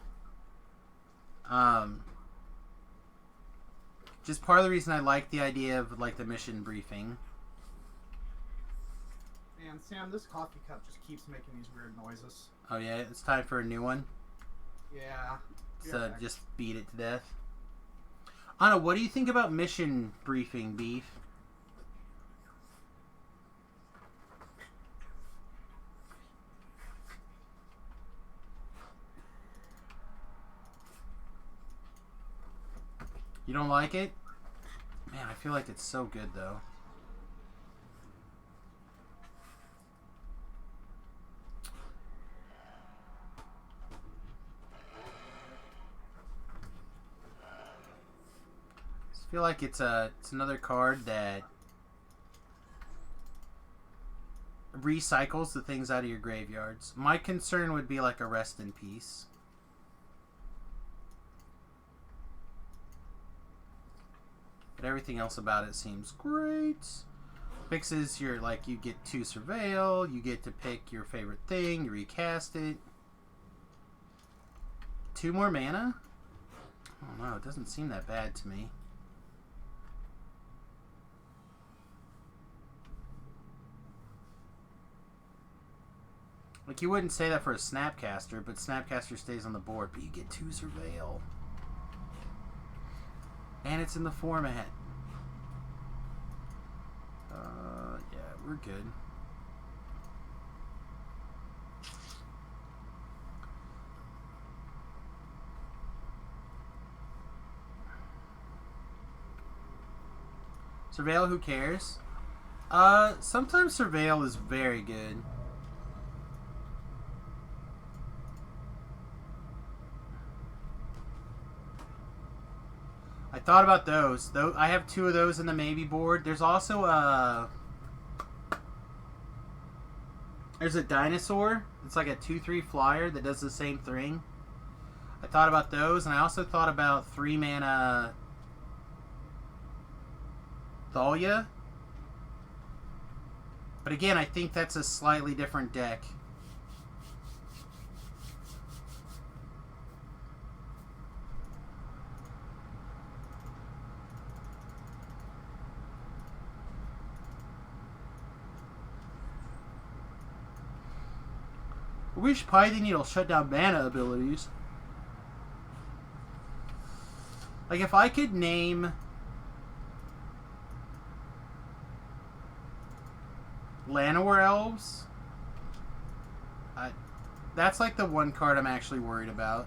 Just part of the reason I like the idea of like the mission briefing. Man, Sam, this coffee cup just keeps making these weird noises. Oh yeah, it's time for a new one. Yeah. So just beat it to death. Anna, what do you think about mission briefing, Beef? You don't like it? Man, I feel like it's so good, though. I feel like it's another card that recycles the things out of your graveyards. My concern would be like a rest in peace. But everything else about it seems great. Fixes your, like, you get 2 surveil, you get to pick your favorite thing, you recast it. 2 more mana? I don't know, it doesn't seem that bad to me. Like, you wouldn't say that for a Snapcaster, but Snapcaster stays on the board, but you get 2 surveil. And it's in the format. Yeah, we're good. Surveil, who cares? Sometimes Surveil is very good. I thought about those. Though I have 2 of those in the maybe board. There's also there's a dinosaur. It's like a 2/3 flyer that does the same thing. I thought about those, and I also thought about 3 mana Thalia. But again, I think that's a slightly different deck. I wish Python Needle shut down mana abilities. Like, if I could name Llanowar Elves. That's like the one card I'm actually worried about.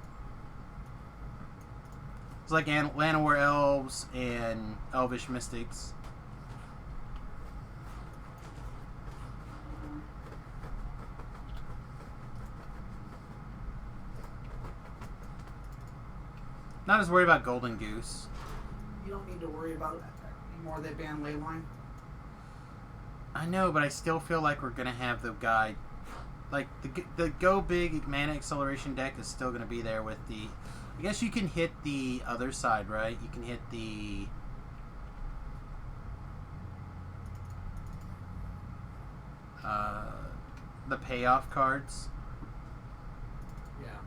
It's like Llanowar Elves and Elvish Mystics. Not as worried about Golden Goose. You don't need to worry about it anymore. They banned Leyline. I know, but I still feel like we're gonna have the guy, like the Go Big Mana Acceleration deck is still gonna be there with the. I guess you can hit the other side, right? You can hit the. The payoff cards. Yeah.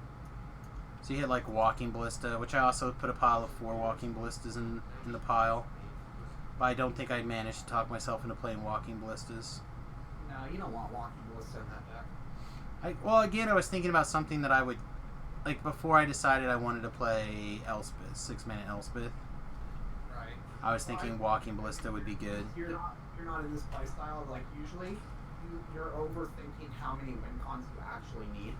So you hit like Walking Ballista, which I also put a pile of 4 Walking Ballistas in the pile. But I don't think I managed to talk myself into playing Walking Ballistas. No, you don't want Walking Ballista in that deck. Well, again, I was thinking about something that I would... Like, before I decided I wanted to play Elspeth, 6-mana Elspeth. Right. I was thinking Walking Ballista would be good. You're not in this playstyle. Like, usually, you're overthinking how many win cons you actually need.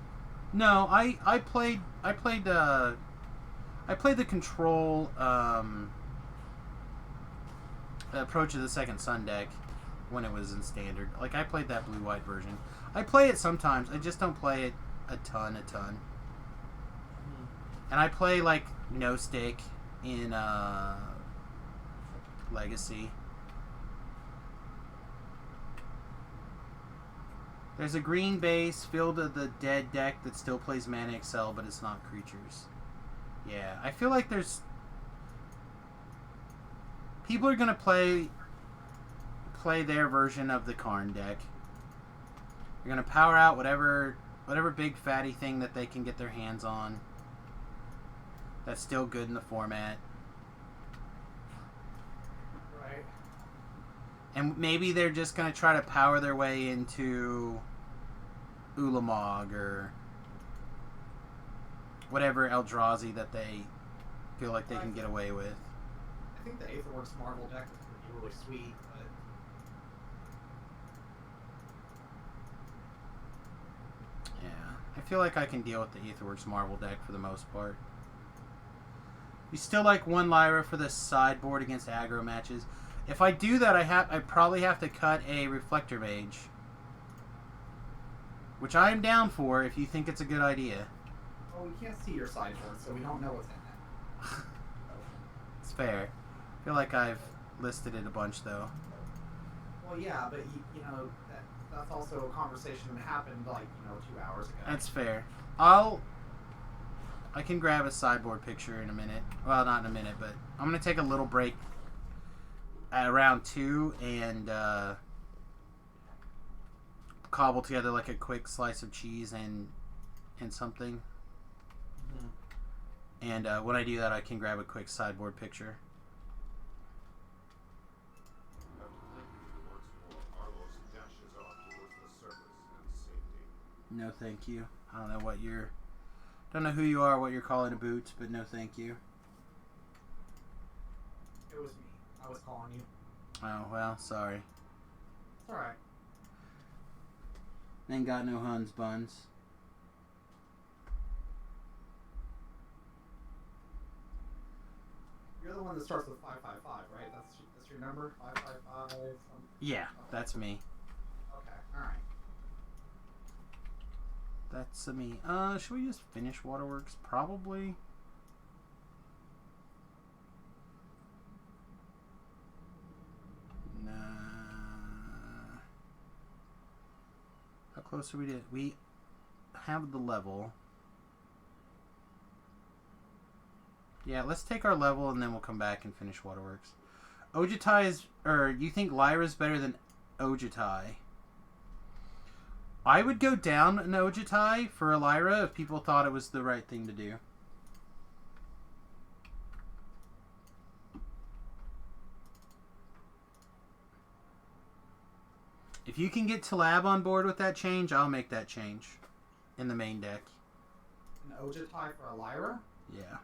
No, I played the Control Approach of the Second Sun deck when it was in Standard. Like, I played that blue-white version. I play it sometimes. I just don't play it a ton. And I play, like, No Stick in Legacy. There's a green base, Field of the Dead deck that still plays Mana Excel, but it's not creatures. Yeah, I feel like there's... People are going to play their version of the Karn deck. They're going to power out whatever big fatty thing that they can get their hands on. That's still good in the format. Right. And maybe they're just going to try to power their way into Ulamog or whatever Eldrazi that they feel like they can get away with. I think the Aetherworks Marvel deck is really sweet, but... Yeah, I feel like I can deal with the Aetherworks Marvel deck for the most part. You still like 1 Lyra for the sideboard against aggro matches. If I do that, I probably have to cut a Reflector Mage. Which I am down for if you think it's a good idea. Well, we can't see your sideboard, so we don't know what's in it. It's fair. I feel like I've listed it a bunch, though. Well, yeah, but you know, that's also a conversation that happened, like, 2 hours ago. That's fair. I can grab a sideboard picture in a minute. Well, not in a minute, but I'm going to take a little break at round 2 and cobble together like a quick slice of cheese and something. Mm-hmm. And when I do that, I can grab a quick sideboard picture. No, thank you. I don't know who you are, what you're calling a boot, but no, thank you. It was me. I was calling you. Oh, well, sorry. It's alright. Ain't got no Huns buns. You're the one that starts with 555, right? That's your number? 555 something? Yeah, that's me. Okay, alright. That's me. Should we just finish Waterworks? Probably. Nah. How close are we to... We have the level. Yeah, let's take our level and then we'll come back and finish Waterworks. Ojutai is... Or, you think Lyra's better than Ojutai? I would go down an Ojutai for a Lyra if people thought it was the right thing to do. If you can get Talab on board with that change, I'll make that change in the main deck. An Ojutai for a Lyra? Yeah.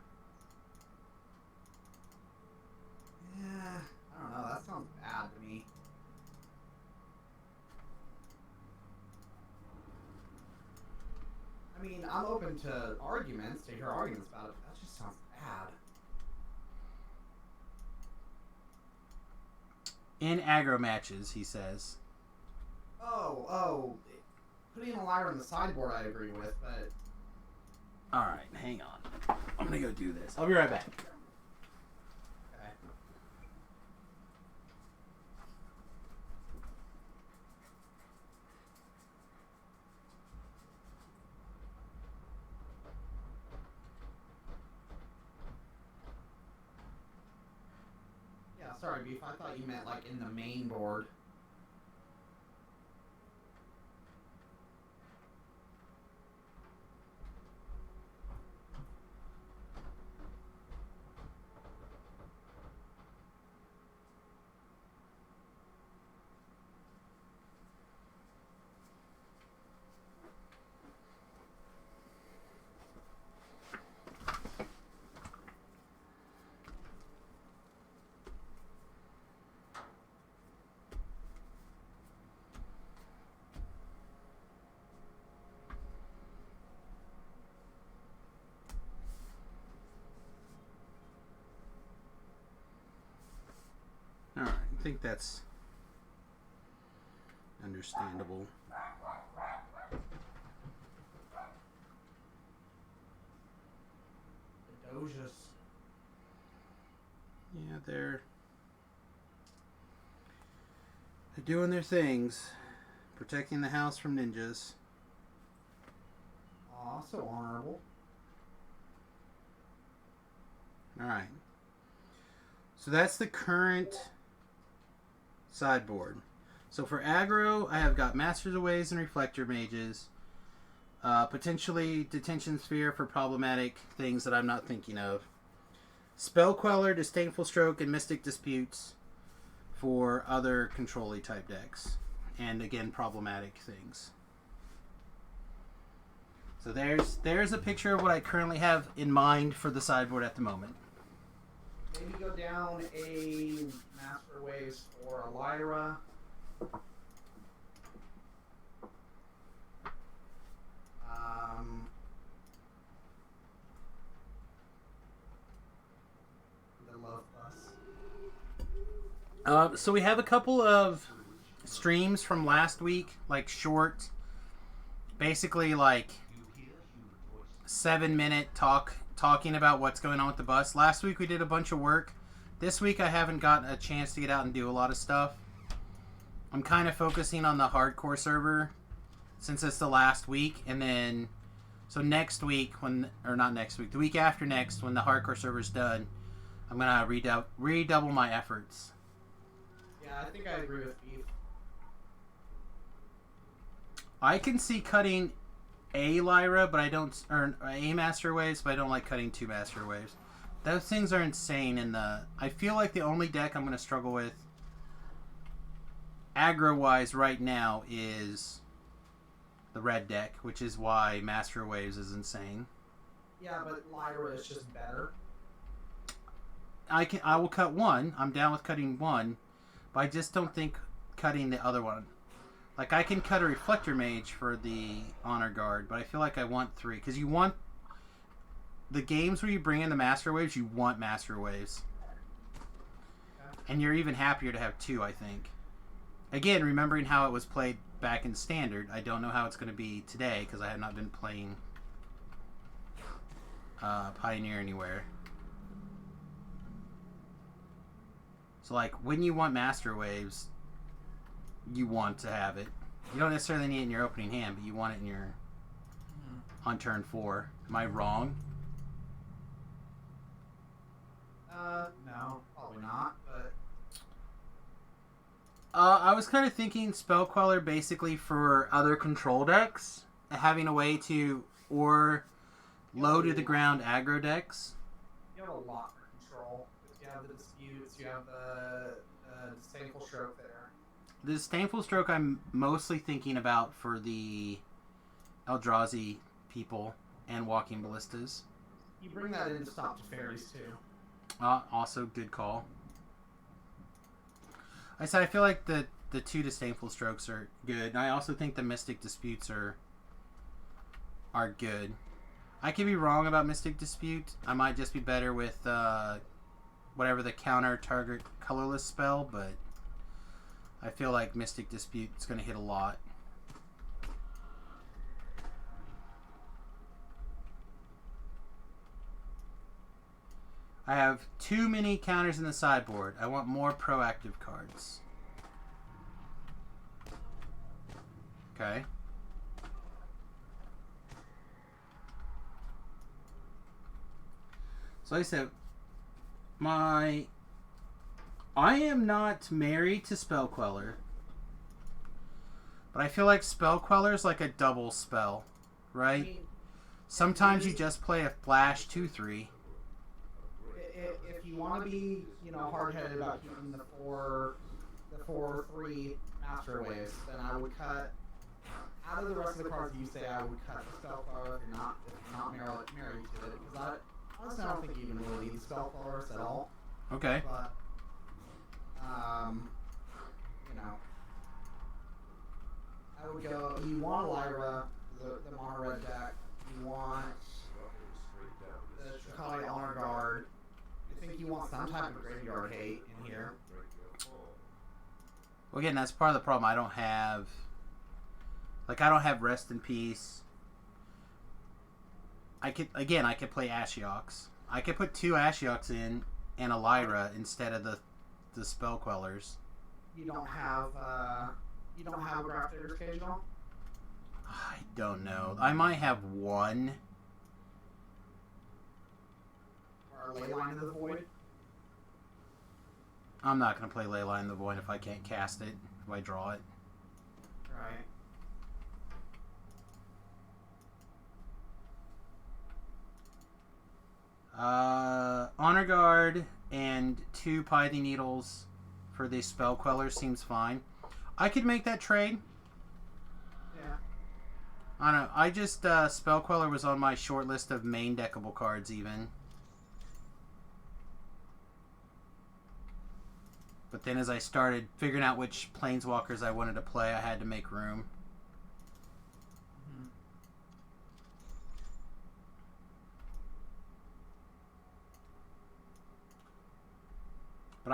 Yeah, I don't know. That sounds bad to me. I mean, I'm open to arguments, to hear arguments about it, but that just sounds bad. In aggro matches, he says. Oh, putting a Lyra on the sideboard I agree with, but... Alright, hang on. I'm gonna go do this. I'll be right back. Okay. Yeah, sorry, Beef, I thought you meant, like, in the main board. Alright, I think that's understandable. The Dojas. Yeah, they're doing their things. Protecting the house from ninjas. Aw, so honorable. Alright. So that's the current sideboard. So for aggro, I have got Masters of Ways and Reflector Mages. Potentially Detention Sphere for problematic things that I'm not thinking of. Spell Queller, Disdainful Stroke, and Mystic Disputes for other control-y type decks. And again, problematic things. So there's a picture of what I currently have in mind for the sideboard at the moment. Maybe go down a Master Waves or a Lyra. The Love Bus. So we have a couple of streams from last week, like short, basically like 7-minute talking about what's going on with the bus. Last week we did a bunch of work. This week I haven't gotten a chance to get out and do a lot of stuff. I'm kind of focusing on the hardcore server since it's the last week, and then so next week the week after next, when the hardcore server's done, I'm gonna redouble my efforts. Yeah, I think I agree with Beef. I can see cutting a Lyra, but I don't, or a Master Waves, but I don't like cutting 2 Master Waves. Those things are insane. I feel like the only deck I'm going to struggle with aggro-wise right now is the red deck, which is why Master Waves is insane. Yeah, but Lyra is just better. I will cut 1. I'm down with cutting 1, but I just don't think cutting the other one. Like, I can cut a Reflector Mage for the Honor Guard, but I feel like I want 3. Because you want... The games where you bring in the Master Waves, you want Master Waves. Okay. And you're even happier to have 2, I think. Again, remembering how it was played back in Standard, I don't know how it's going to be today, because I have not been playing Pioneer anywhere. So, like, when you want Master Waves... You want to have it. You don't necessarily need it in your opening hand, but you want it in your on turn 4. Am I wrong? No, probably not, but... I was kind of thinking Spell Queller basically for other control decks, having a way to, or low to the ground aggro decks. You have a lot for control. You have the Disputes, you have the Disdainful Stroke there. The Disdainful Stroke I'm mostly thinking about for the Eldrazi people and Walking Ballistas. You bring that in to stop the fairies too. Also, good call. I said I feel like the 2 Disdainful Strokes are good. And I also think the Mystic Disputes are are good. I could be wrong about Mystic Dispute. I might just be better with whatever the counter target colorless spell, but I feel like Mystic Dispute is going to hit a lot. I have too many counters in the sideboard. I want more proactive cards. Okay. So like I said, I am not married to Spell Queller, but I feel like Spell Queller is like a double spell, right? Sometimes you just play a flash 2/3. If you want to be, hard-headed about keeping the 4/3 Master Waves, then I would cut out of the rest of the cards. You say I would cut the Spell Queller if you're not married to it, because honestly, I don't think you even really need Spell Quellers at all. Okay. But, I would go. You want Lyra, the mono red deck. You want the Shikali Honor Guard. I think you want some type of graveyard hate in here. Well, again, that's part of the problem. I don't have Rest in Peace. I could play Ashioks. I could put 2 Ashioks in and a Lyra instead of the Spell Quellers. You don't have a Graph Digger's Cage at all? I don't know. I might have one. Or a Leyline in the Void? I'm not going to play Leyline in the Void if I can't cast it, if I draw it. Right. Honor Guard and 2 Pithing Needles for the Spell Queller seems fine. I could make that trade. Yeah. I don't know. I just, Spell Queller was on my short list of main deckable cards even. But then as I started figuring out which Planeswalkers I wanted to play, I had to make room. Mm-hmm. But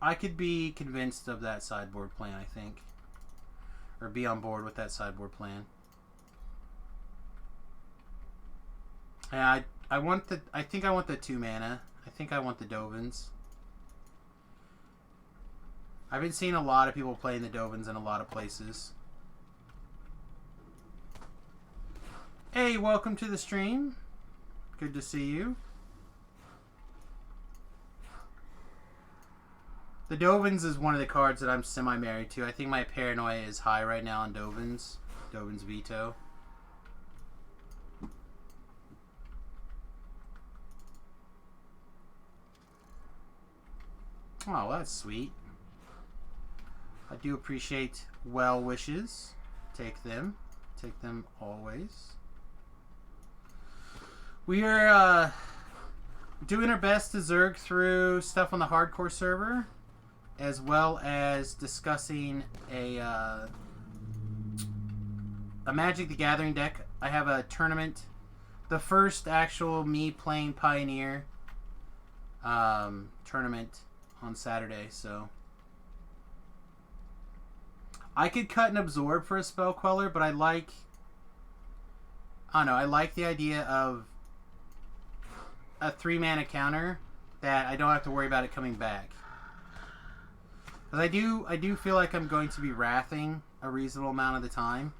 I could be convinced of that sideboard plan, I think. Or be on board with that sideboard plan. Yeah, I think I want the 2 mana. I think I want the Dovins. I've been seeing a lot of people playing the Dovins in a lot of places. Hey, welcome to the stream. Good to see you. The Dovins is one of the cards that I'm semi-married to. I think my paranoia is high right now on Dovins. Dovins Veto. Oh, well, that's sweet. I do appreciate well wishes. Take them. Take them always. We are doing our best to zerg through stuff on the hardcore server, as well as discussing a Magic the Gathering deck. I have a tournament, the first actual me playing Pioneer tournament on Saturday, so I could cut and absorb for a Spell Queller, but I like the idea of a 3 mana counter that I don't have to worry about it coming back. Because I do feel like I'm going to be wrathing a reasonable amount of the time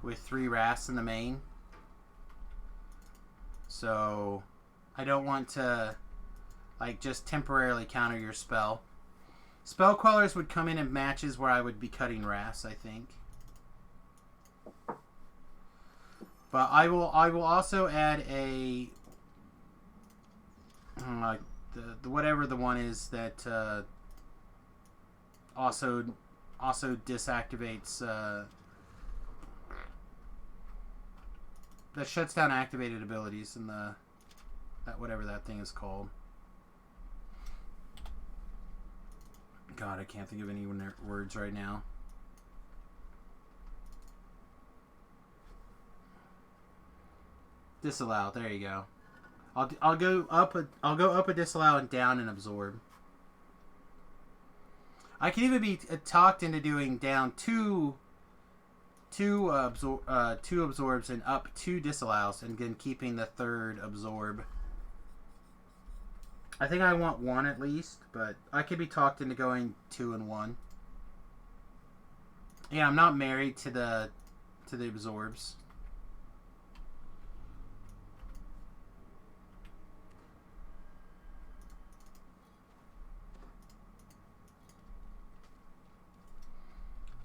with 3 wraths in the main. So I don't want to just temporarily counter your spell. Spell Quellers would come in matches where I would be cutting wraths, I think. But I will also add a the whatever the one is that also disactivates that shuts down activated abilities in that whatever that thing is called. God, I can't think of any words right now. Disallow. There you go. I'll go up a disallow and down and absorb. I can even be talked into doing down two absorbs and up 2 disallows, and then keeping the third absorb. I think I want 1 at least, but I could be talked into going 2 and 1. Yeah, I'm not married to the absorbs.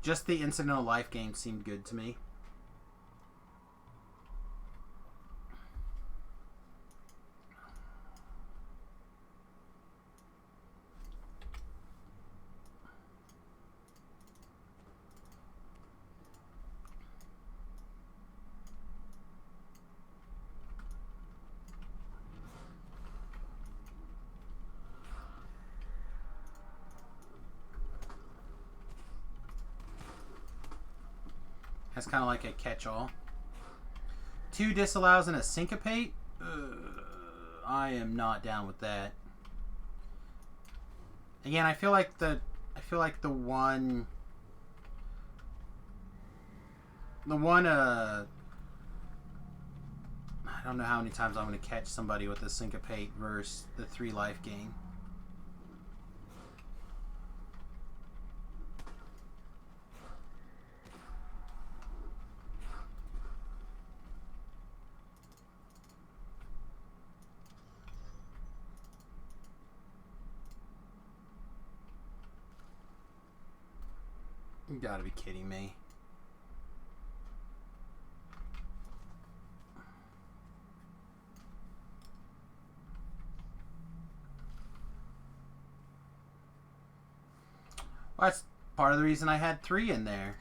Just the incidental life game seemed good to me. That's kind of like a catch-all. 2 disallows and a syncopate? I am not down with that. Again, I feel like the one I don't know how many times I'm going to catch somebody with a syncopate versus the 3 life gain. You gotta be kidding me. Well, that's part of the reason I had 3 in there.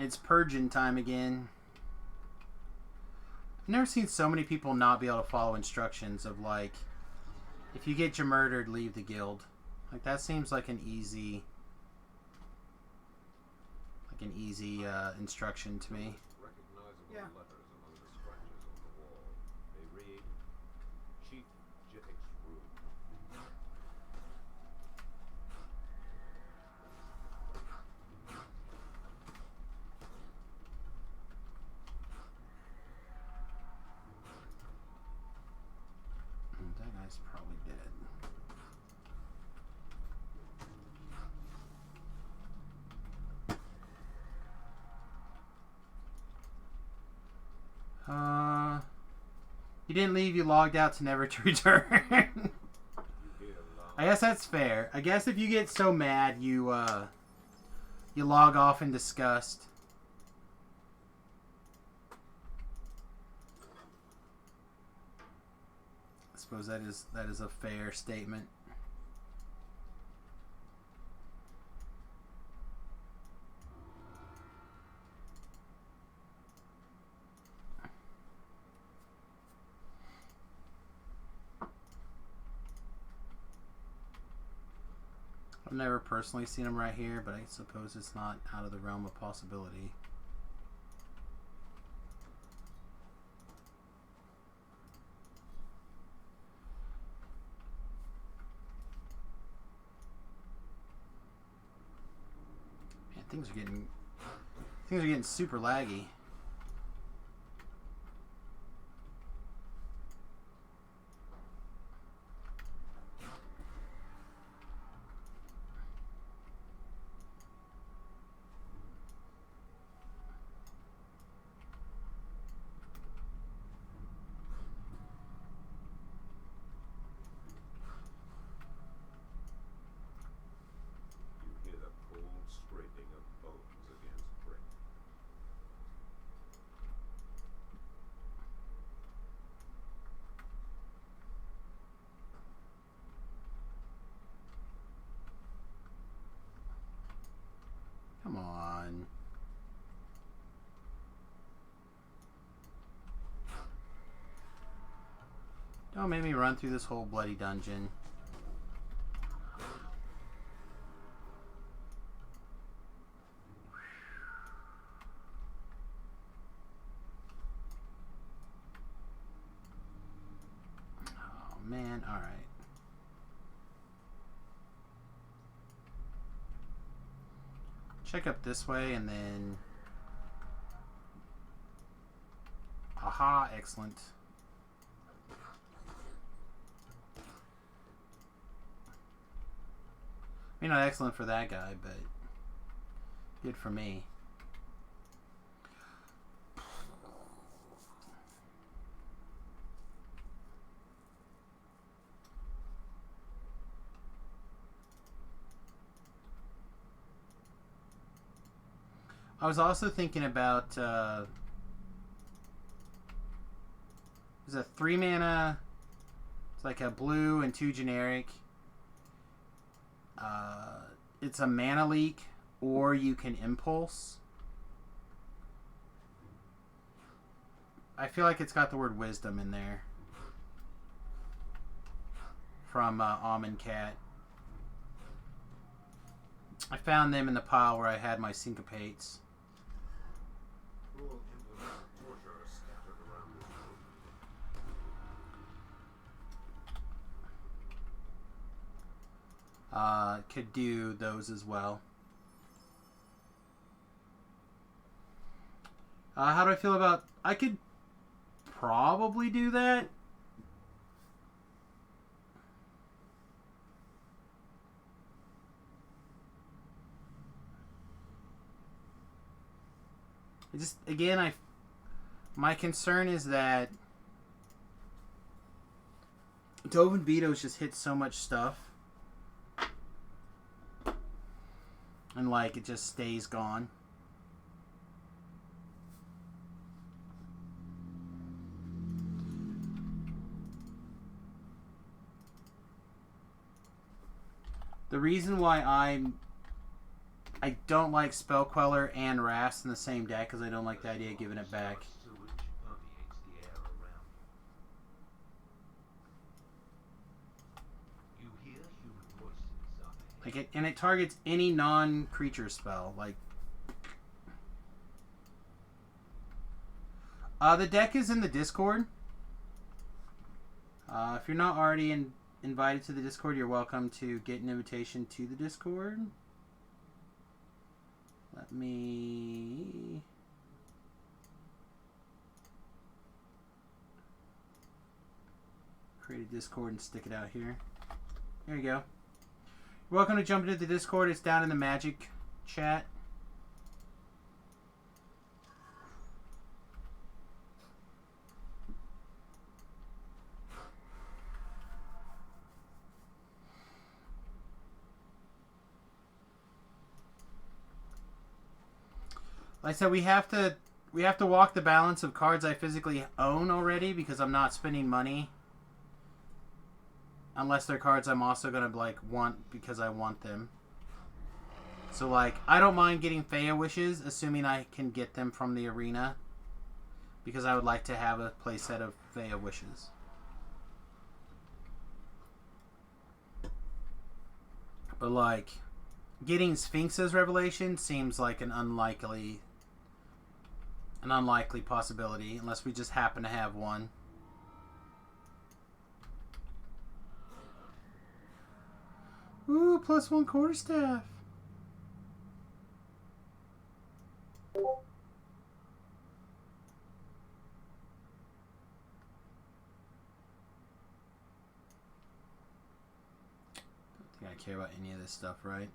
It's purging time again. I've never seen so many people not be able to follow instructions of, like, if you get murdered, leave the guild. Like, that seems like an easy instruction to me. Recognizable letters among the scratches on the wall. They read, Chief Jitik's room. That guy's probably dead. You didn't leave, you logged out to never to return. I guess that's fair. I guess if you get so mad, you log off in disgust. I suppose that is a fair statement. I've never personally seen him right here, but I suppose it's not out of the realm of possibility. Man, things are getting super laggy. Don't make me run through this whole bloody dungeon. Oh man, alright. Check up this way and then... Aha, excellent. Maybe not excellent for that guy, but good for me. I was also thinking about there's a 3 mana. It's like a blue and 2 generic. It's a mana leak, or you can impulse. I feel like it's got the word wisdom in there from Almond Cat. I found them in the pile where I had my syncopates. Cruel implements of torture are scattered around this room. Could do those as well. How do I feel about... I could probably do that. Just, again, my concern is that Dove and Veto's just hit so much stuff. And, like, it just stays gone. The reason why I don't like Spell Queller and Rast in the same deck because I don't like the idea of giving it back. Like and it targets any non-creature spell. Like, the deck is in the Discord. If you're not already invited to the Discord, you're welcome to get an invitation to the Discord. Let me... create a Discord and stick it out here. There you go. You're welcome to jump into the Discord. It's down in the Magic chat. Like I said, we have to walk the balance of cards I physically own already because I'm not spending money. Unless they're cards I'm also going to, like, want because I want them. So, like, I don't mind getting Faya Wishes, assuming I can get them from the arena. Because I would like to have a playset of Faya Wishes. But, like, getting Sphinx's Revelation seems like an unlikely possibility, unless we just happen to have one. Ooh, +1 quarterstaff. Don't think I care about any of this stuff, right?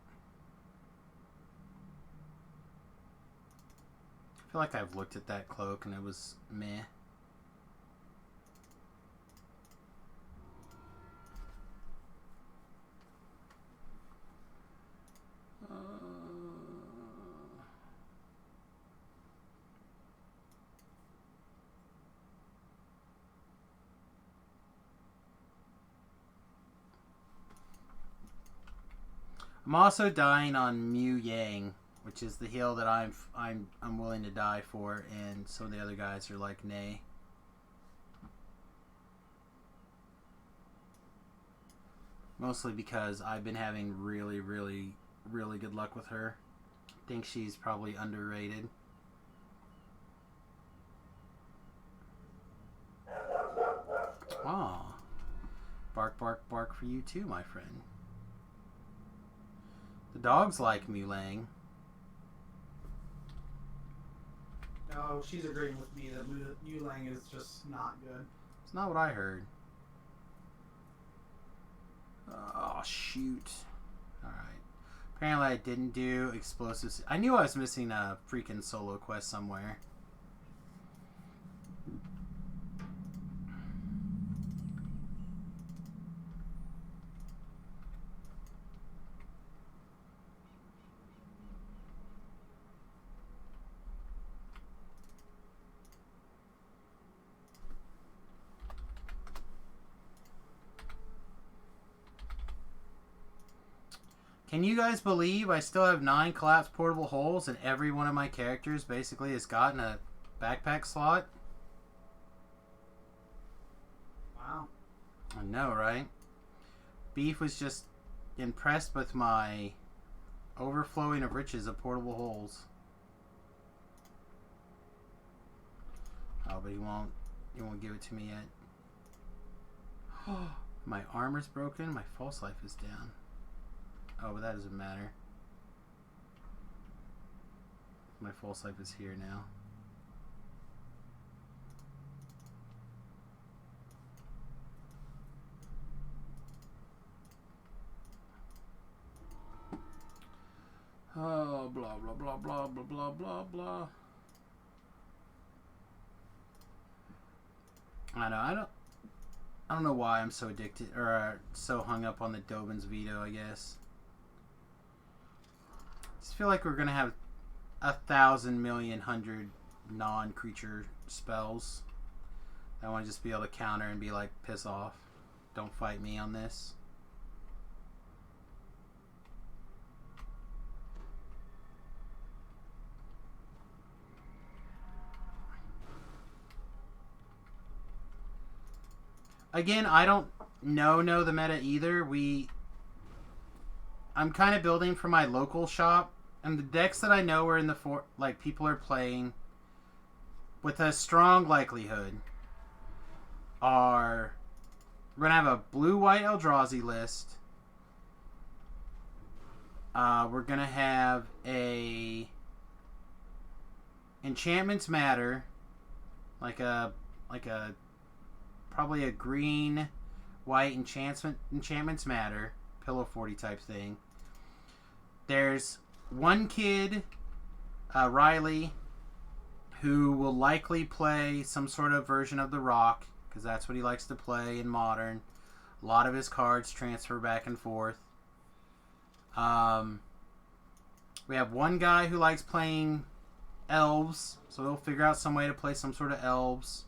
I feel like I've looked at that cloak and it was meh. I'm also dying on Mu Yang, which is the heal that I'm willing to die for, and some of the other guys are like, nay. Mostly because I've been having really, really, really good luck with her. I think she's probably underrated. Aw. Bark, bark, bark for you too, my friend. The dogs like Mulang. No, she's agreeing with me that Mulang is just not good. It's not what I heard. Oh, shoot. Alright. Apparently I didn't do explosives. I knew I was missing a freaking solo quest somewhere. Can you guys believe I still have 9 collapsed portable holes and every one of my characters basically has gotten a backpack slot? Wow. I know, right? Beef was just impressed with my overflowing of riches of portable holes. Oh, but he won't give it to me yet. My armor's broken, my false life is down. Oh, but that doesn't matter. My false life is here now. Oh, blah, blah, blah, blah, blah, blah, blah, blah. I don't know why I'm so addicted, or so hung up on the Dovin's veto, I guess. I just feel like we're going to have 1,000 million hundred non-creature spells. I want to just be able to counter and be like, piss off. Don't fight me on this. Again, I don't know the meta either. I'm kind of building for my local shop, and the decks that I know are in the people are playing with a strong likelihood are we're gonna have a blue-white Eldrazi list. We're gonna have a Enchantments Matter, like a probably a green white enchantments matter pillow 40 type thing. There's one kid, Riley, who will likely play some sort of version of the rock because that's what he likes to play in modern. A lot of his cards transfer back and forth. We have one guy who likes playing elves, so he'll figure out some way to play some sort of elves.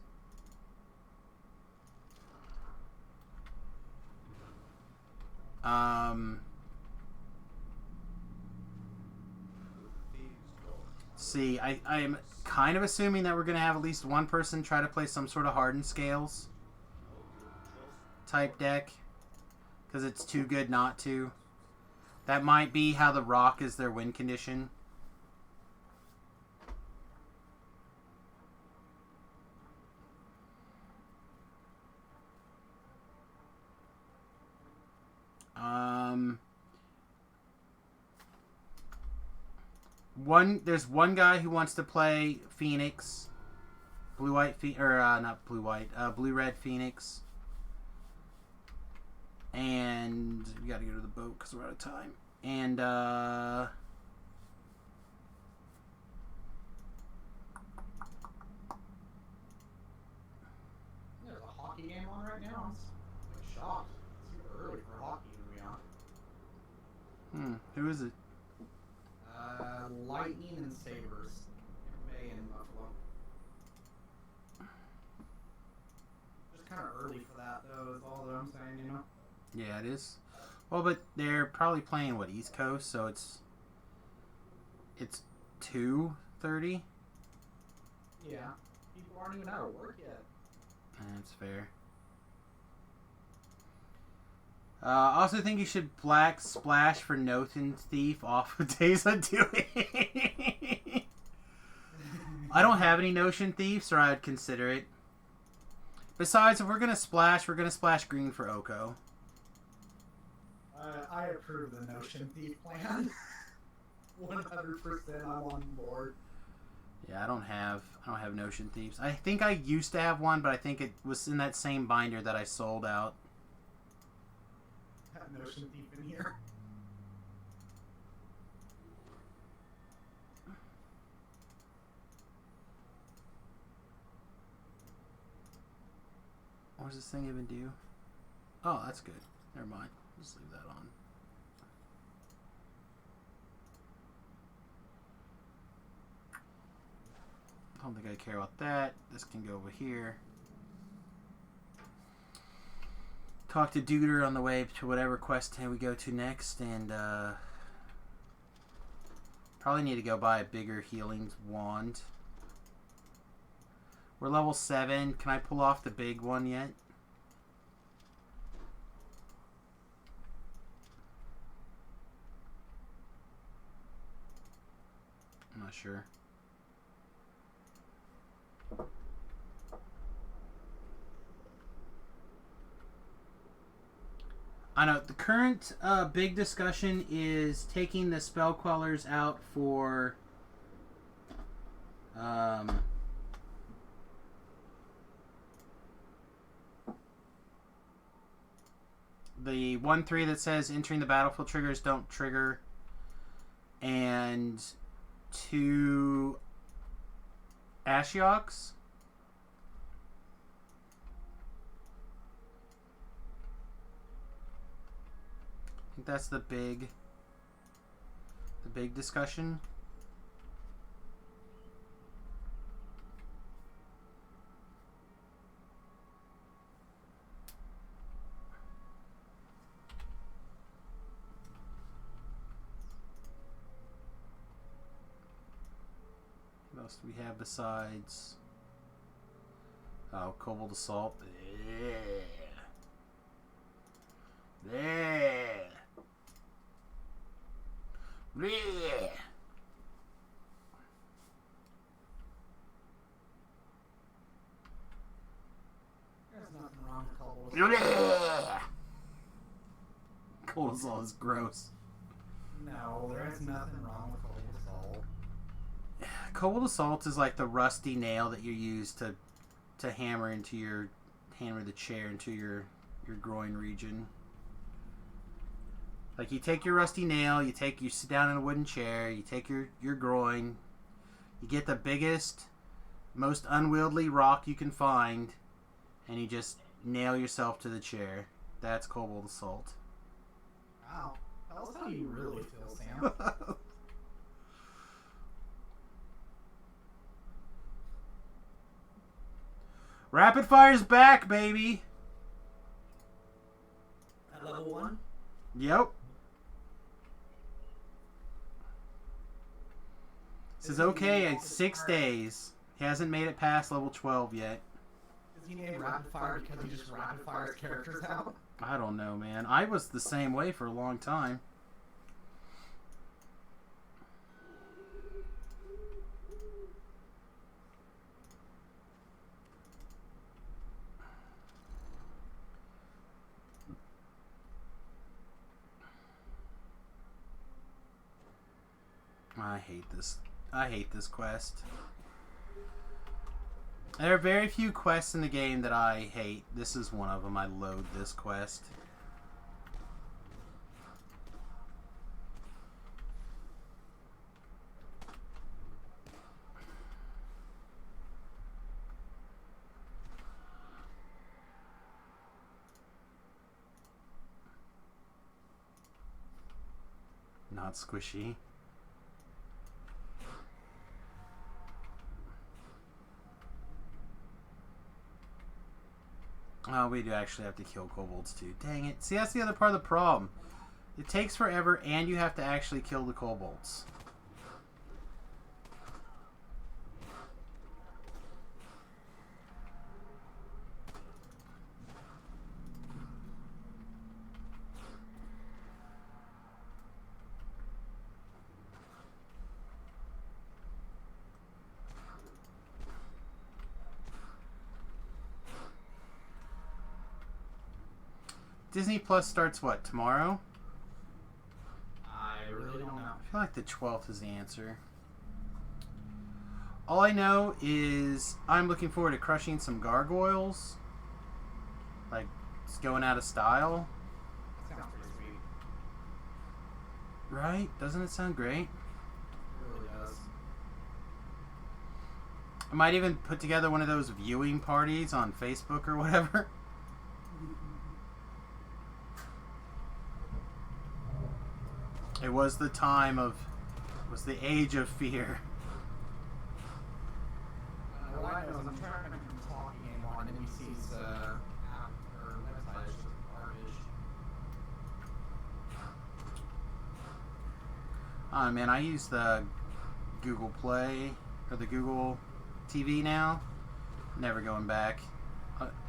See, I am kind of assuming that we're going to have at least one person try to play some sort of hardened scales type deck because it's too good not to. That might be how the rock is their win condition. There's one guy who wants to play Phoenix, blue-red Phoenix, and we got to go to the boat because we're out of time. And There's a hockey game on right now. I'm like shocked. It's super early for hockey to be on. Who is it? Lightning and Sabres. Bay and Buffalo. Just kind of early for that, though, is all that I'm saying, you know? Yeah, it is. Well, but they're probably playing, East Coast, so it's 2:30? Yeah. People aren't even out of work yet. That's fair. I also think you should black splash for Notion Thief off of Days Undoing. I don't have any Notion Thieves, or I'd consider it. Besides, if we're going to splash green for Oko. I approve the Notion Thief plan. 100% I'm on board. Yeah, I don't have Notion Thieves. I think I used to have one, but I think it was in that same binder that I sold out. Have Notion Thief in here. What does this thing even do? Oh, that's good. Never mind. Just leave that on. I don't think I care about that. This can go over here. Talk to Duder on the way to whatever quest we go to next, and probably need to go buy a bigger healing wand. We're level 7. Can I pull off the big one yet? I'm not sure. I know the current big discussion is taking the spell quellers out for the 1/3 that says entering the battlefield triggers don't trigger, and 2 Ashioks. I think that's the big discussion. What else do we have besides Cobalt Assault? There. There's nothing wrong with Cobalt. Cold Assault is gross. No, there is nothing wrong with Cobalt Assault. Cobalt Assault is like the rusty nail that you use to hammer the chair into your groin region. Like, you take your rusty nail, you sit down in a wooden chair, you take your groin, you get the biggest, most unwieldy rock you can find, and you just nail yourself to the chair. That's Cobalt Assault. Wow. Tell us how you really feel, Sam. Rapid Fire's back, baby! At level 1? Yep. Says okay, 6 days. He hasn't made it past level 12 yet. Is he named Rapid Fire because he just rapid fires characters out? I don't know, man. I was the same way for a long time. I hate this. I hate this quest. There are very few quests in the game that I hate. This is one of them. I loathe this quest. Not squishy. Oh, we do actually have to kill kobolds too. Dang it. See, that's the other part of the problem. It takes forever, and you have to actually kill the kobolds. Disney Plus starts what, tomorrow? I really don't know. I feel like the 12th is the answer. All I know is I'm looking forward to crushing some gargoyles. Like, it's going out of style. That sounds pretty sweet. Right? Doesn't it sound great? It really does. I might even put together one of those viewing parties on Facebook or whatever. It was the time of... It was the age of fear. All I know is I'm trying to do a talking game on NBC's app or website. It's just garbage. Oh man, I use the Google Play or the Google TV now. Never going back.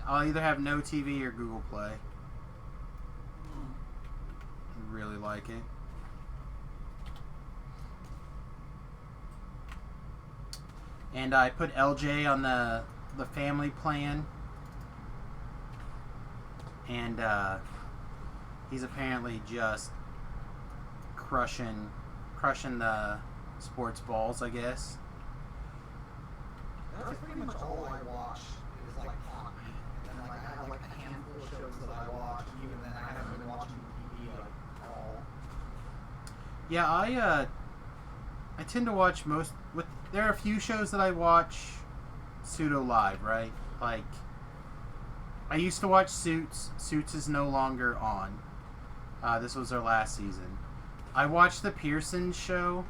I'll either have no TV or Google Play. I really like it. And I put LJ on the family plan. And he's apparently just crushing the sports balls, I guess. That's pretty much all I watch is like hockey. And then like I have like a handful of shows that I watch, and even then I haven't been watching TV like at all. Yeah, I tend to watch there are a few shows that I watch pseudo live, right? Like I used to watch Suits. Suits is no longer on. This was our last season. I watched the Pearson show,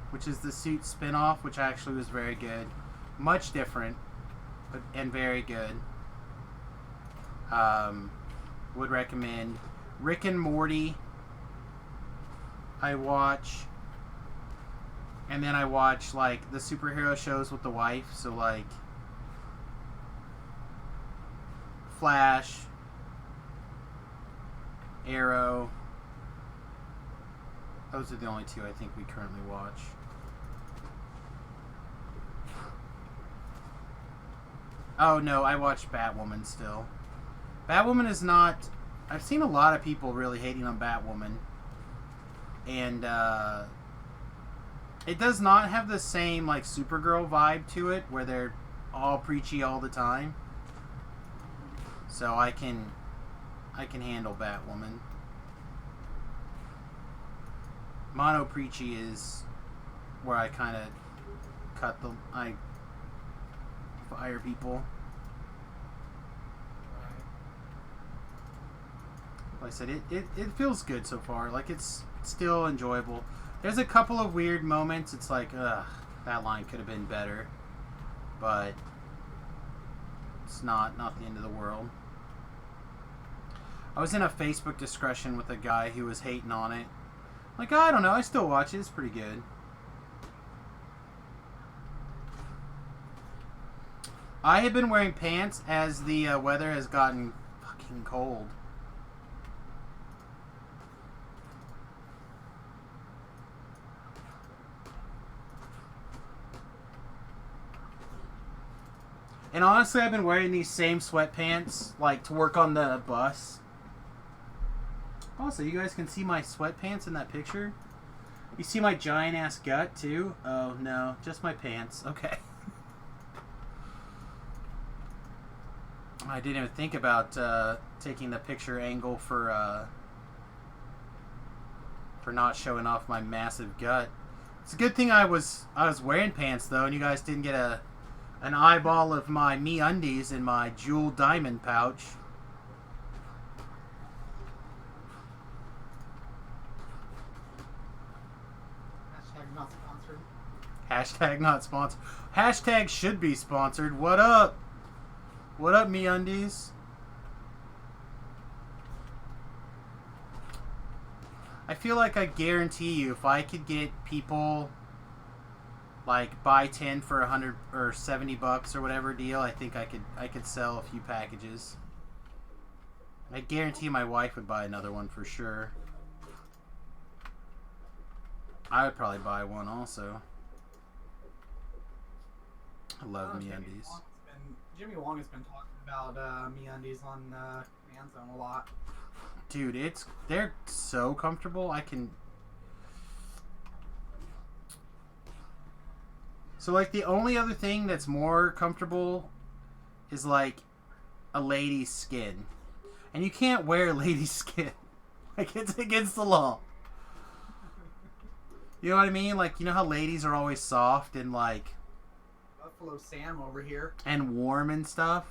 which is the Suits spinoff, which actually was very good. Much different, and very good. Would recommend. Rick and Morty I watch. And then I watch, like, the superhero shows with the wife. So, like, Flash, Arrow. Those are the only two I think we currently watch. Oh, no, I watch Batwoman still. Batwoman is not... I've seen a lot of people really hating on Batwoman. And, it does not have the same, like, Supergirl vibe to it, where they're all preachy all the time. So I can handle Batwoman. Mono preachy is where I kind of I fire people. Like I said, it feels good so far. Like, it's still enjoyable. There's a couple of weird moments. It's like, ugh, that line could have been better. But it's not the end of the world. I was in a Facebook discussion with a guy who was hating on it. Like, I don't know, I still watch it. It's pretty good. I have been wearing pants as the weather has gotten fucking cold. And honestly, I've been wearing these same sweatpants, like, to work on the bus. Also, you guys can see my sweatpants in that picture? You see my giant-ass gut, too? Oh, no. Just my pants. Okay. I didn't even think about taking the picture angle for not showing off my massive gut. It's a good thing I was wearing pants, though, and you guys didn't get an eyeball of my MeUndies in my jewel diamond pouch. Hashtag not sponsored. Hashtag not sponsored. Hashtag should be sponsored. What up? What up, MeUndies? I feel like I guarantee you, if I could get people, like, buy 10 for $100 or $70 or whatever deal, I think I could sell a few packages. I guarantee my wife would buy another one for sure. I would probably buy one also. I love MeUndies. Jimmy Wong has been talking about MeUndies on Manzone a lot. Dude, they're so comfortable. So like the only other thing that's more comfortable is like a lady's skin. And you can't wear lady's skin. Like it's against the law. You know what I mean? Like, you know how ladies are always soft and like Buffalo Sam over here. and warm and stuff?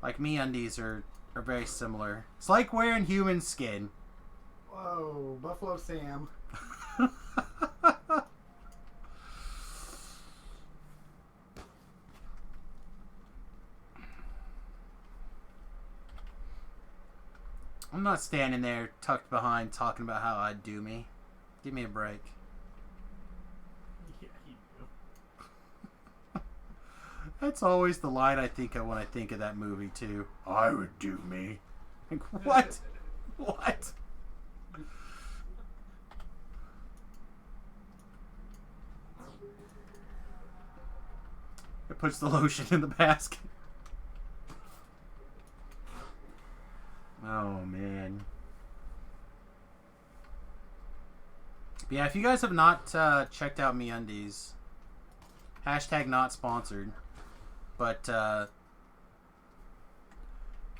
Like MeUndies are very similar. It's like wearing human skin. Whoa, Buffalo Sam. I'm not standing there tucked behind talking about how I'd do me. Give me a break. Yeah, you do. That's always the line I think of when I think of that movie too. I would do me. Like, what? What? It puts the lotion in the basket. Oh, man. But yeah, if you guys have not checked out MeUndies, hashtag not sponsored, but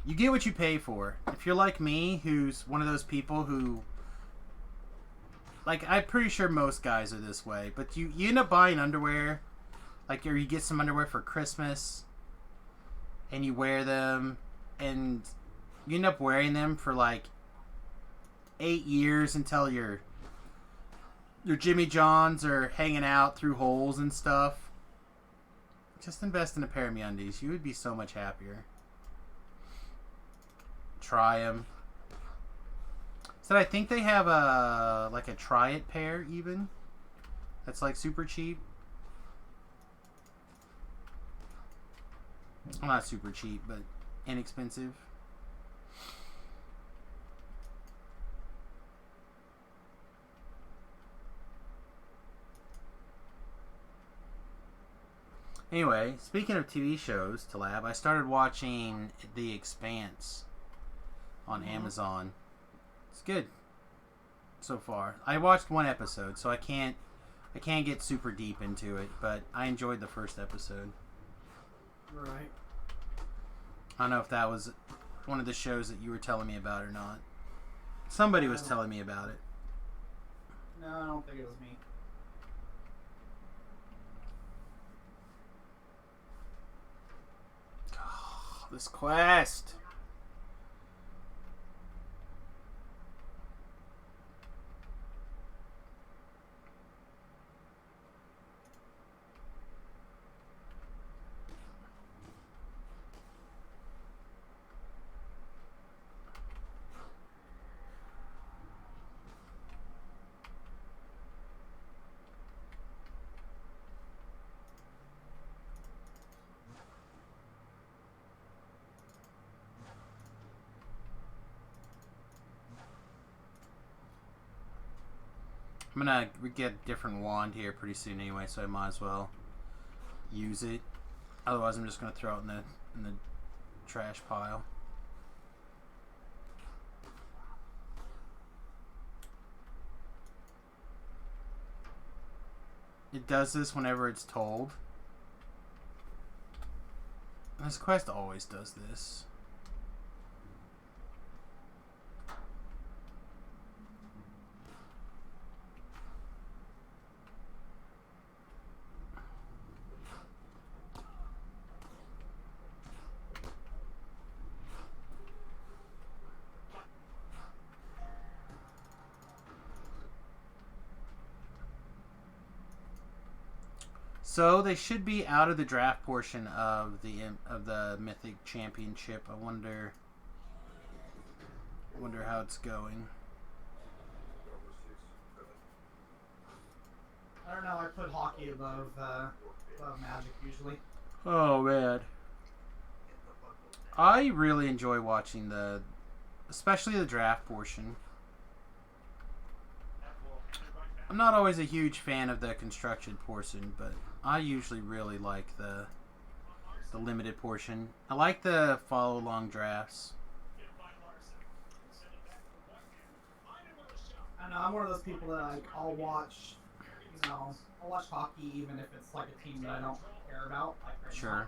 you get what you pay for. If you're like me, who's one of those people who, like, I'm pretty sure most guys are this way, but you end up buying underwear, like, or you get some underwear for Christmas, and you wear them, and you end up wearing them for like 8 years until your Jimmy Johns are hanging out through holes and stuff. Just invest in a pair of MeUndies. You would be so much happier. Try them. So I think they have a like a try it pair even. That's like super cheap. Well, not super cheap, but inexpensive. Anyway, speaking of TV shows to lab, I started watching The Expanse on Amazon. It's good so far. I watched one episode, so I can't get super deep into it, but I enjoyed the first episode. Right. I don't know if that was one of the shows that you were telling me about or not. Somebody was telling me about it. No, I don't think it was me. This quest. I'm gonna get a different wand here pretty soon anyway, so I might as well use it. Otherwise, I'm just gonna throw it in the trash pile. It does this whenever it's told. This quest always does this. So they should be out of the draft portion of the Mythic Championship. I wonder how it's going. I don't know. I put hockey above Magic usually. Oh man, I really enjoy watching especially the draft portion. I'm not always a huge fan of the construction portion, but I usually really like the limited portion. I like the follow along drafts. I know I'm one of those people that like I'll watch, I'll watch hockey even if it's like a team that I don't care about. Like right Sure. now.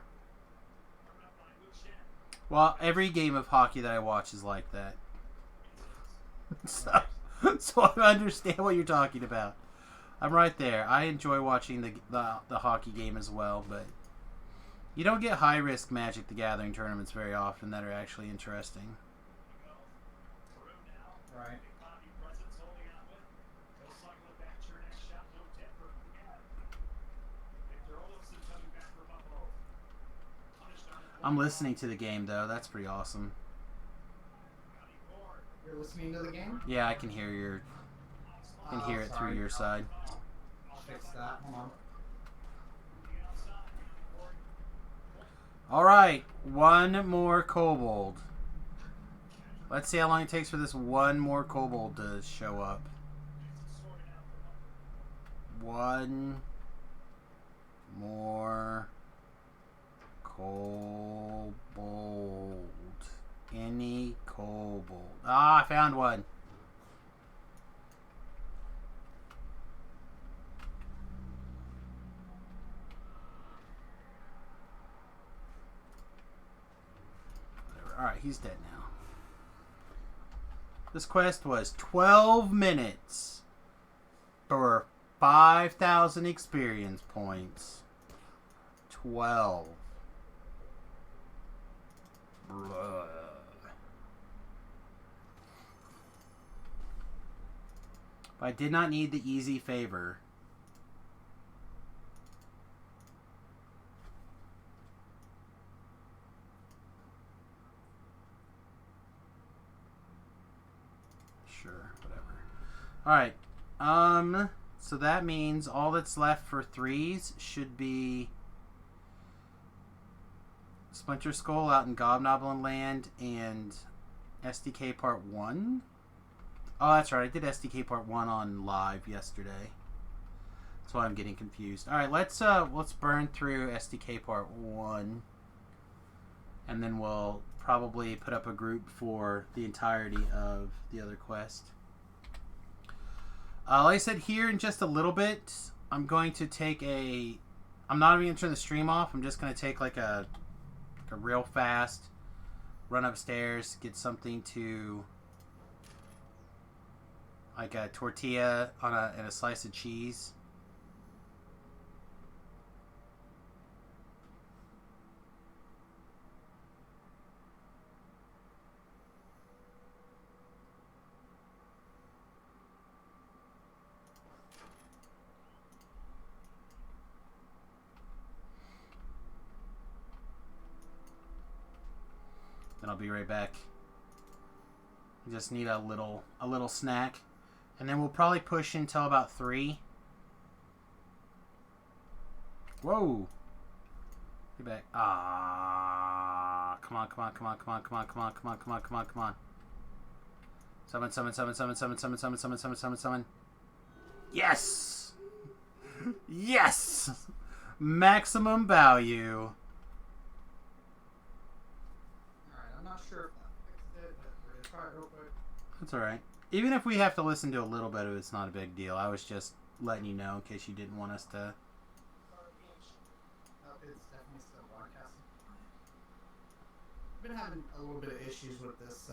Well, every game of hockey that I watch is like that. So I understand what you're talking about. I'm right there. I enjoy watching the hockey game as well, but you don't get high risk Magic the Gathering tournaments very often that are actually interesting. Right. I'm listening to the game though. That's pretty awesome. You're listening to the game? Yeah, I can hear it through your side. I'll fix that. Hold on. All right, one more kobold. Let's see how long it takes for this one more kobold to show up. One more kobold. Any kobold. Ah, I found one. Alright, he's dead now. This quest was 12 minutes for 5,000 experience points. 12. Blah. But I did not need the easy favor. Sure, whatever. Alright. So that means all that's left for threes should be Splinter Skull out in Gobnoblin Land and SDK Part 1. Oh, that's right. I did SDK Part 1 on live yesterday. That's why I'm getting confused. Alright, let's burn through SDK Part 1. And then we'll probably put up a group for the entirety of the other quest. Like I said, here in just a little bit, I'm going to take I'm not even going to turn the stream off. I'm just going to take like a real fast run upstairs, get something to, like a tortilla and a slice of cheese. Then I'll be right back. I just need a little snack. And then we'll probably push until about 3. Whoa. Get back. Ah. Come on. Summon. Yes! Yes! Maximum value. I'm not sure if that fixed it, but we're going to try it real quick. That's alright. Even if we have to listen to a little bit of it, it's not a big deal. I was just letting you know in case you didn't want us to. Oh, it's definitely still broadcasting. I've been having a little bit of issues with this,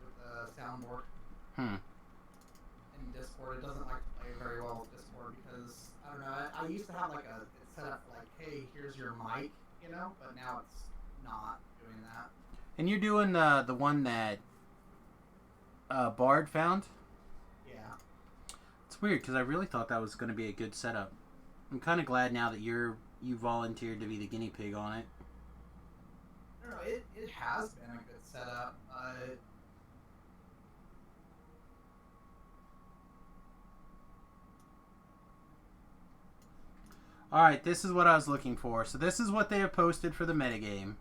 with the soundboard. In Discord, it doesn't like to play very well with Discord because, I don't know, I used to have like it's set up like, hey, here's your mic, but now it's not doing that. And you're doing the one that Bard found? Yeah. It's weird because I really thought that was going to be a good setup. I'm kind of glad now that you volunteered to be the guinea pig on it. I don't know, it has been a good setup. Alright, this is what I was looking for. So this is what they have posted for the metagame.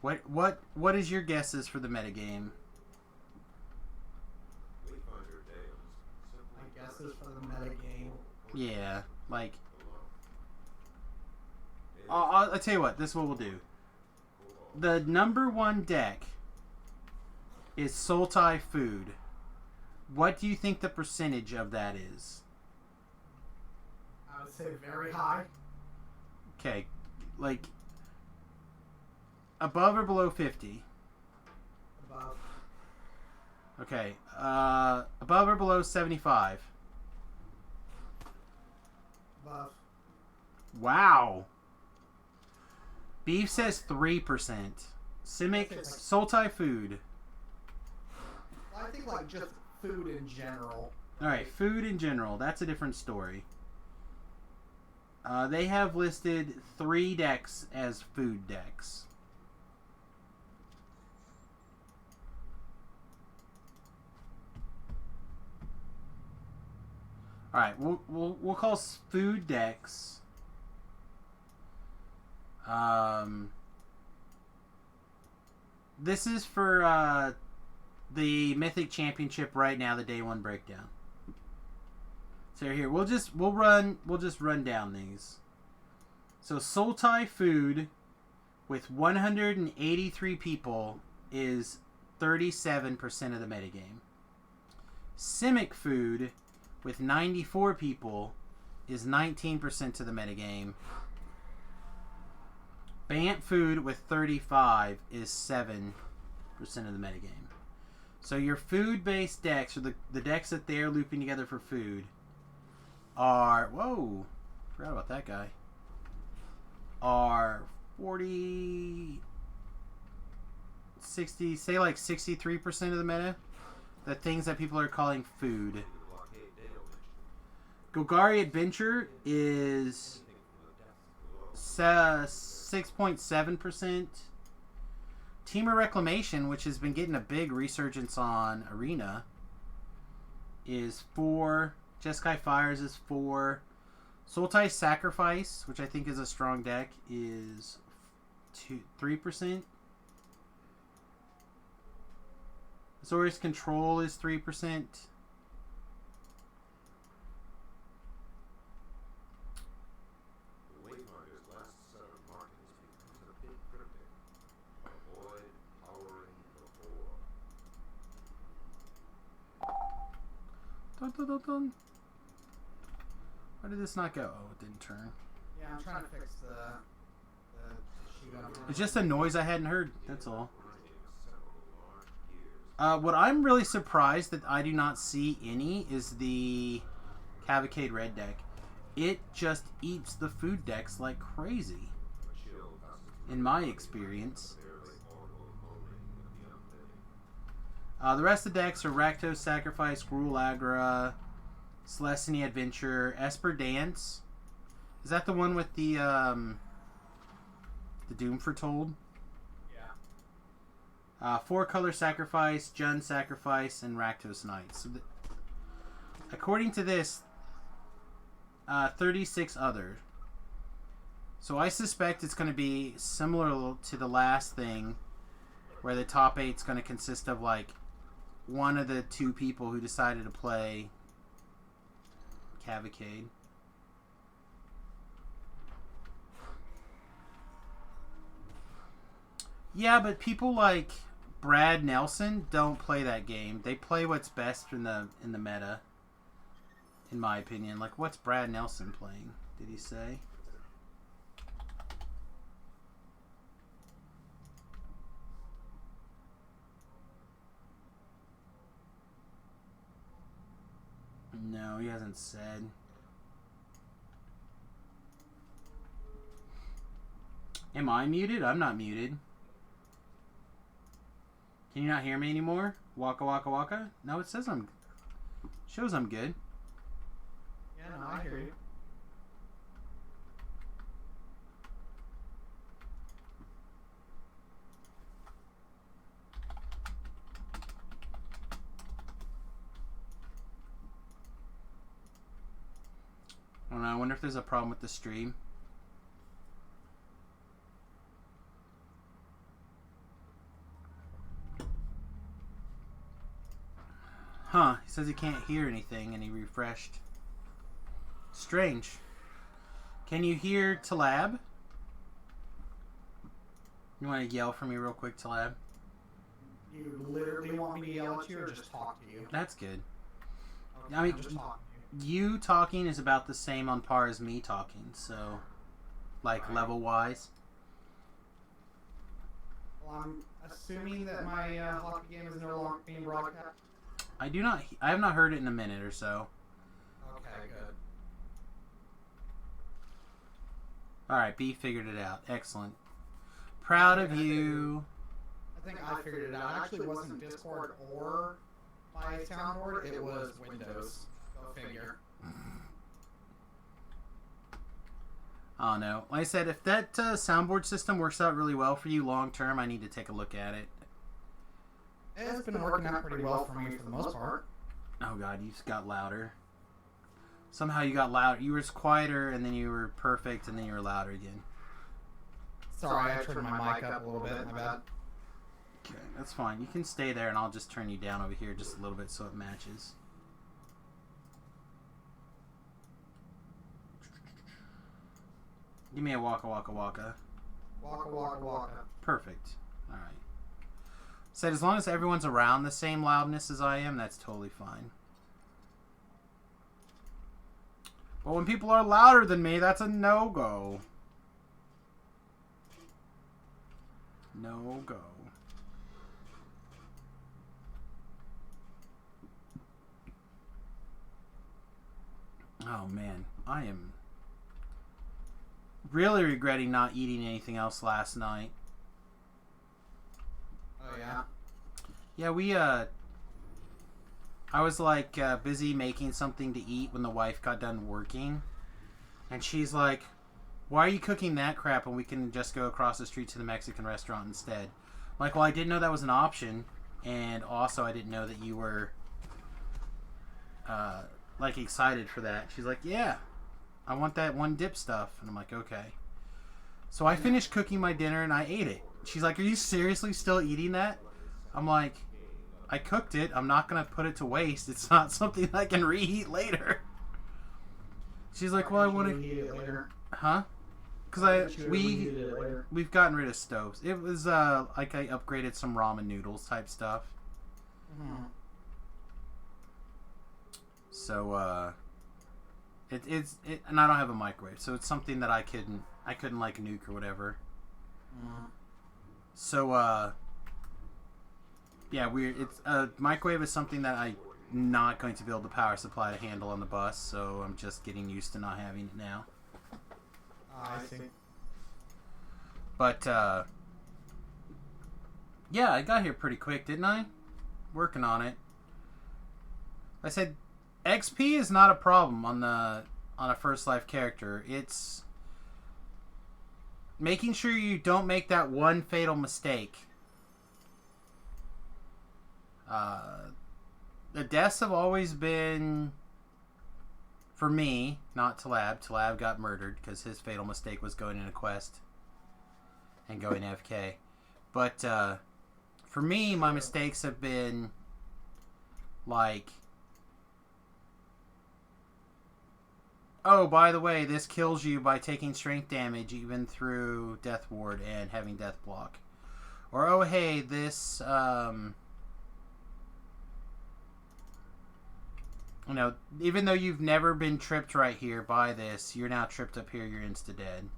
What is your guesses for the metagame? My guesses for the metagame. Yeah, like I'll tell you what. This is what we'll do. The number 1 deck is Sultai food. What do you think the percentage of that is? I would say very high. Okay, like above or below 50? Above. Okay, above or below 75? Above. Wow. Beef says 3%. Simic Sultai food. I think like just food in general. Alright, food in general. That's a different story. They have listed 3 decks as food decks. Alright, we'll call food decks. This is for the Mythic Championship right now, the day 1 breakdown. So here, we'll just run down these. So Sultai food with 183 people is 37% of the metagame. Simic food with 94 people is 19% of the metagame. Bant food with 35 is 7% of the metagame. So your food-based decks, or the decks that they're looping together for food, are... Whoa! Forgot about that guy. Are 40... 60... Say like 63% of the meta. The things that people are calling food. Golgari Adventure is 6.7%. Teamer Reclamation, which has been getting a big resurgence on Arena, is 4. Jeskai Fires is 4. Sultai Sacrifice, which I think is a strong deck, is 3%. Azorius Control is 3%. Dun, dun, dun. Why did this not go? Oh, it didn't turn. Yeah, I'm trying to fix the shoot up. It's just a noise I hadn't heard. That's all. What I'm really surprised that I do not see any is the Cavalcade Red deck. It just eats the food decks like crazy, in my experience. The rest of the decks are Rakdos Sacrifice, Gruul Agra, Celestiny Adventure, Esper Dance. Is that the one with the Doom Foretold? Yeah. 4-color Sacrifice, Jund Sacrifice, and Rakdos Knights. So according to this, 36 other. So I suspect it's going to be similar to the last thing, where the top 8 is going to consist of like one of the 2 people who decided to play Cavalcade. Yeah, but people like Brad Nelson don't play that game. They play what's best in the meta, in my opinion. Like, what's Brad Nelson playing? Did he say? No, he hasn't said. Am I muted? I'm not muted. Can you not hear me anymore? Waka waka waka? No, it says shows I'm good. Yeah, no, I hear you. I don't know. I wonder if there's a problem with the stream. Huh. He says he can't hear anything and he refreshed. Strange. Can you hear Talab? You want to yell for me real quick, Talab? You literally want me to yell at you or just talk to you? That's good. Okay, I mean, I'm just talking to you talking is about the same on par as me talking, so, like, Right. level-wise. Well, I'm assuming that my hockey game is no longer being broadcast. I have not heard it in a minute or so. Okay, good. Alright, B figured it out. Excellent. Proud of you. I think I figured it out. It actually wasn't Discord or my soundboard, it was Windows. Go figure. Oh no. Like I said, if that soundboard system works out really well for you long term, I need to take a look at it. It's been working out pretty well for me for the most part. Oh god, you just got louder. Somehow you got louder. You were quieter, and then you were perfect, and then you were louder again. Sorry, I turned my mic up a little bit, my bad. Okay, that's fine. You can stay there, and I'll just turn you down over here just a little bit so it matches. Give me a waka waka waka. Waka waka waka. Perfect. Alright. Said as long as everyone's around the same loudness as I am, that's totally fine. But when people are louder than me, that's a no-go. No-go. Oh man, I am really regretting not eating anything else last night. Oh yeah? Yeah, I was like busy making something to eat when the wife got done working. And she's like, why are you cooking that crap when we can just go across the street to the Mexican restaurant instead? I'm like, well, I didn't know that was an option. And also I didn't know that you were like excited for that. She's like, yeah, I want that one dip stuff. And I'm like, okay. So I finished cooking my dinner and I ate it. She's like, are you seriously still eating that? I'm like, I cooked it. I'm not going to put it to waste. It's not something I can reheat later. She's like, well, I want to eat it later. Huh? Because we've gotten rid of stoves. It was like I upgraded some ramen noodles type stuff. Mm-hmm. So it's and I don't have a microwave, so it's something that I couldn't like nuke or whatever. Mm-hmm. So yeah, it's microwave is something that I'm not going to build the power supply to handle on the bus, so I'm just getting used to not having it now. I see. But yeah, I got here pretty quick, didn't I? Working on it. I said XP is not a problem on a First Life character. It's making sure you don't make that one fatal mistake. The deaths have always been, for me, not Talab. Talab got murdered because his fatal mistake was going in a quest and going AFK. But for me, my mistakes have been like, oh, by the way, this kills you by taking strength damage even through Death Ward and having Death Block. Or, oh, hey, this, you know, even though you've never been tripped right here by this, you're now tripped up here, you're insta-dead.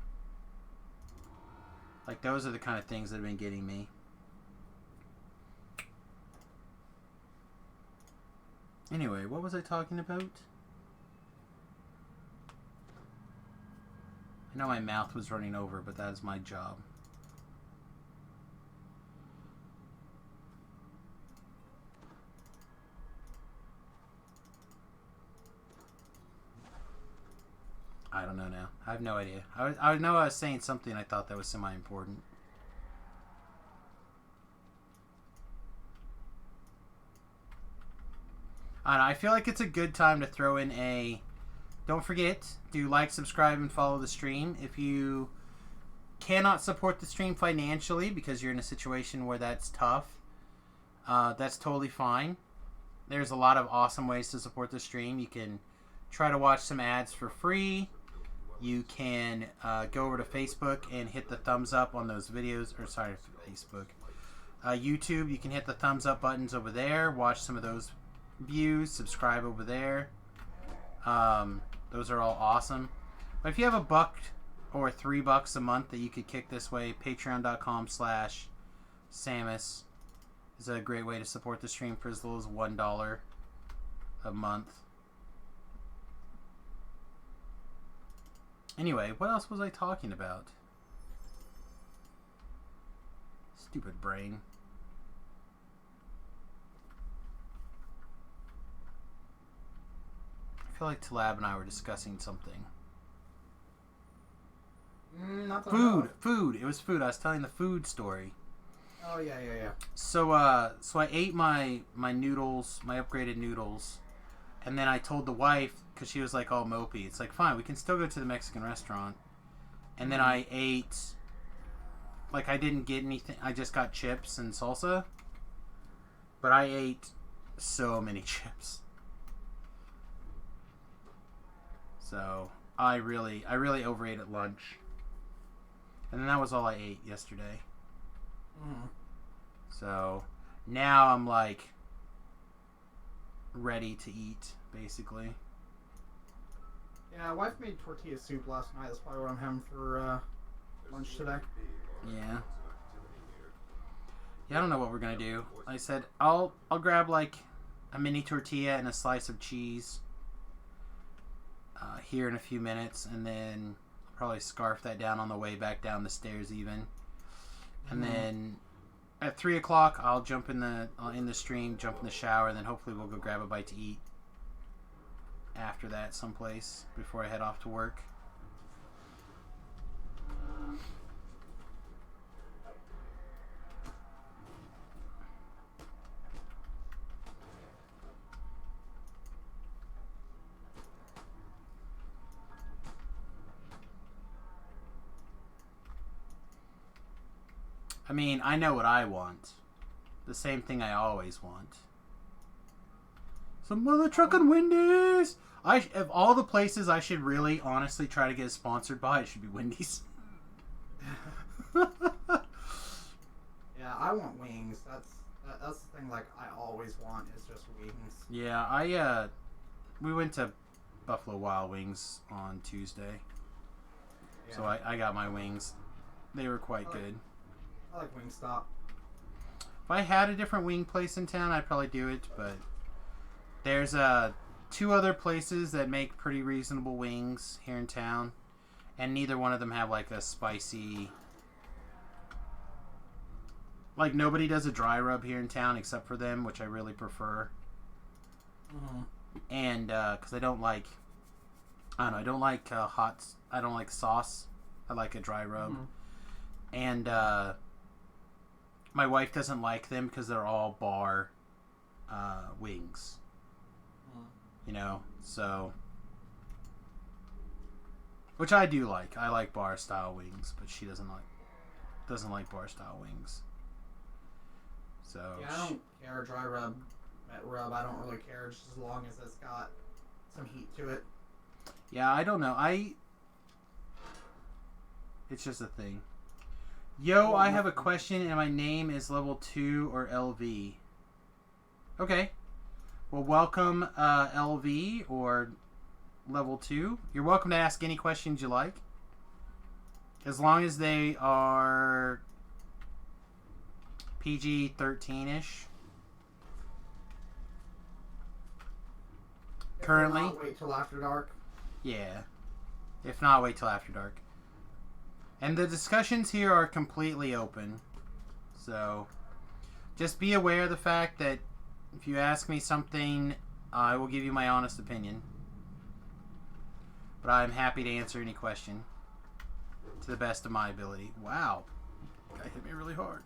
Like, those are the kind of things that have been getting me. Anyway, what was I talking about? I know my mouth was running over, but that is my job. I don't know now. I have no idea. I know I was saying something I thought that was semi-important. I don't know, I feel like it's a good time to throw in a... Don't forget to like, subscribe, and follow the stream. If you cannot support the stream financially because you're in a situation where that's tough, that's totally fine. There's a lot of awesome ways to support the stream. You can try to watch some ads for free. You can go over to Facebook and hit the thumbs up on those videos. Or sorry, Facebook. YouTube, you can hit the thumbs up buttons over there. Watch some of those views. Subscribe over there. Those are all awesome. But if you have $1 or $3 a month that you could kick this way, patreon.com/Samius is a great way to support the stream for as little as $1 a month. Anyway, what else was I talking about? Stupid brain. I feel like Talab and I were discussing something. Not that I Food, know. food. It was food. I was telling the food story. Oh yeah. So I ate my noodles, my upgraded noodles, and then I told the wife, because she was like all mopey. It's like, fine, we can still go to the Mexican restaurant. And then I ate, like, I didn't get anything. I just got chips and salsa. But I ate so many chips. So I really overate at lunch. And then that was all I ate yesterday. So now I'm like ready to eat, basically. Yeah, wife made tortilla soup last night. That's probably what I'm having for lunch today. Yeah. Yeah, I don't know what we're gonna do. Like I said, I'll grab like a mini tortilla and a slice of cheese here in a few minutes, and then I'll probably scarf that down on the way back down the stairs even. And then at 3 o'clock, I'll jump in the stream, jump in the shower, and then hopefully we'll go grab a bite to eat after that someplace before I head off to work. I mean, I know what I want. The same thing I always want. Some mother truckin' Wendy's! Of all the places I should really honestly try to get sponsored by, it should be Wendy's. Yeah, I want wings. That's the thing. Like, I always want is just wings. Yeah, we went to Buffalo Wild Wings on Tuesday, so I got my wings. They were quite good. I like Wingstop. If I had a different wing place in town, I'd probably do it, but there's 2 other places that make pretty reasonable wings here in town, and neither one of them have like a spicy... Like, nobody does a dry rub here in town except for them, which I really prefer. And because I don't like hot, I don't like sauce. I like a dry rub. And my wife doesn't like them because they're all bar wings. You know, so, which I do like. I like bar style wings, but she doesn't like bar style wings. So yeah, I don't care dry rub, wet rub. I don't really care just as long as it's got some heat to it. Yeah, I don't know. It's just a thing. Yo, I have a question, and my name is level 2 or LV. Okay. Well, welcome, LV or level 2. You're welcome to ask any questions you like, as long as they are PG-13-ish. Currently. If not, wait till after dark. Yeah. If not, wait till after dark. And the discussions here are completely open. So, just be aware of the fact that if you ask me something, I will give you my honest opinion. But I'm happy to answer any question to the best of my ability. Wow. Guy hit me really hard.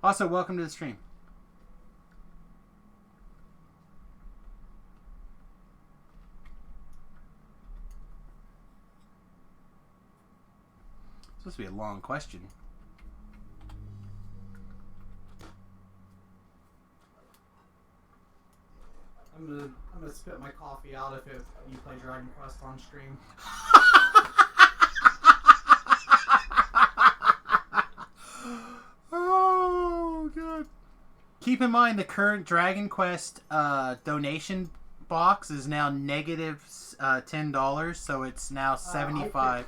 Also, welcome to the stream. It's supposed to be a long question. I'm gonna spit my coffee out if you play Dragon Quest on stream. Oh god. Keep in mind the current Dragon Quest donation box is now negative $10, so it's now $75.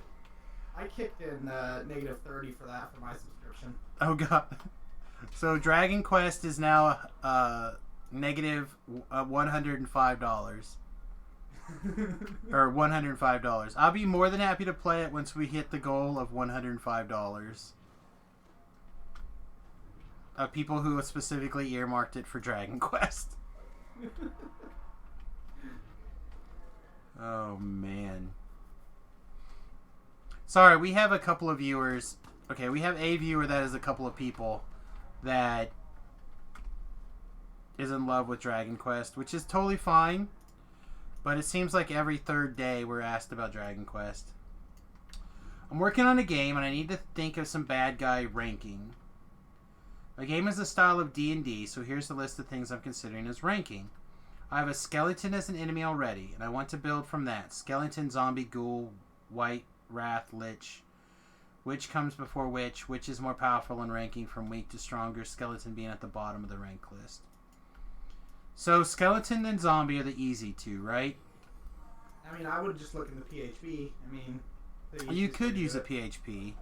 I kicked in negative 30 for that for my subscription. Oh god. So Dragon Quest is now negative $105. Or $105. I'll be more than happy to play it once we hit the goal of $105. Of people who have specifically earmarked it for Dragon Quest. Oh man. Sorry, we have a couple of viewers. Okay, we have a viewer that is a couple of people that is in love with Dragon Quest, which is totally fine. But it seems like every third day we're asked about Dragon Quest. I'm working on a game and I need to think of some bad guy ranking. My game is the style of D&D, so here's the list of things I'm considering as ranking. I have a skeleton as an enemy already, and I want to build from that. Skeleton, zombie, ghoul, white, wrath, lich. Which comes before which is more powerful in ranking from weak to stronger, skeleton being at the bottom of the rank list. So skeleton and zombie are the easy two, right? I mean, I would just look in the PHP. I mean, you could use a PHP.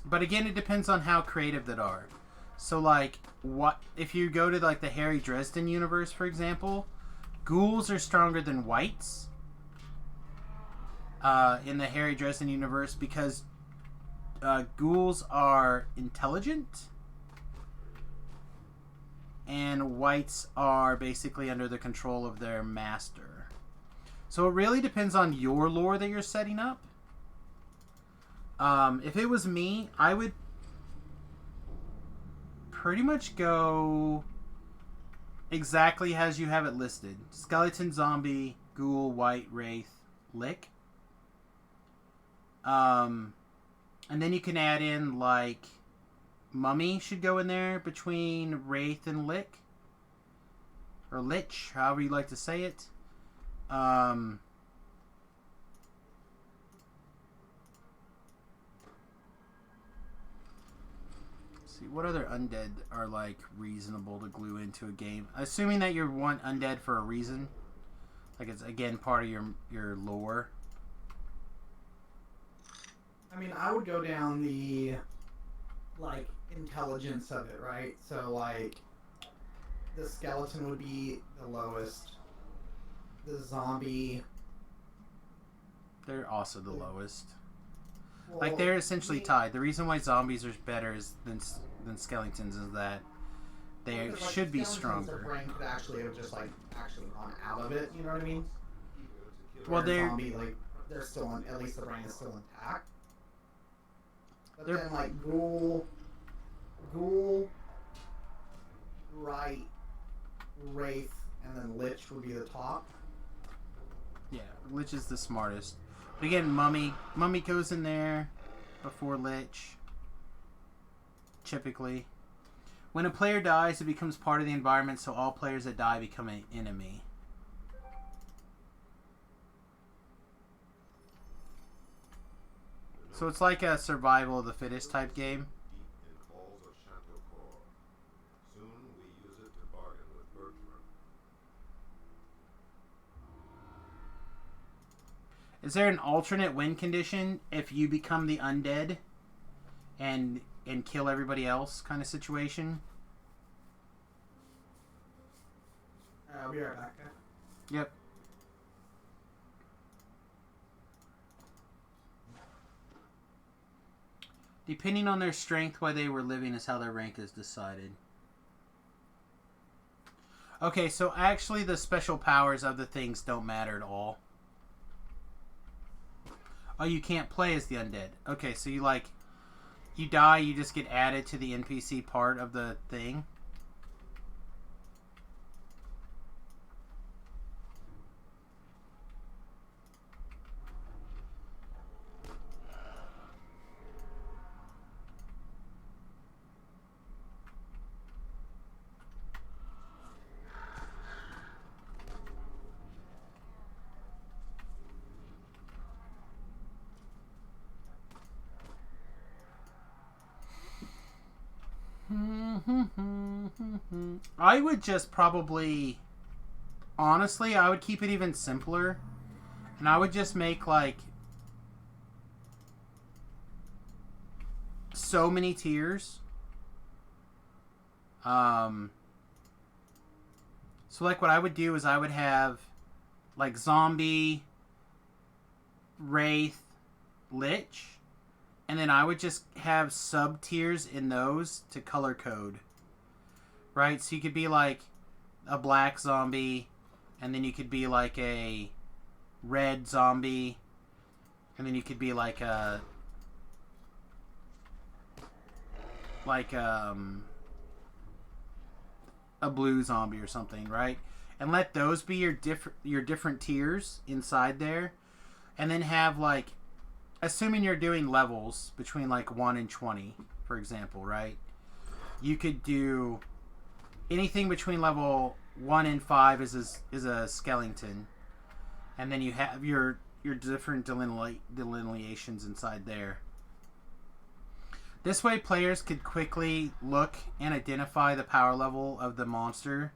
But again, it depends on how creative that are. So, like, what if you go to like the Harry Dresden universe, for example? Ghouls are stronger than whites in the Harry Dresden universe because ghouls are intelligent and whites are basically under the control of their master. So it really depends on your lore that you're setting up. If it was me, I would pretty much go exactly as you have it listed. Skeleton, zombie, ghoul, white, wraith, lich. And then you can add in, like, mummy should go in there between wraith and lich. Or lich, however you like to say it. See, what other undead are, like, reasonable to glue into a game? Assuming that you want undead for a reason. Like, it's, again, part of your lore. I mean, I would go down the, like, intelligence of it, right? So, like, the skeleton would be the lowest. The zombie... They're also the lowest. Well, Like, they're essentially tied. The reason why zombies are better than skeletons is that they should be stronger. Their brain could actually have just, like, actually gone out of it, you know what I mean? Well, they're... Zombie, like, they're still in, at least the brain is still intact. But then, like, ghoul, right, wraith, and then lich would be the top. Yeah, lich is the smartest. But again, mummy goes in there before lich. Typically. When a player dies, it becomes part of the environment, so all players that die become an enemy. So it's like a survival of the fittest type game. Is there an alternate win condition if you become the undead and kill everybody else kind of situation? I'll be right back. Yep. Depending on their strength, while they were living is how their rank is decided. Okay, so actually the special powers of the things don't matter at all. Oh, you can't play as the undead. Okay, so you die, you just get added to the NPC part of the thing. I would just probably... Honestly, I would keep it even simpler. And I would just make, like... so many tiers. So, like, what I would do is I would have, like, Zombie, Wraith, Lich, and then I would just have sub-tiers in those to color code. Right? So you could be, like, a black zombie, and then you could be, like, a red zombie, and then you could be, like, a... a blue zombie or something, right? And let those be your different tiers inside there, and then have, like, assuming you're doing levels between like 1 and 20, for example, right? You could do anything between level 1 and 5 is a skeleton, and then you have your different delineations inside there. This way, players could quickly look and identify the power level of the monster,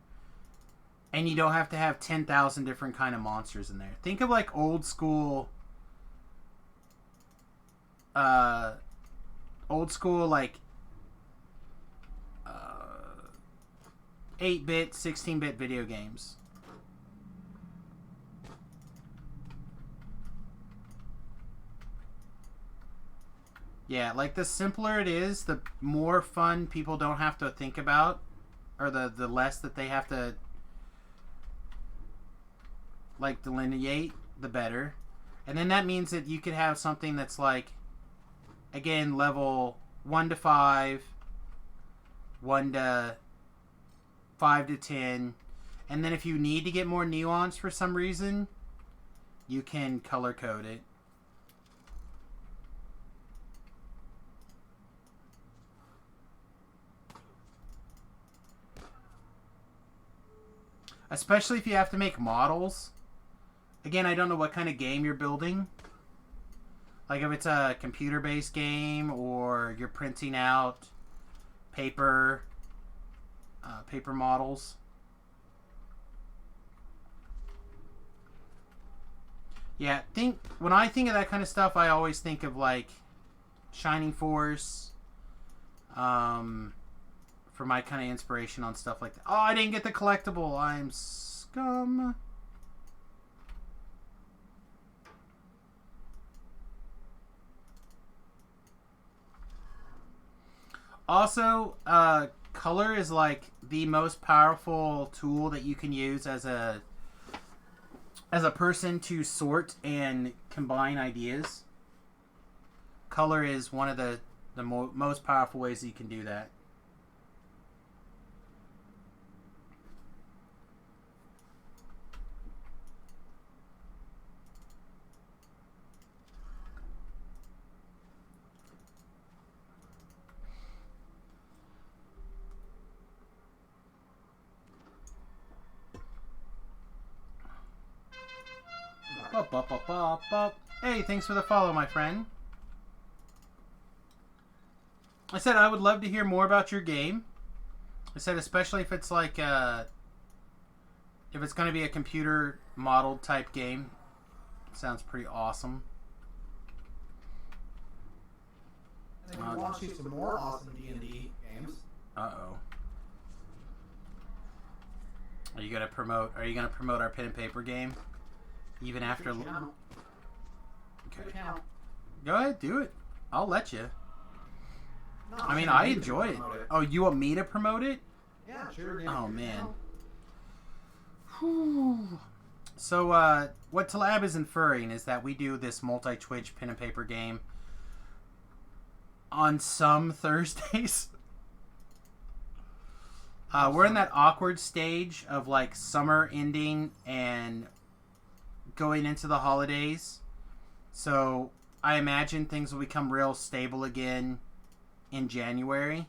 and you don't have to have 10,000 different kind of monsters in there. Think of like old school, like 8-bit, 16-bit video games. Yeah, like the simpler it is, the more fun people don't have to think about, or the less that they have to like delineate, the better. And then that means that you could have something that's like, again, level 1 to 5, 1 to 5 to 10, and then if you need to get more nuance for some reason, you can color code it. Especially if you have to make models. Again, I don't know what kind of game you're building. Like if it's a computer-based game or you're printing out paper models. Yeah, when I think of that kind of stuff, I always think of like Shining Force. For my kind of inspiration on stuff like that. Oh, I didn't get the collectible. I'm scum. Also, color is like the most powerful tool that you can use as a person to sort and combine ideas. Color is one of the most powerful ways that you can do that. Hey, thanks for the follow, my friend. I said I would love to hear more about your game. I said especially if it's like if it's going to be a computer modeled type game. It sounds pretty awesome. And if you want to see some more awesome D&D games. Uh-oh. Are you going to promote our pen and paper game? Even after... Okay. Go ahead, do it. I'll let you. No, I mean, I enjoy it. Oh, you want me to promote it? Yeah, sure. Oh, man. Whew. So, what Talab is inferring is that we do this multi-Twitch pen and paper game on some Thursdays. We're in that awkward stage of, like, summer ending and going into the holidays. So I imagine things will become real stable again in January,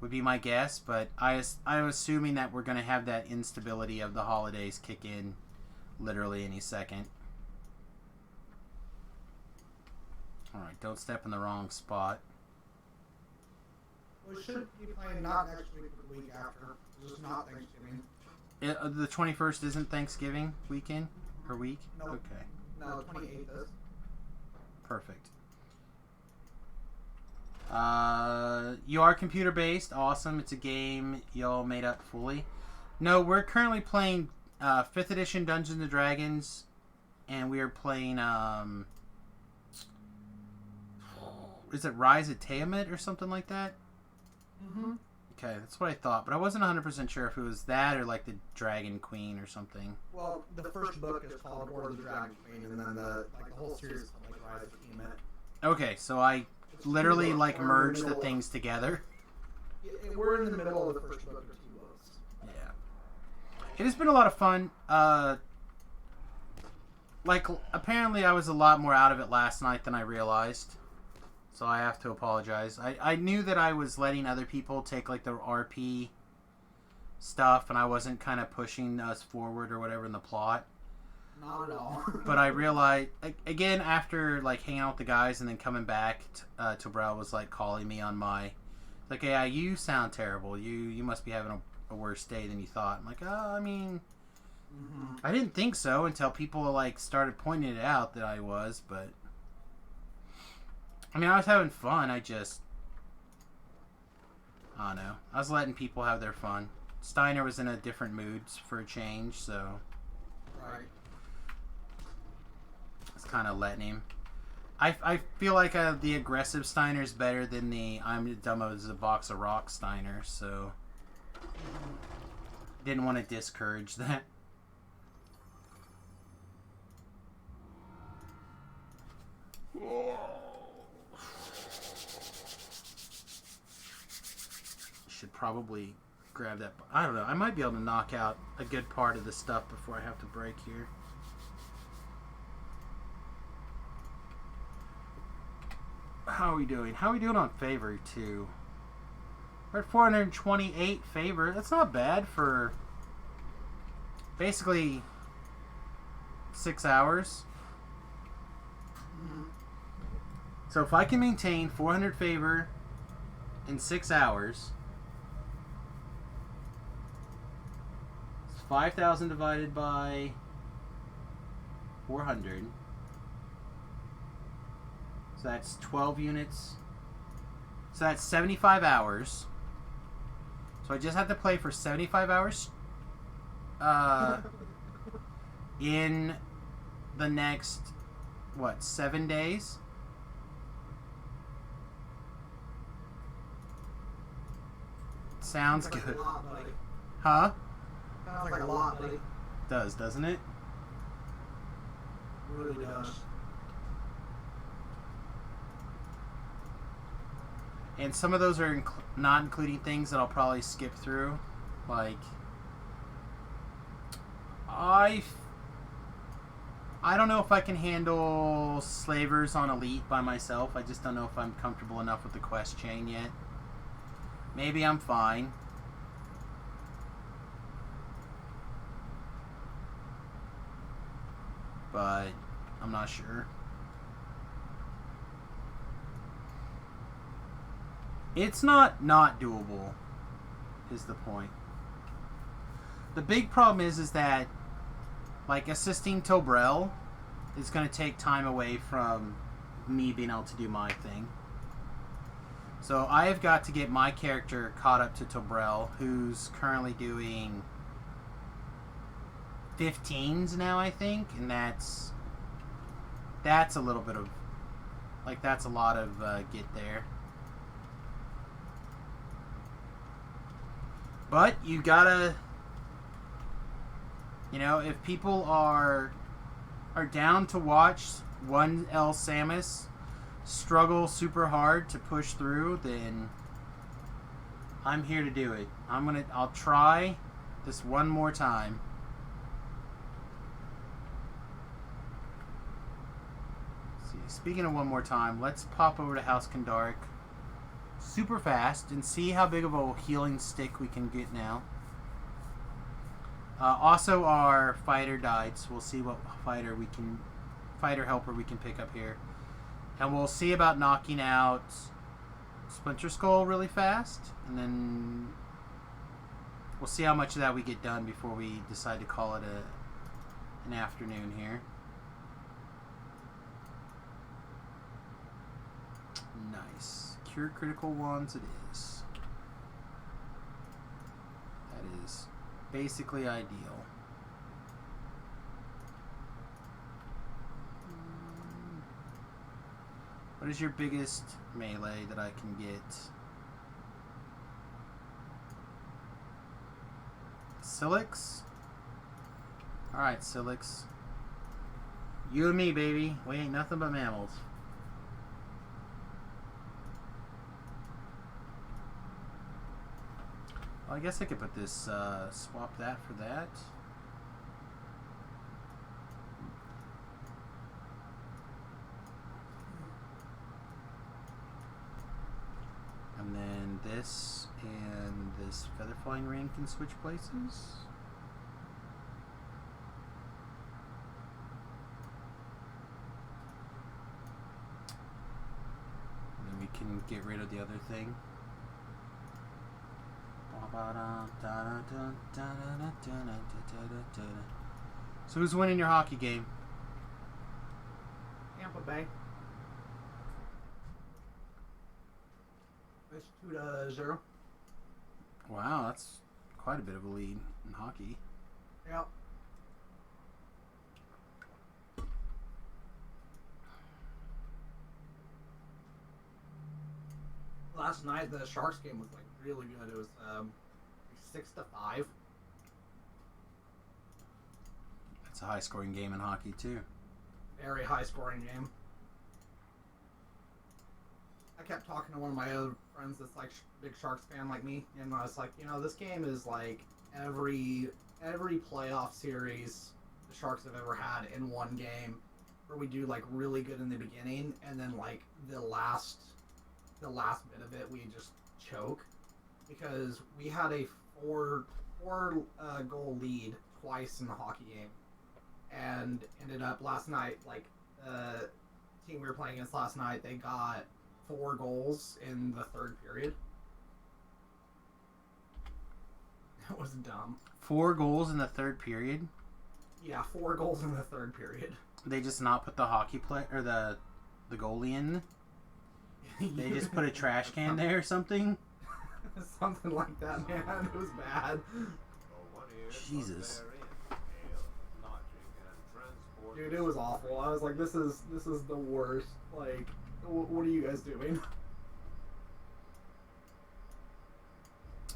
would be my guess. But I'm assuming that we're going to have that instability of the holidays kick in literally any second. Alright, don't step in the wrong spot. We should be playing not next week, but the week after. Just not Thanksgiving. The 21st isn't Thanksgiving weekend or week? No. Okay. No, 28th is. Perfect. You are computer based. Awesome. It's a game y'all made up fully. No, we're currently playing 5th edition Dungeons and Dragons, and we are playing is it Rise of Tiamat or something like that? Mm-hmm. Okay, that's what I thought, but I wasn't 100% sure if it was that or like the Dragon Queen or something. Well, the first book is called War of the Dragon Queen, and then the whole series is called Rise of Tiamat. Okay, so I literally like merged the things together. We're in the middle of the first book of 2 books. Yeah. It has been a lot of fun. Like, apparently I was a lot more out of it last night than I realized. So I have to apologize. I knew that I was letting other people take, like, the RP stuff, and I wasn't kind of pushing us forward or whatever in the plot. Not at all. But I realized, again, after, like, hanging out with the guys and then coming back, Tobrel was, like, calling me on my... Like, yeah, you sound terrible. You must be having a worse day than you thought. I'm like, I mean... Mm-hmm. I didn't think so until people, like, started pointing it out that I was, but... I mean, I was having fun. I don't know. I was letting people have their fun. Steiner was in a different mood for a change, so... Right. It's kind of letting him. I feel like the aggressive Steiner is better than the I'm dumb as a box of rocks Steiner, so... Didn't want to discourage that. Should probably grab that. I don't know. I might be able to knock out a good part of the stuff before I have to break here. How are we doing? How are we doing on favor, too? We're at 428 favor. That's not bad for basically 6 hours. Mm-hmm. So if I can maintain 400 favor in 6 hours, it's 5,000 divided by 400. So that's 12 units. So that's 75 hours. So I just have to play for 75 hours in the next, 7 days? Sounds good. Like a lot, buddy. Huh? Sounds like a lot, buddy. Does, doesn't it? Really does. And some of those are not including things that I'll probably skip through. Like, I don't know if I can handle slavers on Elite by myself. I just don't know if I'm comfortable enough with the quest chain yet. Maybe I'm fine. But I'm not sure. It's not doable, is the point. The big problem is that, like, assisting Tobrel is going to take time away from me being able to do my thing. So I have got to get my character caught up to Tobrel, who's currently doing 15s now, I think, and that's a little bit of, like, that's a lot of get there. But you gotta, if people are down to watch one L Samius struggle super hard to push through, then I'm here to do it. I'll try this one more time. Let's see. Speaking of one more time, let's pop over to House Kandarik super fast and see how big of a healing stick we can get now. Also, our fighter died, so we'll see what fighter helper we can pick up here. And we'll see about knocking out Splinter Skull really fast, and then We'll see how much of that we get done before we decide to call it an afternoon here. Nice. Cure critical ones it is. That is basically ideal. What is your biggest melee that I can get? Silix? Alright, Silix. You and me, baby. We ain't nothing but mammals. Well, I guess I could put this, swap that for that. And then this and this feather flying ring can switch places. And then we can get rid of the other thing. So who's winning your hockey game? Tampa Bay. It's 2-0. Wow, that's quite a bit of a lead in hockey. Yep. Last night the Sharks game was like really good. It was 6-5. It's a high scoring game in hockey too. Very high scoring game. I kept talking to one of my other friends that's like big Sharks fan like me, and I was like, you know, this game is like every playoff series the Sharks have ever had in one game, where we do like really good in the beginning, and then like the last bit of it we just choke, because we had a four goal lead twice in the hockey game, and ended up last night, like the team we were playing against last night, they got 4 goals in the third period. That was dumb. 4 goals in the third period? Yeah, 4 goals in the third period. They just not put the hockey play or the goalie in? They just put a trash can there or something? Something like that, man. It was bad. Jesus. Dude, it was awful. I was like, this is the worst. Like, what are you guys doing?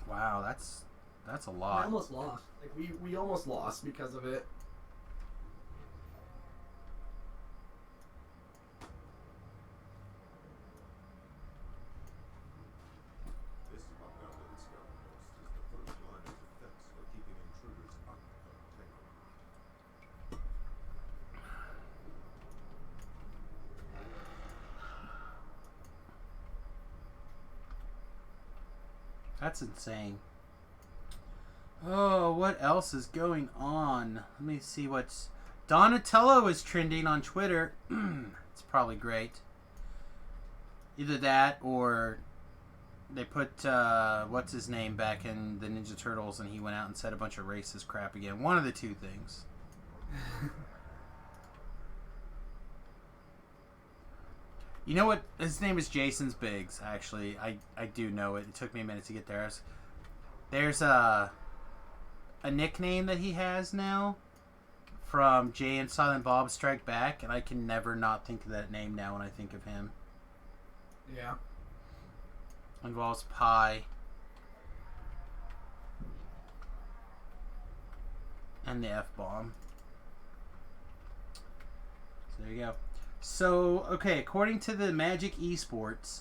Wow, that's a We lot. almost lost. Like, we almost lost because of it. This Montgomery scout post is the first line of defense for keeping intruders unobtainable. That's insane. Oh, what else is going on? Let me see what's... Donatello is trending on Twitter. It's probably great. Either that or they put, what's his name back in the Ninja Turtles and he went out and said a bunch of racist crap again. One of the two things. You know what? His name is Jason's Biggs, actually. I do know it. It took me a minute to get there. There's a nickname that he has now from Jay and Silent Bob Strike Back, and I can never not think of that name now when I think of him. Yeah. Involves pie. And the F-bomb. So there you go. So, okay, according to the Magic Esports,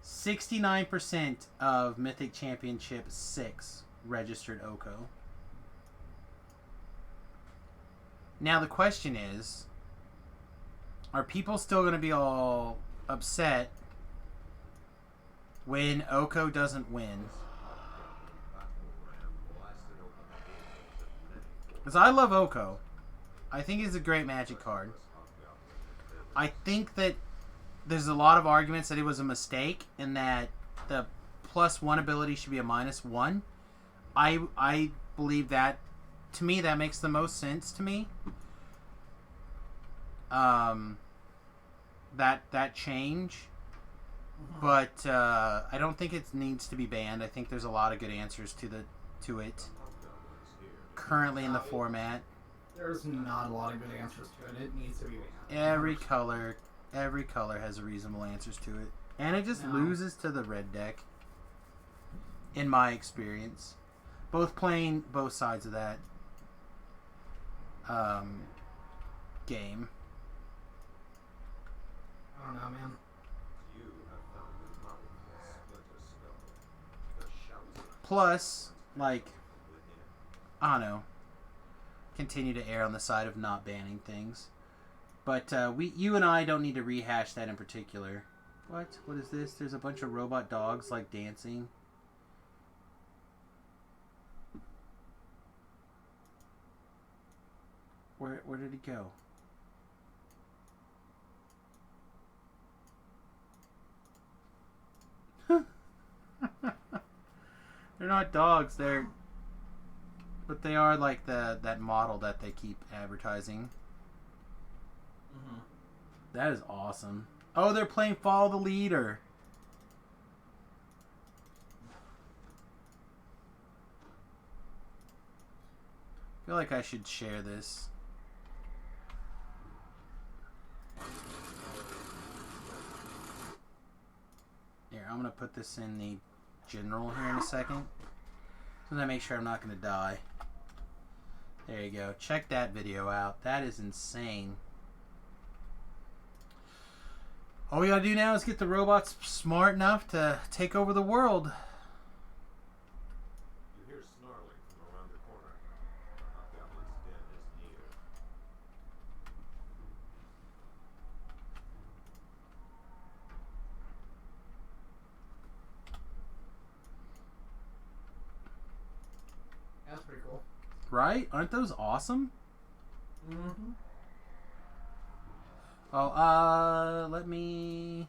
69% of Mythic Championship 6 registered Oko. Now the question is, are people still going to be all upset when Oko doesn't win? Because I love Oko. I think he's a great Magic card. I think that there's a lot of arguments that it was a mistake and that the +1 ability should be a -1. I believe that, to me, that makes the most sense to me. That change. But I don't think it needs to be banned. I think there's a lot of good answers to it currently in the format. There's not a lot of good answers to it. It needs to be banned. Every color has reasonable answers to it, and it just loses to the red deck. In my experience, playing both sides of that game. I don't know, man. Plus, like, I don't know, continue to err on the side of not banning things. But you and I don't need to rehash that in particular. What is this? There's a bunch of robot dogs, like, dancing. Where did he go? They're not dogs, but they are like that model that they keep advertising. Mm-hmm. That is awesome. Oh, they're playing Follow the Leader. I feel like I should share this. Here, I'm going to put this in the general here in a second. So that I make sure I'm not going to die. There you go. Check that video out. That is insane. All we got to do now is get the robots smart enough to take over the world. You hear snarling from around the corner. The hobgoblin's den is near. That's pretty cool. Right? Aren't those awesome? Mm-hmm. Oh, let me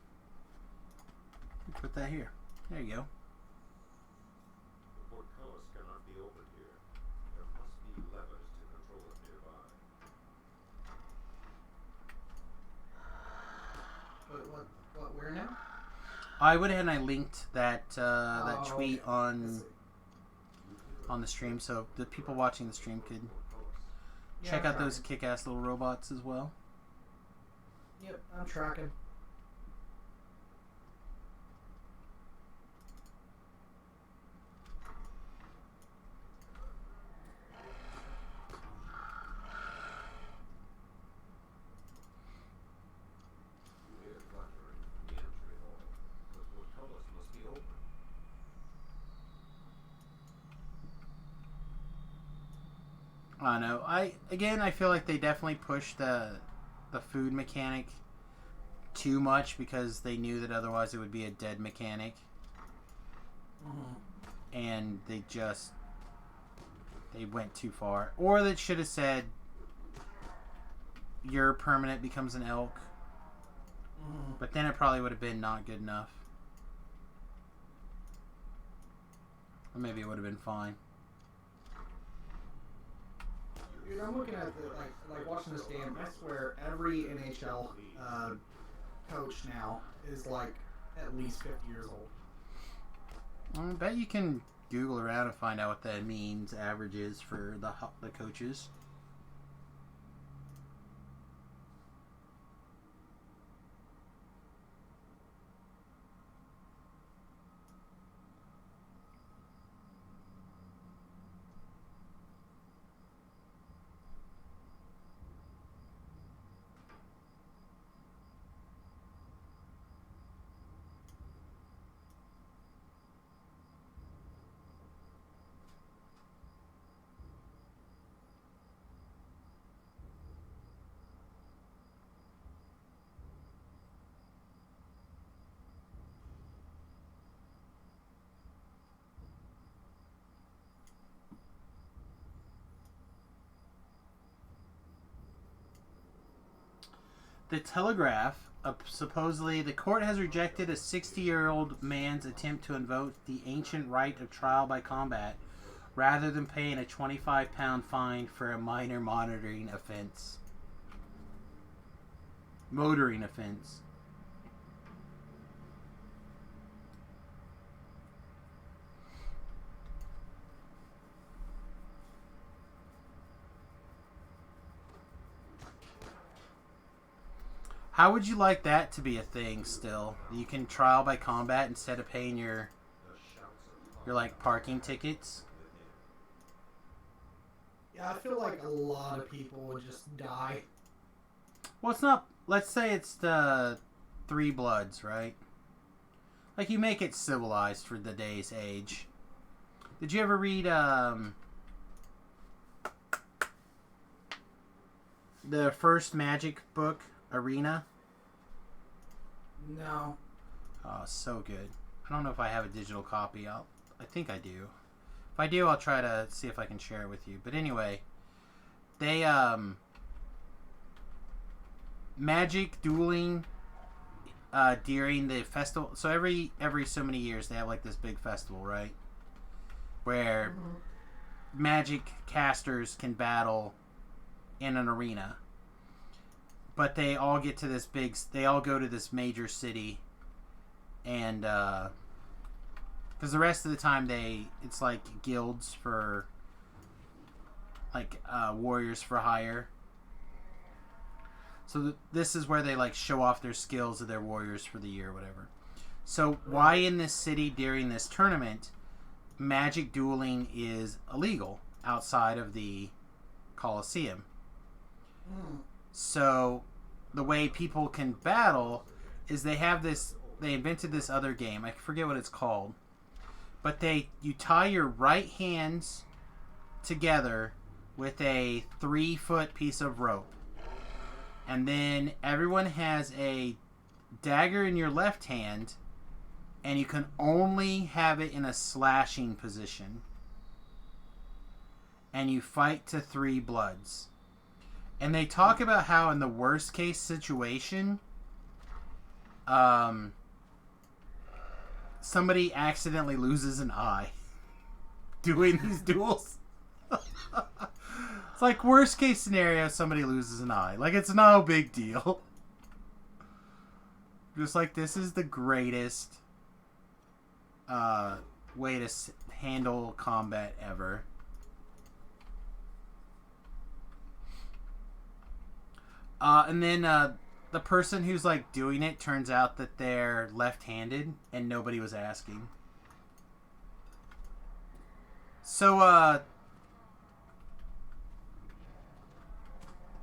put that here. There you go. The portcullis cannot be opened here. There must be levers to control it nearby. Where now? I went ahead and I linked that that tweet okay. on the stream, so the people watching the stream could check out those kick-ass little robots as well. Yep, I'm tracking. You hear clattering from the entry hall. The portcullis must be open. I don't know. I feel like they definitely pushed the food mechanic too much because they knew that otherwise it would be a dead mechanic. Mm-hmm. And they went too far. Or they should have said your permanent becomes an elk. Mm-hmm. But then it probably would have been not good enough. Or maybe it would have been fine. Dude, I'm looking at like watching this game. I swear, every NHL coach now is like at least 50 years old. I bet you can Google around and find out what that means. Averages for the coaches. The Telegraph, supposedly, the court has rejected a 60-year-old man's attempt to invoke the ancient right of trial by combat rather than paying a 25-pound fine for a minor motoring offense. Motoring offense. How would you like that to be a thing still? You can trial by combat instead of paying your like parking tickets. Yeah, I feel like a lot of people would just die. Well, it's not. Let's say it's the Three Bloods, right? Like you make it civilized for the day's age. Did you ever read the first Magic book, Arena? No. Oh, so good. I don't know if I have a digital copy. I think I do. If I do, I'll try to see if I can share it with you. But anyway, they Magic dueling during the festival. So every so many years they have like this big festival, right? Where Magic casters can battle in an arena. But they all get to this big. They all go to this major city, and because the rest of the time it's like guilds for like warriors for hire. So this is where they like show off their skills of their warriors for the year or whatever. So why in this city during this tournament, Magic dueling is illegal outside of the Colosseum. So the way people can battle is they invented this other game. I forget what it's called. But you tie your right hands together with a 3-foot piece of rope. And then everyone has a dagger in your left hand, and you can only have it in a slashing position. And you fight to 3 bloods. And they talk about how in the worst case situation, somebody accidentally loses an eye doing these duels. It's like worst case scenario, somebody loses an eye. Like it's no big deal. Just like this is the greatest way to handle combat ever. And then the person who's like doing it turns out that they're left-handed and nobody was asking. So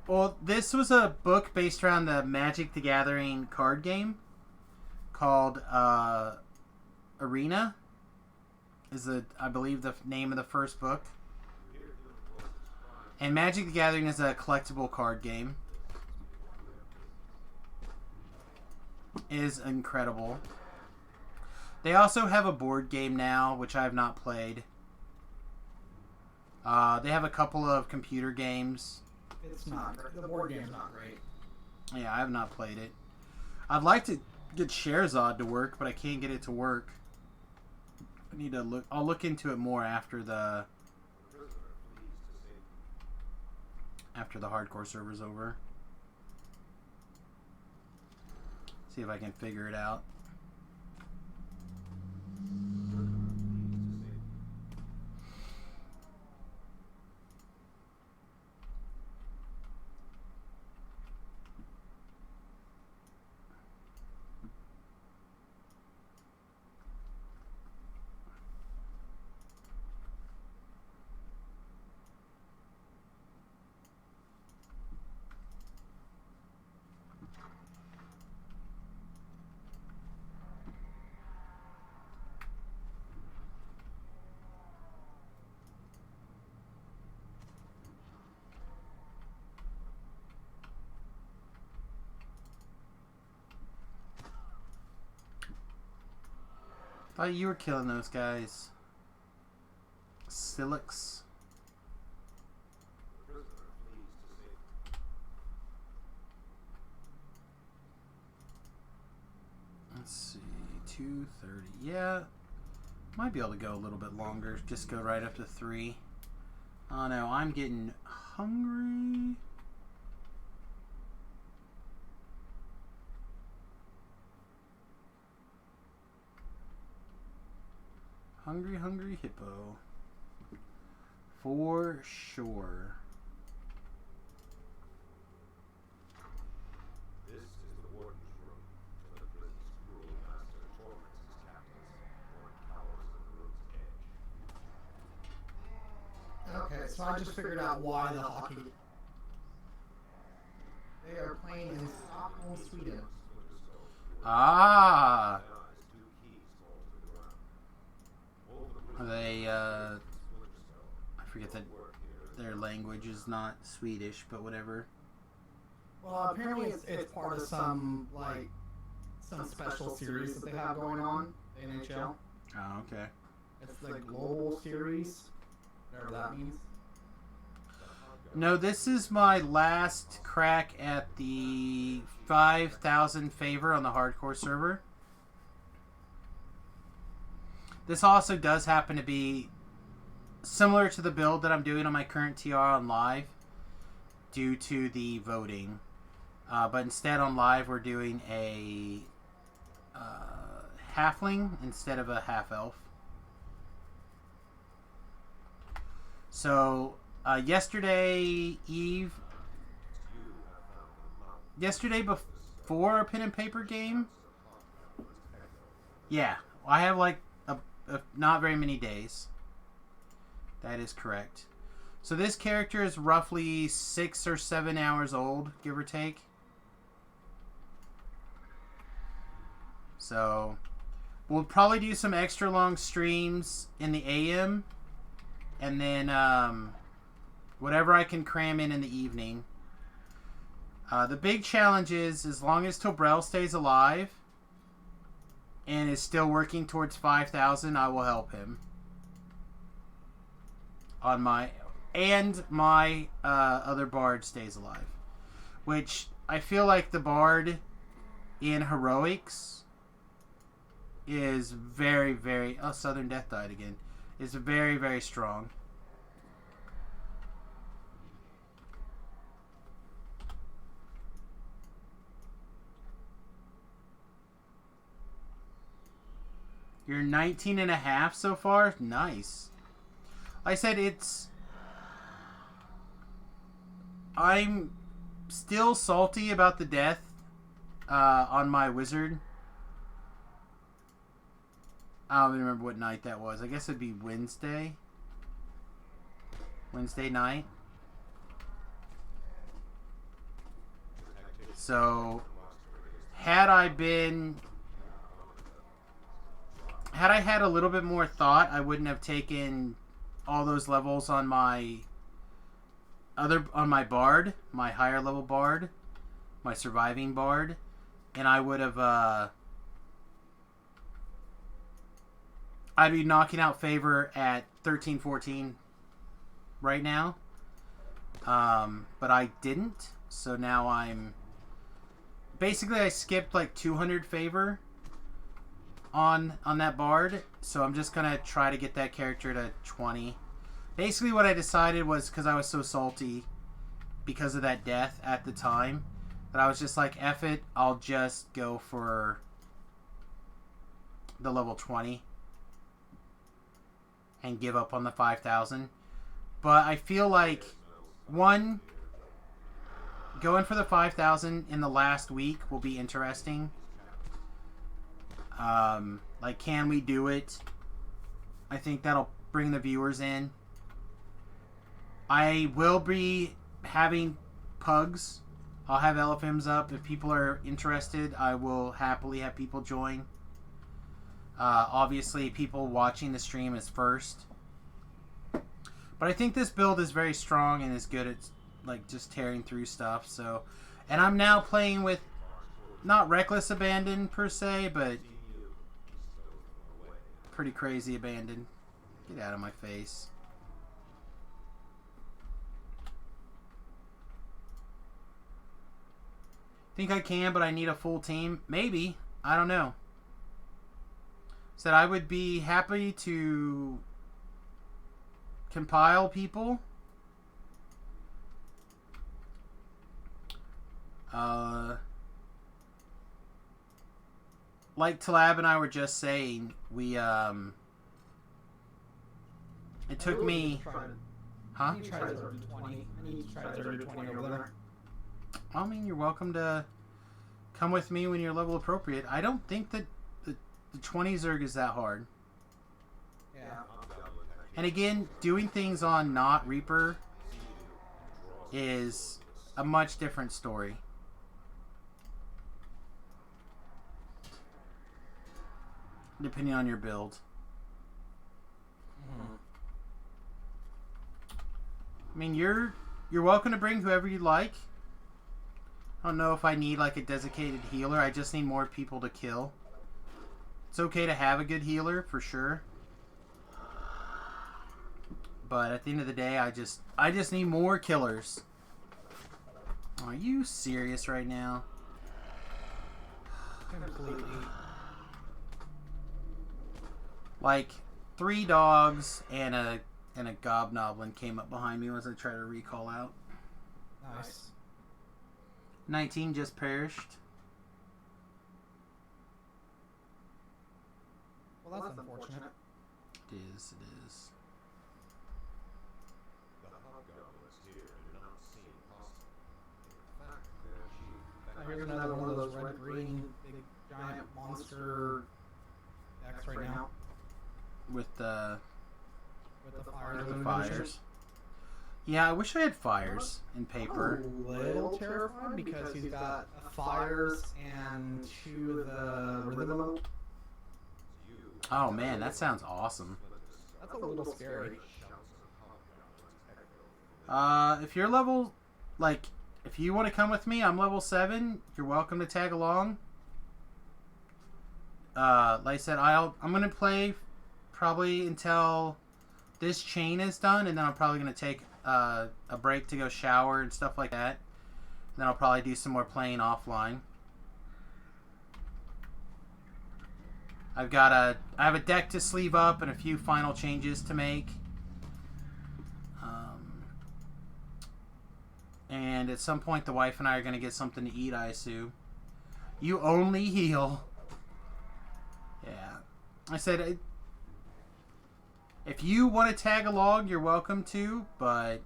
well, this was a book based around the Magic the Gathering card game called Arena is I believe the name of the first book. And Magic the Gathering is a collectible card game. It is incredible. They also have a board game now, which I have not played. They have a couple of computer games. It's not great. The board game's not great. Yeah, I have not played it. I'd like to get Scherzod to work, but I can't get it to work. I need to look. I'll look into it more after the hardcore server's over. See if I can figure it out. Thought you were killing those guys. Silix. Let's see. 230. Yeah. Might be able to go a little bit longer. Just go right up to 3. Oh no, I'm getting hungry. Hungry hippo. For sure. This is the warden's room, where the prison's cruel master torments his captives, or cowers at the room's edge. Okay, so I just figured out why the hockey. They are playing in Stockholm, Sweden. Ah! They, I forget that their language is not Swedish, but whatever. Well, apparently it's part of some special series that they have going on, NHL. Oh, okay. It's the Global Series, whatever that means. No, this is my last crack at the 5,000 favor on the hardcore server. This also does happen to be similar to the build that I'm doing on my current TR on live due to the voting. But instead on live we're doing a halfling instead of a half-elf. So yesterday before a pen and paper game, yeah, I have like not very many days. That is correct. So this character is roughly 6 or 7 hours old, give or take. So we'll probably do some extra long streams in the AM, and then whatever I can cram in the evening. The big challenge is, as long as Tobrel stays alive and is still working towards 5,000, I will help him. On my other bard stays alive, which I feel like the bard in heroics is very, very... Oh, Southern Death died again. Is very, very strong. You're 19 and a half so far? Nice. I said I'm still salty about the death on my wizard. I don't even remember what night that was. I guess it'd be Wednesday. Wednesday night. So, had I had a little bit more thought, I wouldn't have taken all those levels on my bard, my higher level bard, my surviving bard, and I would have I'd be knocking out favor at 13, 14 right now. But I didn't, so now I'm basically, I skipped like 200 favor on that bard, so I'm just gonna try to get that character to 20. Basically what I decided was, because I was so salty because of that death at the time, that I was just like, F it, I'll just go for the level 20 and give up on the 5,000. But I feel like, one, going for the 5,000 in the last week will be interesting. Like, can we do it? I think that'll bring the viewers in. I will be having pugs. I'll have LFMs up. If people are interested, I will happily have people join. Obviously, people watching the stream is first. But I think this build is very strong and is good at, like, just tearing through stuff. So, and I'm now playing with, not reckless abandon per se, but pretty crazy abandon. Get out of my face. Think I can, but I need a full team? Maybe. I don't know. Said I would be happy to compile people. Like Talab and I were just saying, we it took me, huh? I need to try Desert 20. I need to try Desert 20 over there. I mean, you're welcome to come with me when you're level appropriate. I don't think that the 20 Zerg is that hard. Yeah. And again, doing things on not Reaper is a much different story. Depending on your build. Mm-hmm. I mean, you're welcome to bring whoever you like. I don't know if I need like a designated healer. I just need more people to kill. It's okay to have a good healer for sure. But at the end of the day, I just need more killers. Are you serious right now? Completely. Like 3 dogs and a gobnoblin came up behind me as I tried to recall out. Nice. 19 just perished. Well, that's unfortunate. It is. It is. The hobgoblins here do not seem hostile. In fact, their chief. Here's another one of those red-green big giant monster decks right now. With the Fires. fires. Yeah, I wish I had fires in paper. I'm a little terrified because he's got a fires and 2 of the rhythm. Oh man, that sounds awesome. That's a little scary. If you're level, like, if you want to come with me, I'm level 7. You're welcome to tag along. Like I said, I'm gonna play probably until this chain is done, and then I'm probably gonna take a break to go shower and stuff like that. And then I'll probably do some more playing offline. I have a deck to sleeve up and a few final changes to make. And at some point, the wife and I are going to get something to eat, I assume. You only heal. Yeah. I said, if you want to tag along, you're welcome to, but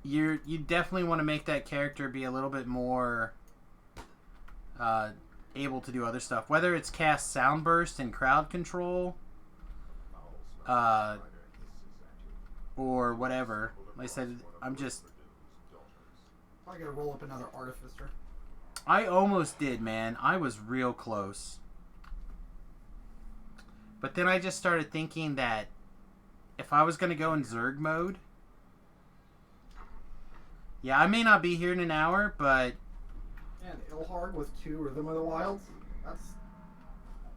you definitely want to make that character be a little bit more able to do other stuff. Whether it's cast Sound Burst and Crowd Control, or whatever. Like I said, I gotta roll up another Artificer. I almost did, man. I was real close. But then I just started thinking that if I was going to go in Zerg mode... Yeah, I may not be here in an hour, but... And Ilhard with 2 Rhythm of the Wilds? That's...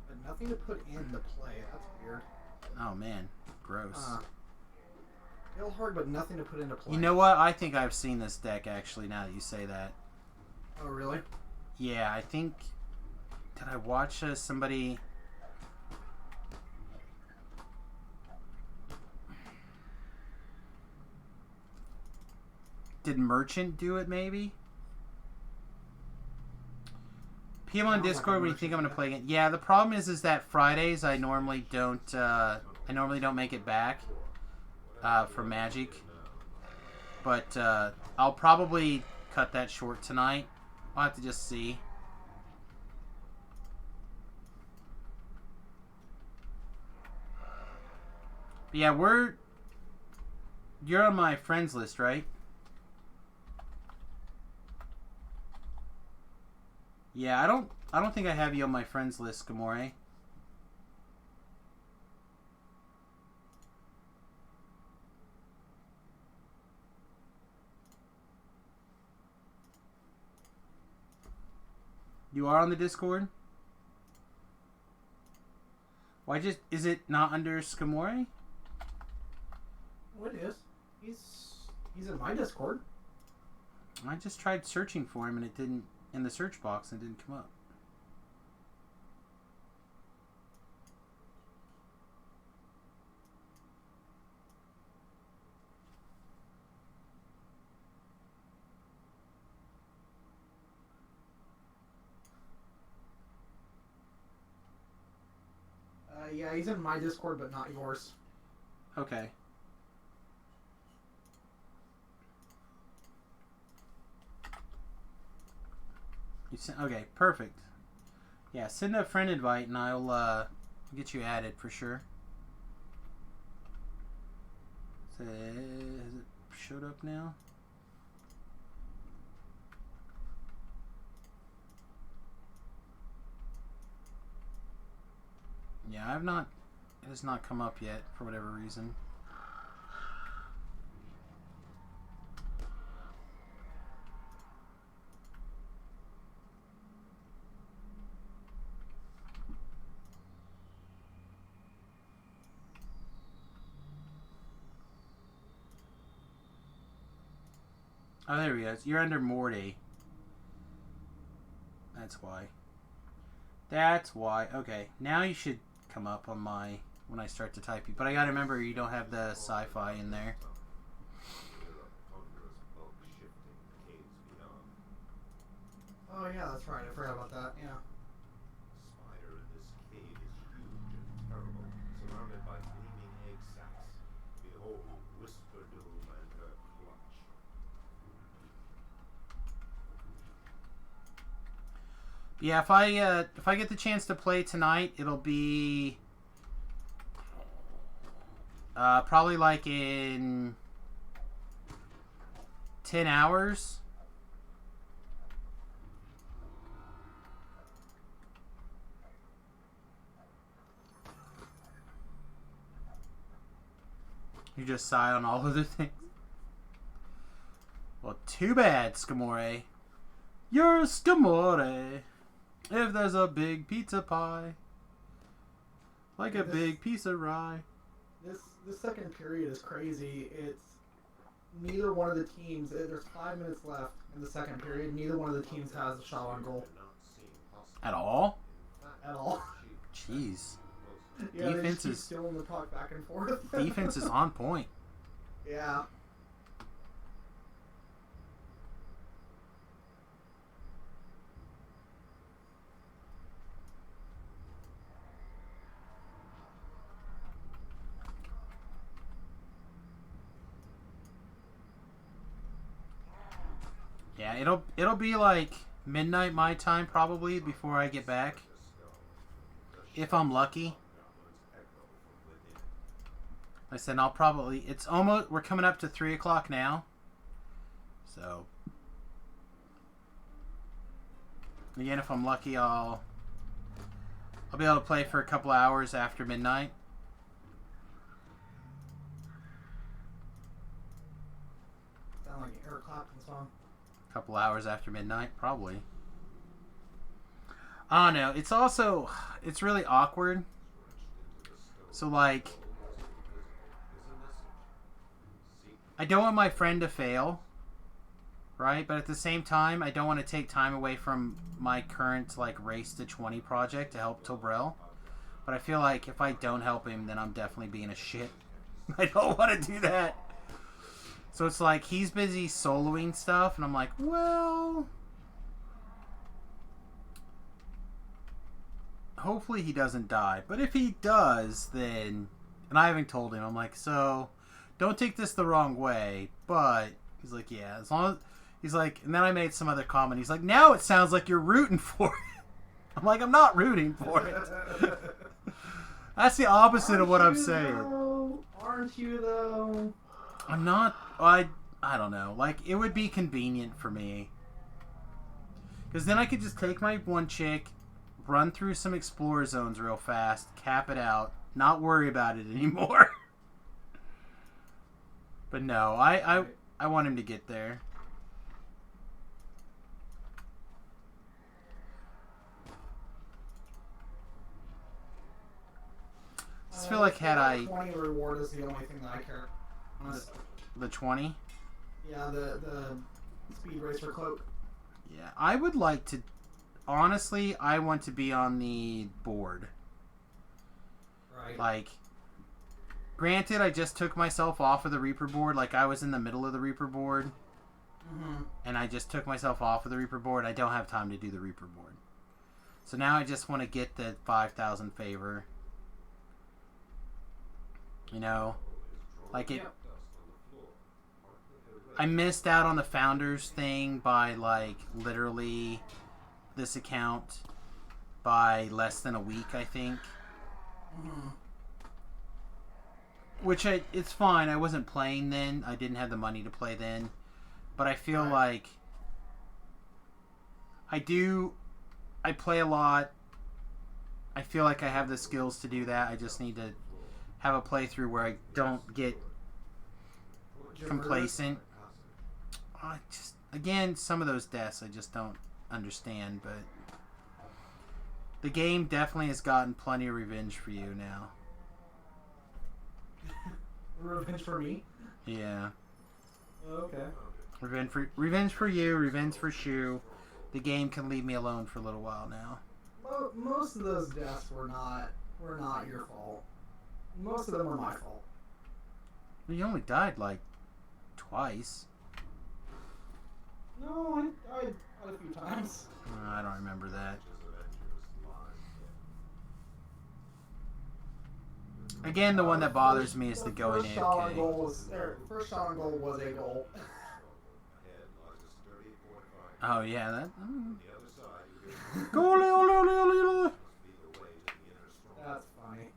But nothing to put into play. That's weird. Oh, man. Gross. Ilhard, but nothing to put into play. You know what? I think I've seen this deck, actually, now that you say that. Oh, really? Yeah, I think... Did I watch somebody... Did Merchant do it, maybe? PM on Discord when you think I'm going to play again. Yeah, the problem is that Fridays I normally don't make it back for Magic. But I'll probably cut that short tonight. I'll have to just see. But yeah, you're on my friends list, right? Yeah, I don't think I have you on my friends list, Gamore. You are on the Discord? Why is it not under Skamore? Oh, it is. He's in my Discord. I just tried searching for him and it didn't, in the search box, and it didn't come up. Yeah, he's in my Discord, but not yours. Okay. Okay, perfect. Yeah, send a friend invite and I'll get you added for sure. Has it showed up now? Yeah, it has not come up yet for whatever reason. Oh, there he is. You're under Morty. That's why. That's why. Okay, now you should come up on my when I start to type you. But I gotta remember you don't have the sci-fi in there. Oh yeah, that's right. I forgot about that. Yeah. Spider in this cave is huge and terrible, surrounded by gleaming egg sacs. Behold, Whisper Doom and her clutch. Yeah, if I get the chance to play tonight, it'll be probably like in 10 hours. You just sigh on all other things. Well, too bad, Scamore. You're Scamore. If there's a big pizza pie, like a big piece of rye. This second period is crazy. It's neither one of the teams. There's 5 minutes left in the second period. Neither one of the teams has a shot on goal At all? at all. Jeez. Yeah, Defense they just keep is- stealing the puck back and forth. Defense is on point. Yeah. Yeah, it'll be like midnight my time probably before I get back. If I'm lucky. Like I said, I'll probably we're coming up to 3 o'clock now. So again, if I'm lucky I'll be able to play for a couple hours after midnight. Sound like an Eric Clapton song. A couple hours after midnight, probably. I don't know. It's really awkward. So like, I don't want my friend to fail, right? But at the same time, I don't want to take time away from my current like Race to 20 project to help Tobrell. But I feel like if I don't help him, then I'm definitely being a shit. I don't want to do that. So it's like he's busy soloing stuff, and I'm like, well, hopefully he doesn't die. But if he does, then, and I haven't told him, I'm like, so don't take this the wrong way. But he's like, yeah, as long as he's like, and then I made some other comment. He's like, now it sounds like you're rooting for it. I'm like, I'm not rooting for it. That's the opposite of what I'm saying. Aren't you though? I'm not. I don't know. Like, it would be convenient for me. Because then I could just take my one chick, run through some Explorer zones real fast, cap it out, not worry about it anymore. But no, I want him to get there. I just feel like had I... 20 reward is the only thing that I care. Honestly. The 20? Yeah, the Speed Racer cloak. Yeah, I would like to... Honestly, I want to be on the board. Right. Like, granted, I just took myself off of the Reaper board. Like, I was in the middle of the Reaper board. Mm-hmm. And I just took myself off of the Reaper board. I don't have time to do the Reaper board. So now I just want to get the 5,000 favor. You know, like it. Yep. I missed out on the founders thing by like literally this account by less than a week, I think. Mhm. Which it's fine. I wasn't playing then. I didn't have the money to play then. But I feel Right. like I play a lot. I feel like I have the skills to do that. I just need to have a playthrough where I don't get complacent. Again, some of those deaths I just don't understand, but the game definitely has gotten plenty of revenge for you now. Revenge for me? Yeah. Okay. Revenge for you, revenge for Shu. The game can leave me alone for a little while now. Most of those deaths were not your fault. Most of them were my fault. Well, you only died like twice. No, I died a few times. I don't remember that. Again, the one that bothers me is the going first shot on AFK. goal was first shot on goal was a goal. Oh yeah, that. Goalie, ole, ole, ole, ole. That's funny.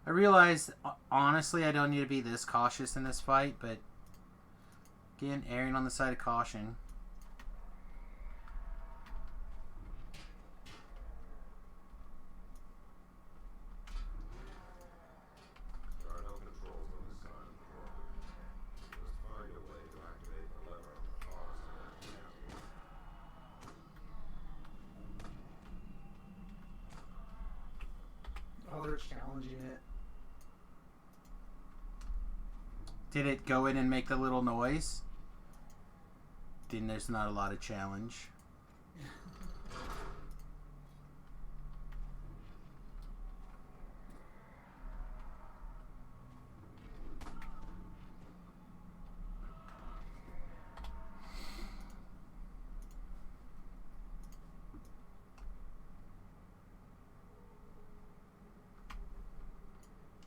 I realize, honestly, I don't need to be this cautious in this fight, but again, erring on the side of caution. There are no controls on this side of the door. You must find a way to activate the lever on the far side of the camp. Oh, they're challenging it. Did it go in and make the little noise? Then there's not a lot of challenge.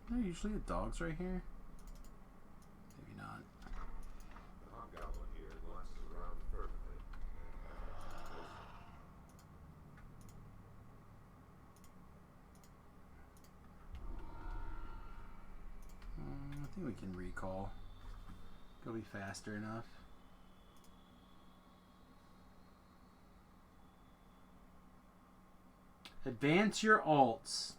Are there usually dogs right here? Maybe not. The hobgoblin here glances around furtively. I think we can recall. Go be faster enough. Advance your alts.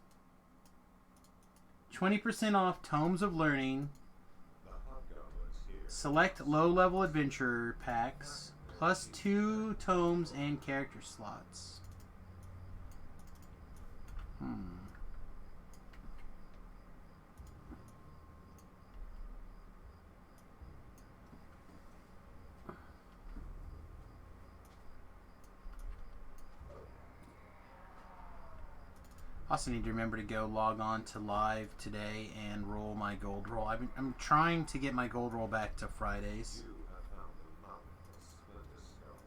20% off Tomes of Learning. The hobgoblin's here. Select low-level adventure packs. Plus 2 tomes and character slots. Also need to remember to go log on to live today and roll my gold roll. I'm trying to get my gold roll back to Fridays. You have found the mountain of splinter stone.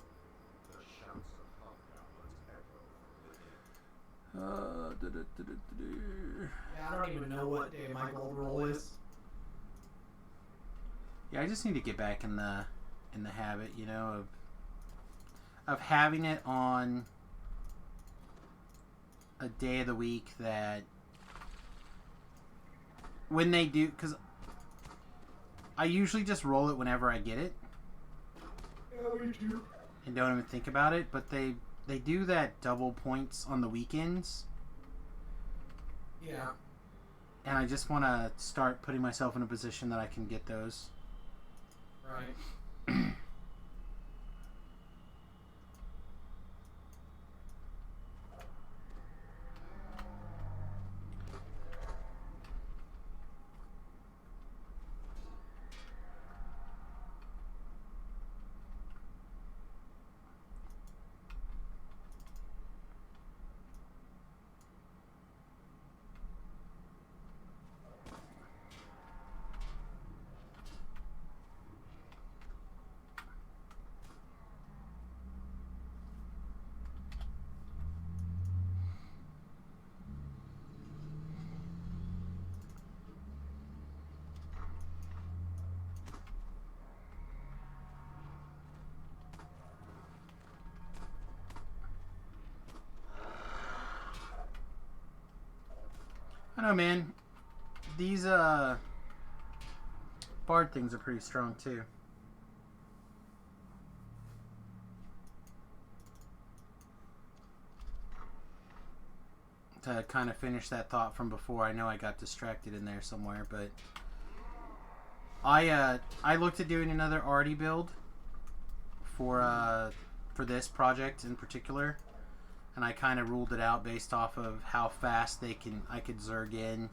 The shouts of hobgoblins echo from within. Yeah, I don't even know what day my gold roll is. Yeah, I just need to get back in the habit, you know, of having it on a day of the week that when they do, because I usually just roll it whenever I get it. Yeah, me too. And don't even think about it, but they do that double points on the weekends, Yeah. and I just want to start putting myself in a position that I can get those. Right. I know, man. These bard things are pretty strong too. To kind of finish that thought from before, I know I got distracted in there somewhere, but I looked at doing another arty build for this project in particular, and I kind of ruled it out based off of how fast I could zerg in,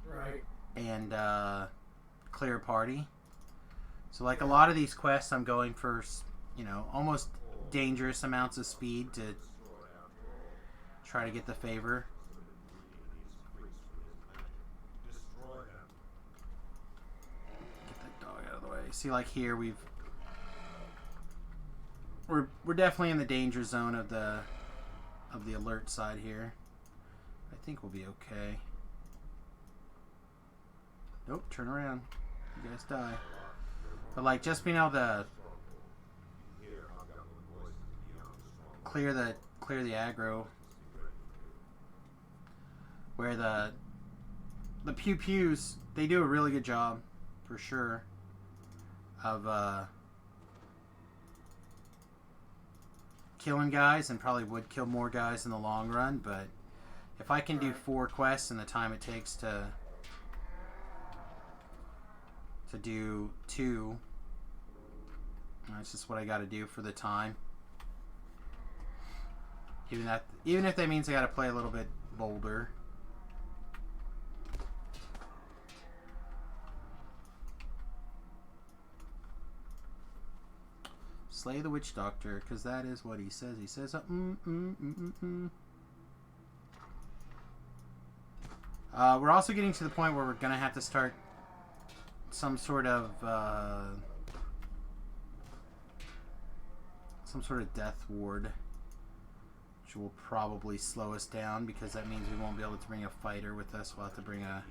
Right. and clear a party. So like a lot of these quests, I'm going for, you know, almost dangerous amounts of speed to try to get the favor. Get that dog out of the way. See, like here we're definitely in the danger zone of the alert side here. I think we'll be okay. Nope, turn around. You guys die. But like just being able to clear the aggro, where the pew pews, they do a really good job for sure of killing guys, and probably would kill more guys in the long run, but if I can do 4 quests in the time it takes to do 2, that's just what I got to do for the time. Even if that means I got to play a little bit bolder. Slay the witch doctor, because that is what he says. He says, we're also getting to the point where we're gonna have to start some sort of death ward, which will probably slow us down, because that means we won't be able to bring a fighter with us. We'll have to bring a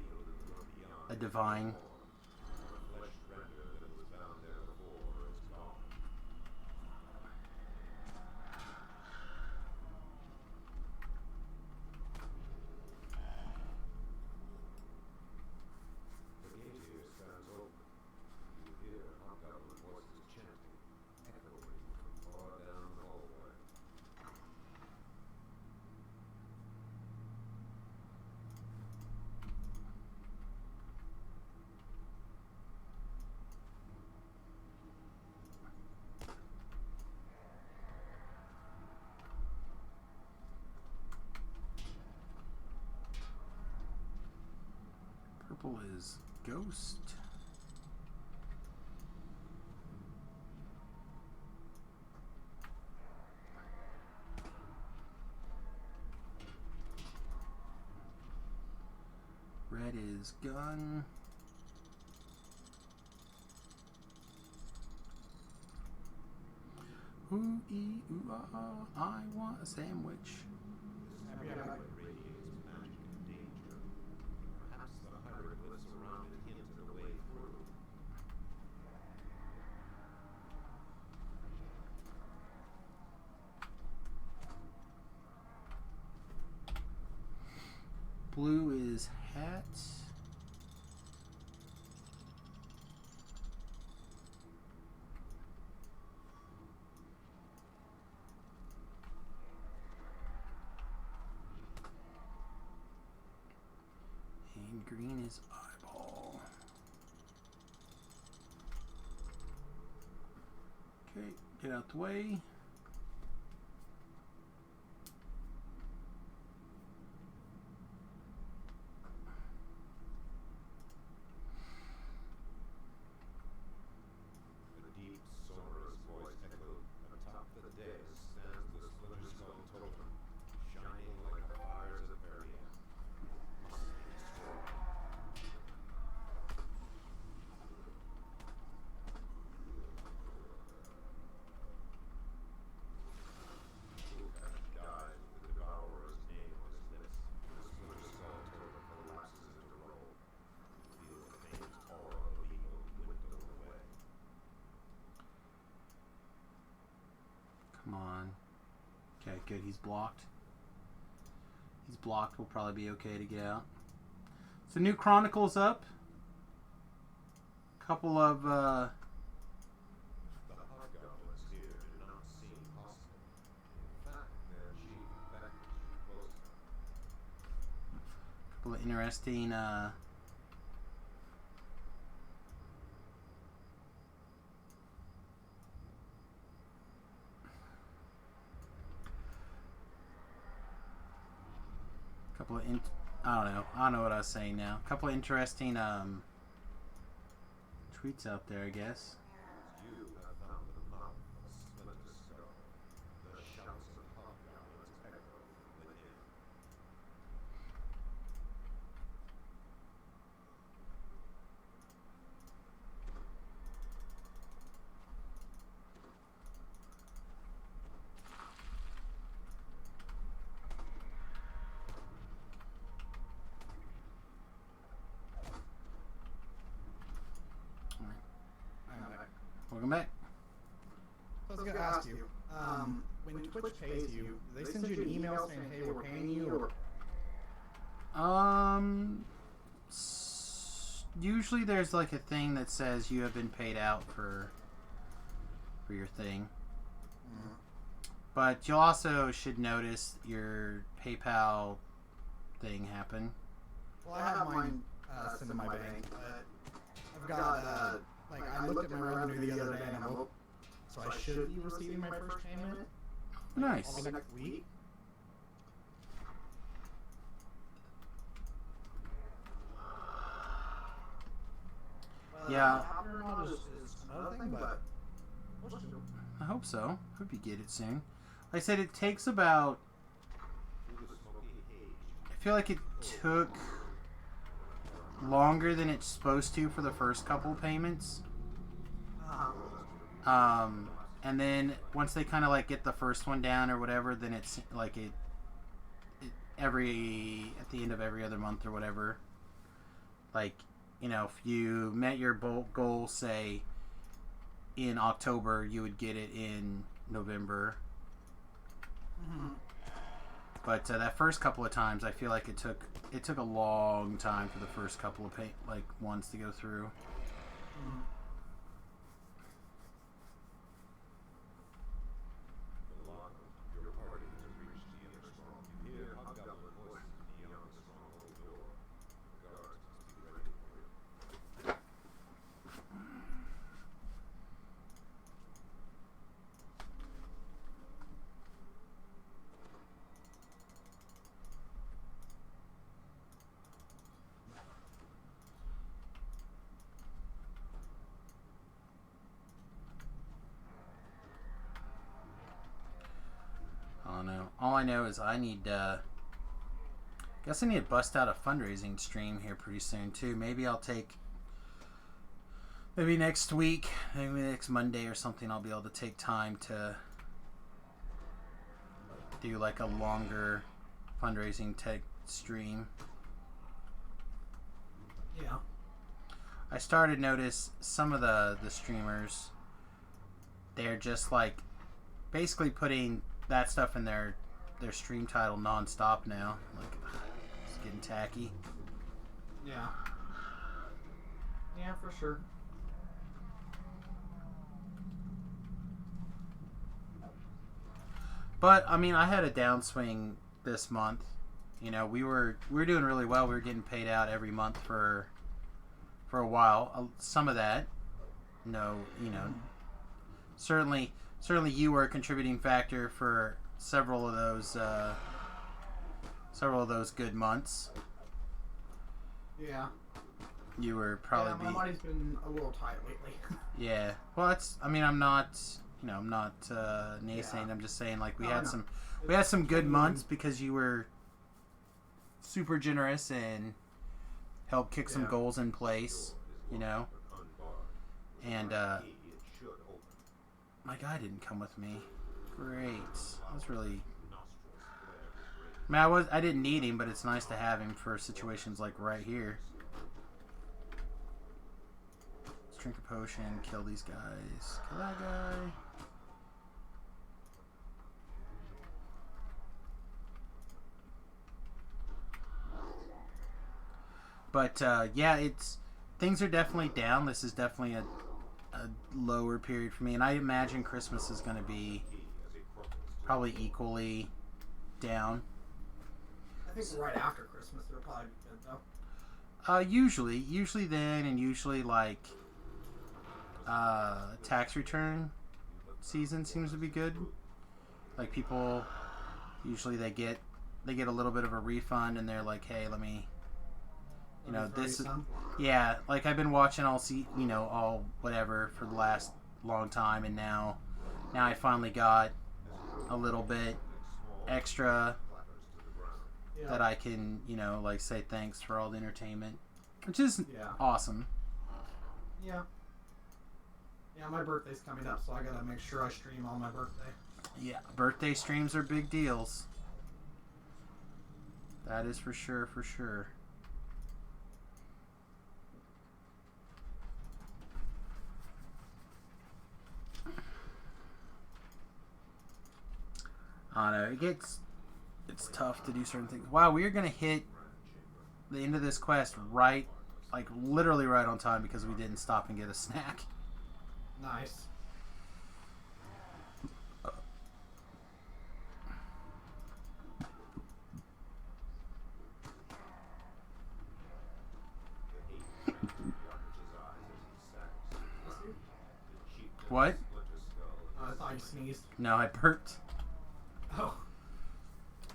divine. Purple is ghost. Red is gun. Ooh, ee, ooh, ah, I want a sandwich. Blue is hat. And green is eyeball. Okay, get out the way. Come on. Okay, good. He's blocked. He's blocked. Will probably be okay to get out. So new Chronicles up. Couple of The hobgoblins here do not seem hostile. In fact, their chief beckons you closer. couple of interesting couple of I don't know what I was saying now. Couple of interesting tweets out there, I guess. You have found the mouth of Splinter Skull. The shouts of hobgoblins echo from within. Welcome back. I was gonna ask you, when Twitch pays you, do they send you an email saying, "Hey, we're paying you," or Usually there's like a thing that says you have been paid out for your thing. But you also should notice your PayPal thing happen. Well, I have mine sent to my bank, but I've got I looked at my revenue the other day, and so I should be receiving my first payment. Nice. Probably next week. Yeah. Happening or not is another thing, but supposed to. I hope so. Hope you get it soon. Like I said, it takes about... I feel like it took longer than it's supposed to for the first couple payments. And then once they kind of like get the first one down or whatever, then it's like it at the end of every other month or whatever. Like, you know, if you met your goal, say in October, you would get it in November. But that first couple of times, I feel like it took a long time for the first couple of ones to go through. All I know is I need guess I need to bust out a fundraising stream here pretty soon too. Maybe next week, maybe next Monday or something, I'll be able to take time to do like a longer fundraising tech stream. Yeah. I started to notice some of the streamers, they're just like basically putting that stuff in their stream title non-stop now. Like, it's getting tacky. Yeah. Yeah, for sure. But I mean, I had a downswing this month. You know, we were doing really well. We were getting paid out every month for a while. Some of that, certainly you were a contributing factor for several of those good months. Yeah. You were probably my money's been a little tight lately. Yeah. Well, I'm not naysaying. I'm just saying, like, we had some good months because you were super generous and helped kick some goals in place, and my guy didn't come with me. Great. That was really... I mean, I didn't need him, but it's nice to have him for situations like right here. Let's drink a potion, kill these guys. Kill that guy. But yeah, things are definitely down. This is definitely a lower period for me, and I imagine Christmas is going to be probably equally down. I think right after Christmas it'll probably be good though. Usually then, and usually like tax return season seems to be good. Like people usually they get a little bit of a refund, and they're like, hey, let me, this is, yeah, like I've been watching all whatever for the last long time, and now I finally got a little bit extra that I can, like say thanks for all the entertainment, which is awesome. Yeah. Yeah, my birthday's coming up, so I gotta make sure I stream on my birthday. Yeah, birthday streams are big deals. That is for sure, for sure. I don't know, it's tough to do certain things. Wow, we are gonna hit the end of this quest right, like literally right on time because we didn't stop and get a snack. Nice. What? I thought you sneezed. No, I burped. Oh.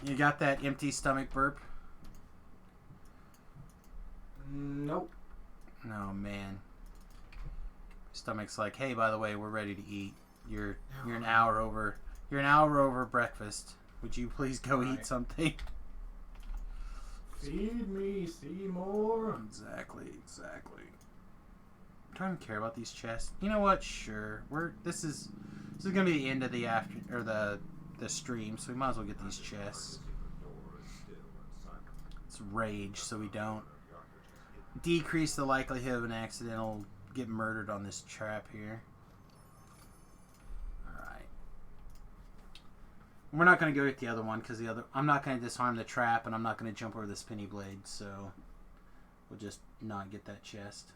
You got that empty stomach burp? Nope. No, man. Stomach's like, hey, by the way, we're ready to eat. You're an hour over. You're an hour over breakfast. Would you please go eat something? Feed me, Seymour. Exactly. I don't even care about these chests. You know what? Sure. This is gonna be the end of the stream, so we might as well get these chests. Let's rage so we don't decrease the likelihood of an accidental get murdered on this trap here. Alright. We're not going to go with the other one because I'm not going to disarm the trap, and I'm not going to jump over the spinny blade, so we'll just not get that chest.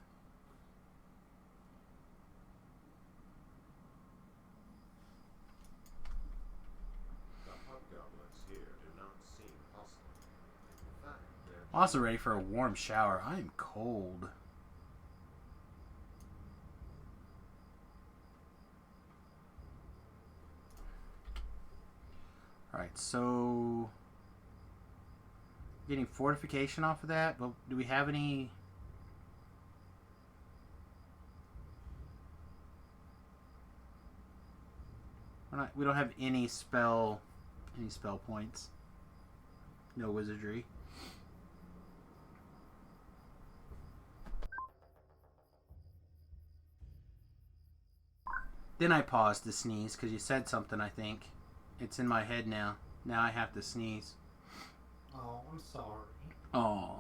Also ready for a warm shower. I am cold. Alright, so getting fortification off of that, but do we have any? We don't have any spell points. No wizardry. Then I paused to sneeze because you said something, I think. It's in my head now. Now I have to sneeze. Oh, I'm sorry. Oh,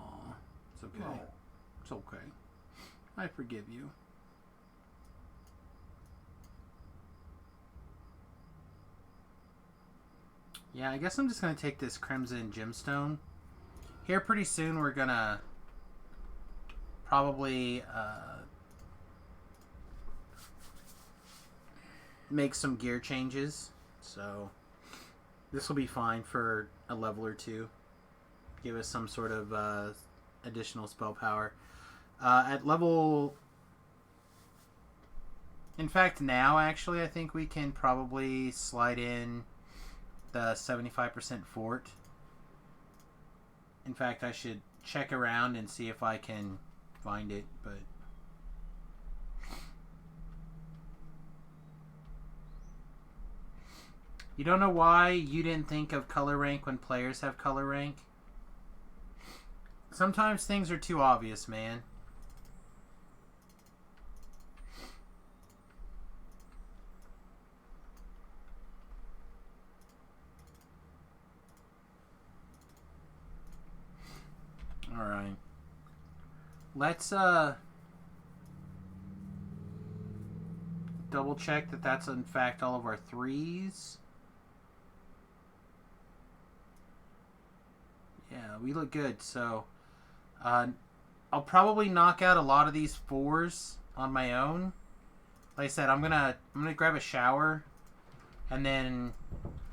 it's okay. No. It's okay. I forgive you. Yeah, I guess I'm just going to take this Crimson Gemstone. Here pretty soon we're going to probably make some gear changes. So this will be fine for a level or two. Give us some sort of additional spell power. At level... In fact, now actually I think we can probably slide in the 75% fort. In fact, I should check around and see if I can find it, but... You don't know why you didn't think of color rank when players have color rank? Sometimes things are too obvious, man. Alright. Let's double check that that's in fact all of our 3s. Yeah, we look good. So I'll probably knock out a lot of these 4s on my own. Like I said, I'm gonna grab a shower, and then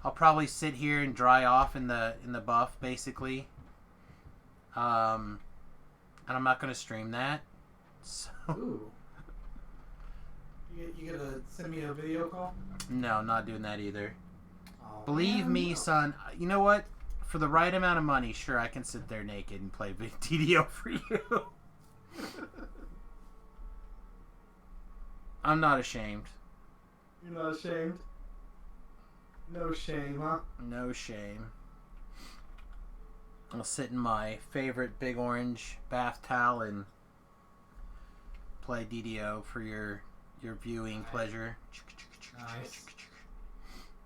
I'll probably sit here and dry off in the buff, basically. And I'm not gonna stream that. So. Ooh. You gonna send me a video call? No, I'm not doing that either. Oh, Believe man, me, no. son. You know what? For the right amount of money, sure, I can sit there naked and play big TDO for you. I'm not ashamed. You're not ashamed? No shame, huh? No shame. I'll sit in my favorite big orange bath towel and play DDO for your viewing pleasure. Nice.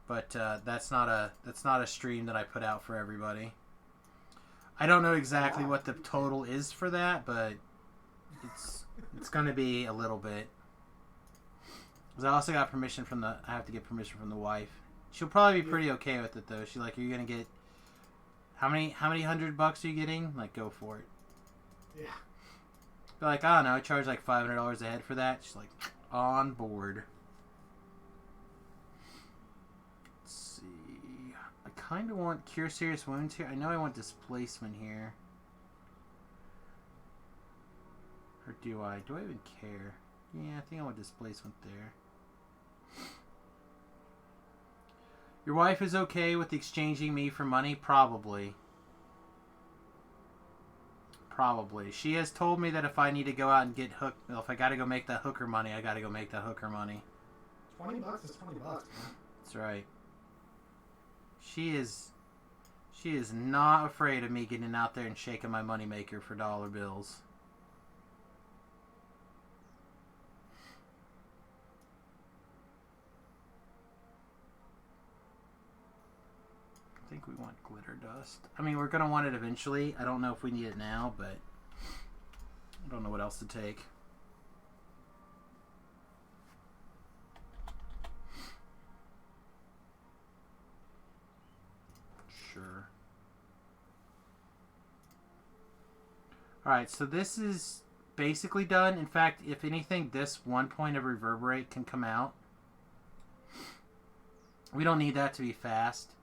But that's not a stream that I put out for everybody. I don't know exactly what the total is for that, but it's going to be a little bit. 'Cause I also got permission from I have to get permission from the wife. She'll probably be pretty okay with it though. She's like, "Are you gonna get how many $100 are you getting? Like, go for it." Yeah. Be like, I don't know, I charge like $500 a head for that. She's like, on board. Let's see. I kind of want Cure Serious Wounds here. I know I want Displacement here. Or do I? Do I even care? Yeah, I think I want Displacement there. Your wife is okay with exchanging me for money? Probably. Probably. She has told me that if I need to go out and get hooked, well, if I gotta go make that hooker money, I gotta go make that hooker money. $20 is $20, man. That's right. She is not afraid of me getting out there and shaking my moneymaker for dollar bills. I think we want glitter dust. I mean, we're going to want it eventually. I don't know if we need it now, but I don't know what else to take. Sure. Alright, so this is basically done. In fact, if anything, this 1 point of Reverberate can come out. We don't need that to be fast.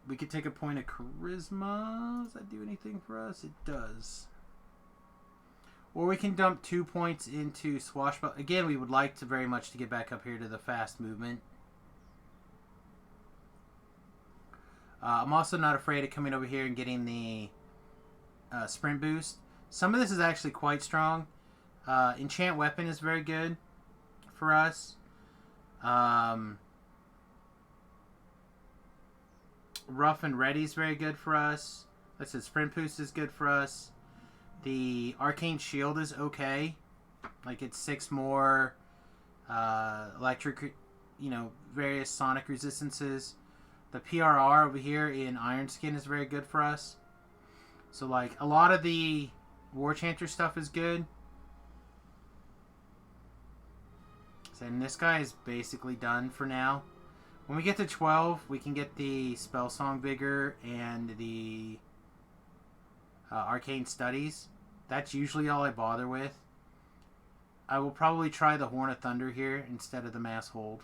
We could take a point of Charisma. Does that do anything for us? It does. Or we can dump 2 points into Swashbuckler. Again, we would like to very much to get back up here to the fast movement. I'm also not afraid of coming over here and getting the sprint boost. Some of this is actually quite strong. Enchant Weapon is very good for us. Rough and Ready is very good for us. Like I said, Sprint Boost is good for us. The Arcane Shield is okay. Like, it's 6 more electric, various sonic resistances. The PRR over here in Iron Skin is very good for us. So, like, a lot of the War Chanter stuff is good. And this guy is basically done for now. When we get to 12, we can get the Spell Song Vigor and the Arcane Studies. That's usually all I bother with. I will probably try the Horn of Thunder here instead of the Mass Hold.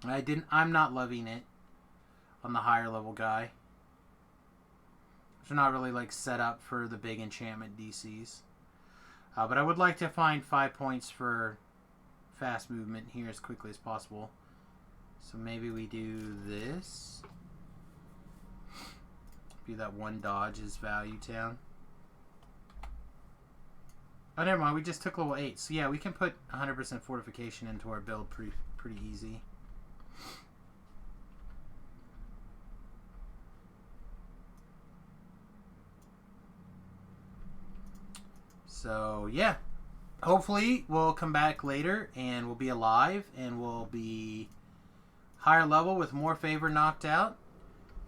I'm not loving it on the higher level guy. They're not really like set up for the big enchantment DCs. But I would like to find 5 points for fast movement here as quickly as possible. So maybe we do this. Be that 1 dodge is Value Town. Oh, never mind. We just took level 8. So yeah, we can put 100% fortification into our build pretty easy. So yeah, hopefully we'll come back later and we'll be alive and we'll be higher level with more favor knocked out.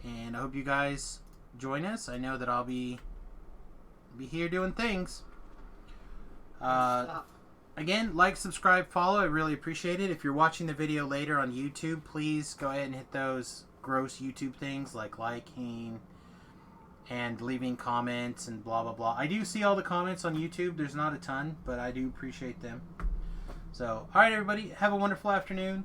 And I hope you guys join us. I know that I'll be here doing things. Again, like, subscribe, follow. I really appreciate it. If you're watching the video later on YouTube, please go ahead and hit those gross YouTube things like liking and leaving comments and blah blah blah. I do see all the comments on YouTube. There's not a ton, but I do appreciate them. So, all right, everybody, have a wonderful afternoon.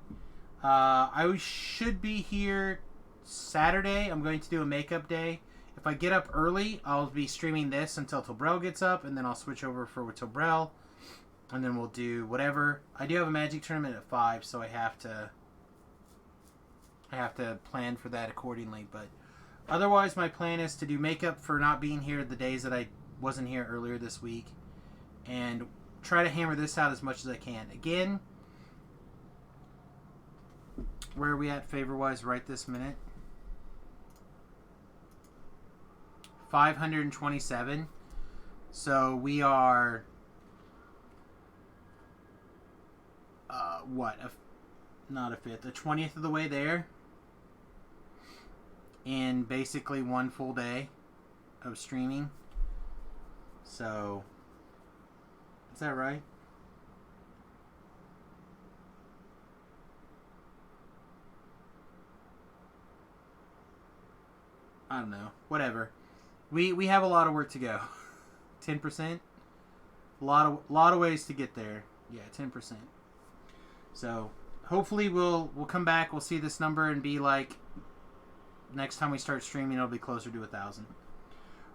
I should be here Saturday. I'm going to do a makeup day. If I get up early, I'll be streaming this until Tobrel gets up, and then I'll switch over for Tobrel, and then we'll do whatever. I do have a Magic tournament at 5, so I have to plan for that accordingly. But otherwise, my plan is to do makeup for not being here the days that I wasn't here earlier this week, and try to hammer this out as much as I can. Again, where are we at favor-wise right this minute? 527. So we are not a fifth, a 20th of the way there in basically one full day of streaming. So is that right? I don't know. Whatever. We have a lot of work to go. 10%? A lot of ways to get there. Yeah, 10%. So hopefully we'll come back. We'll see this number and be like, next time we start streaming, it'll be closer to 1,000.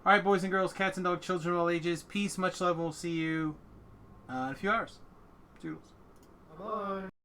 All right, boys and girls, cats and dogs, children of all ages. Peace, much love, and we'll see you in a few hours. Toodles. Bye-bye.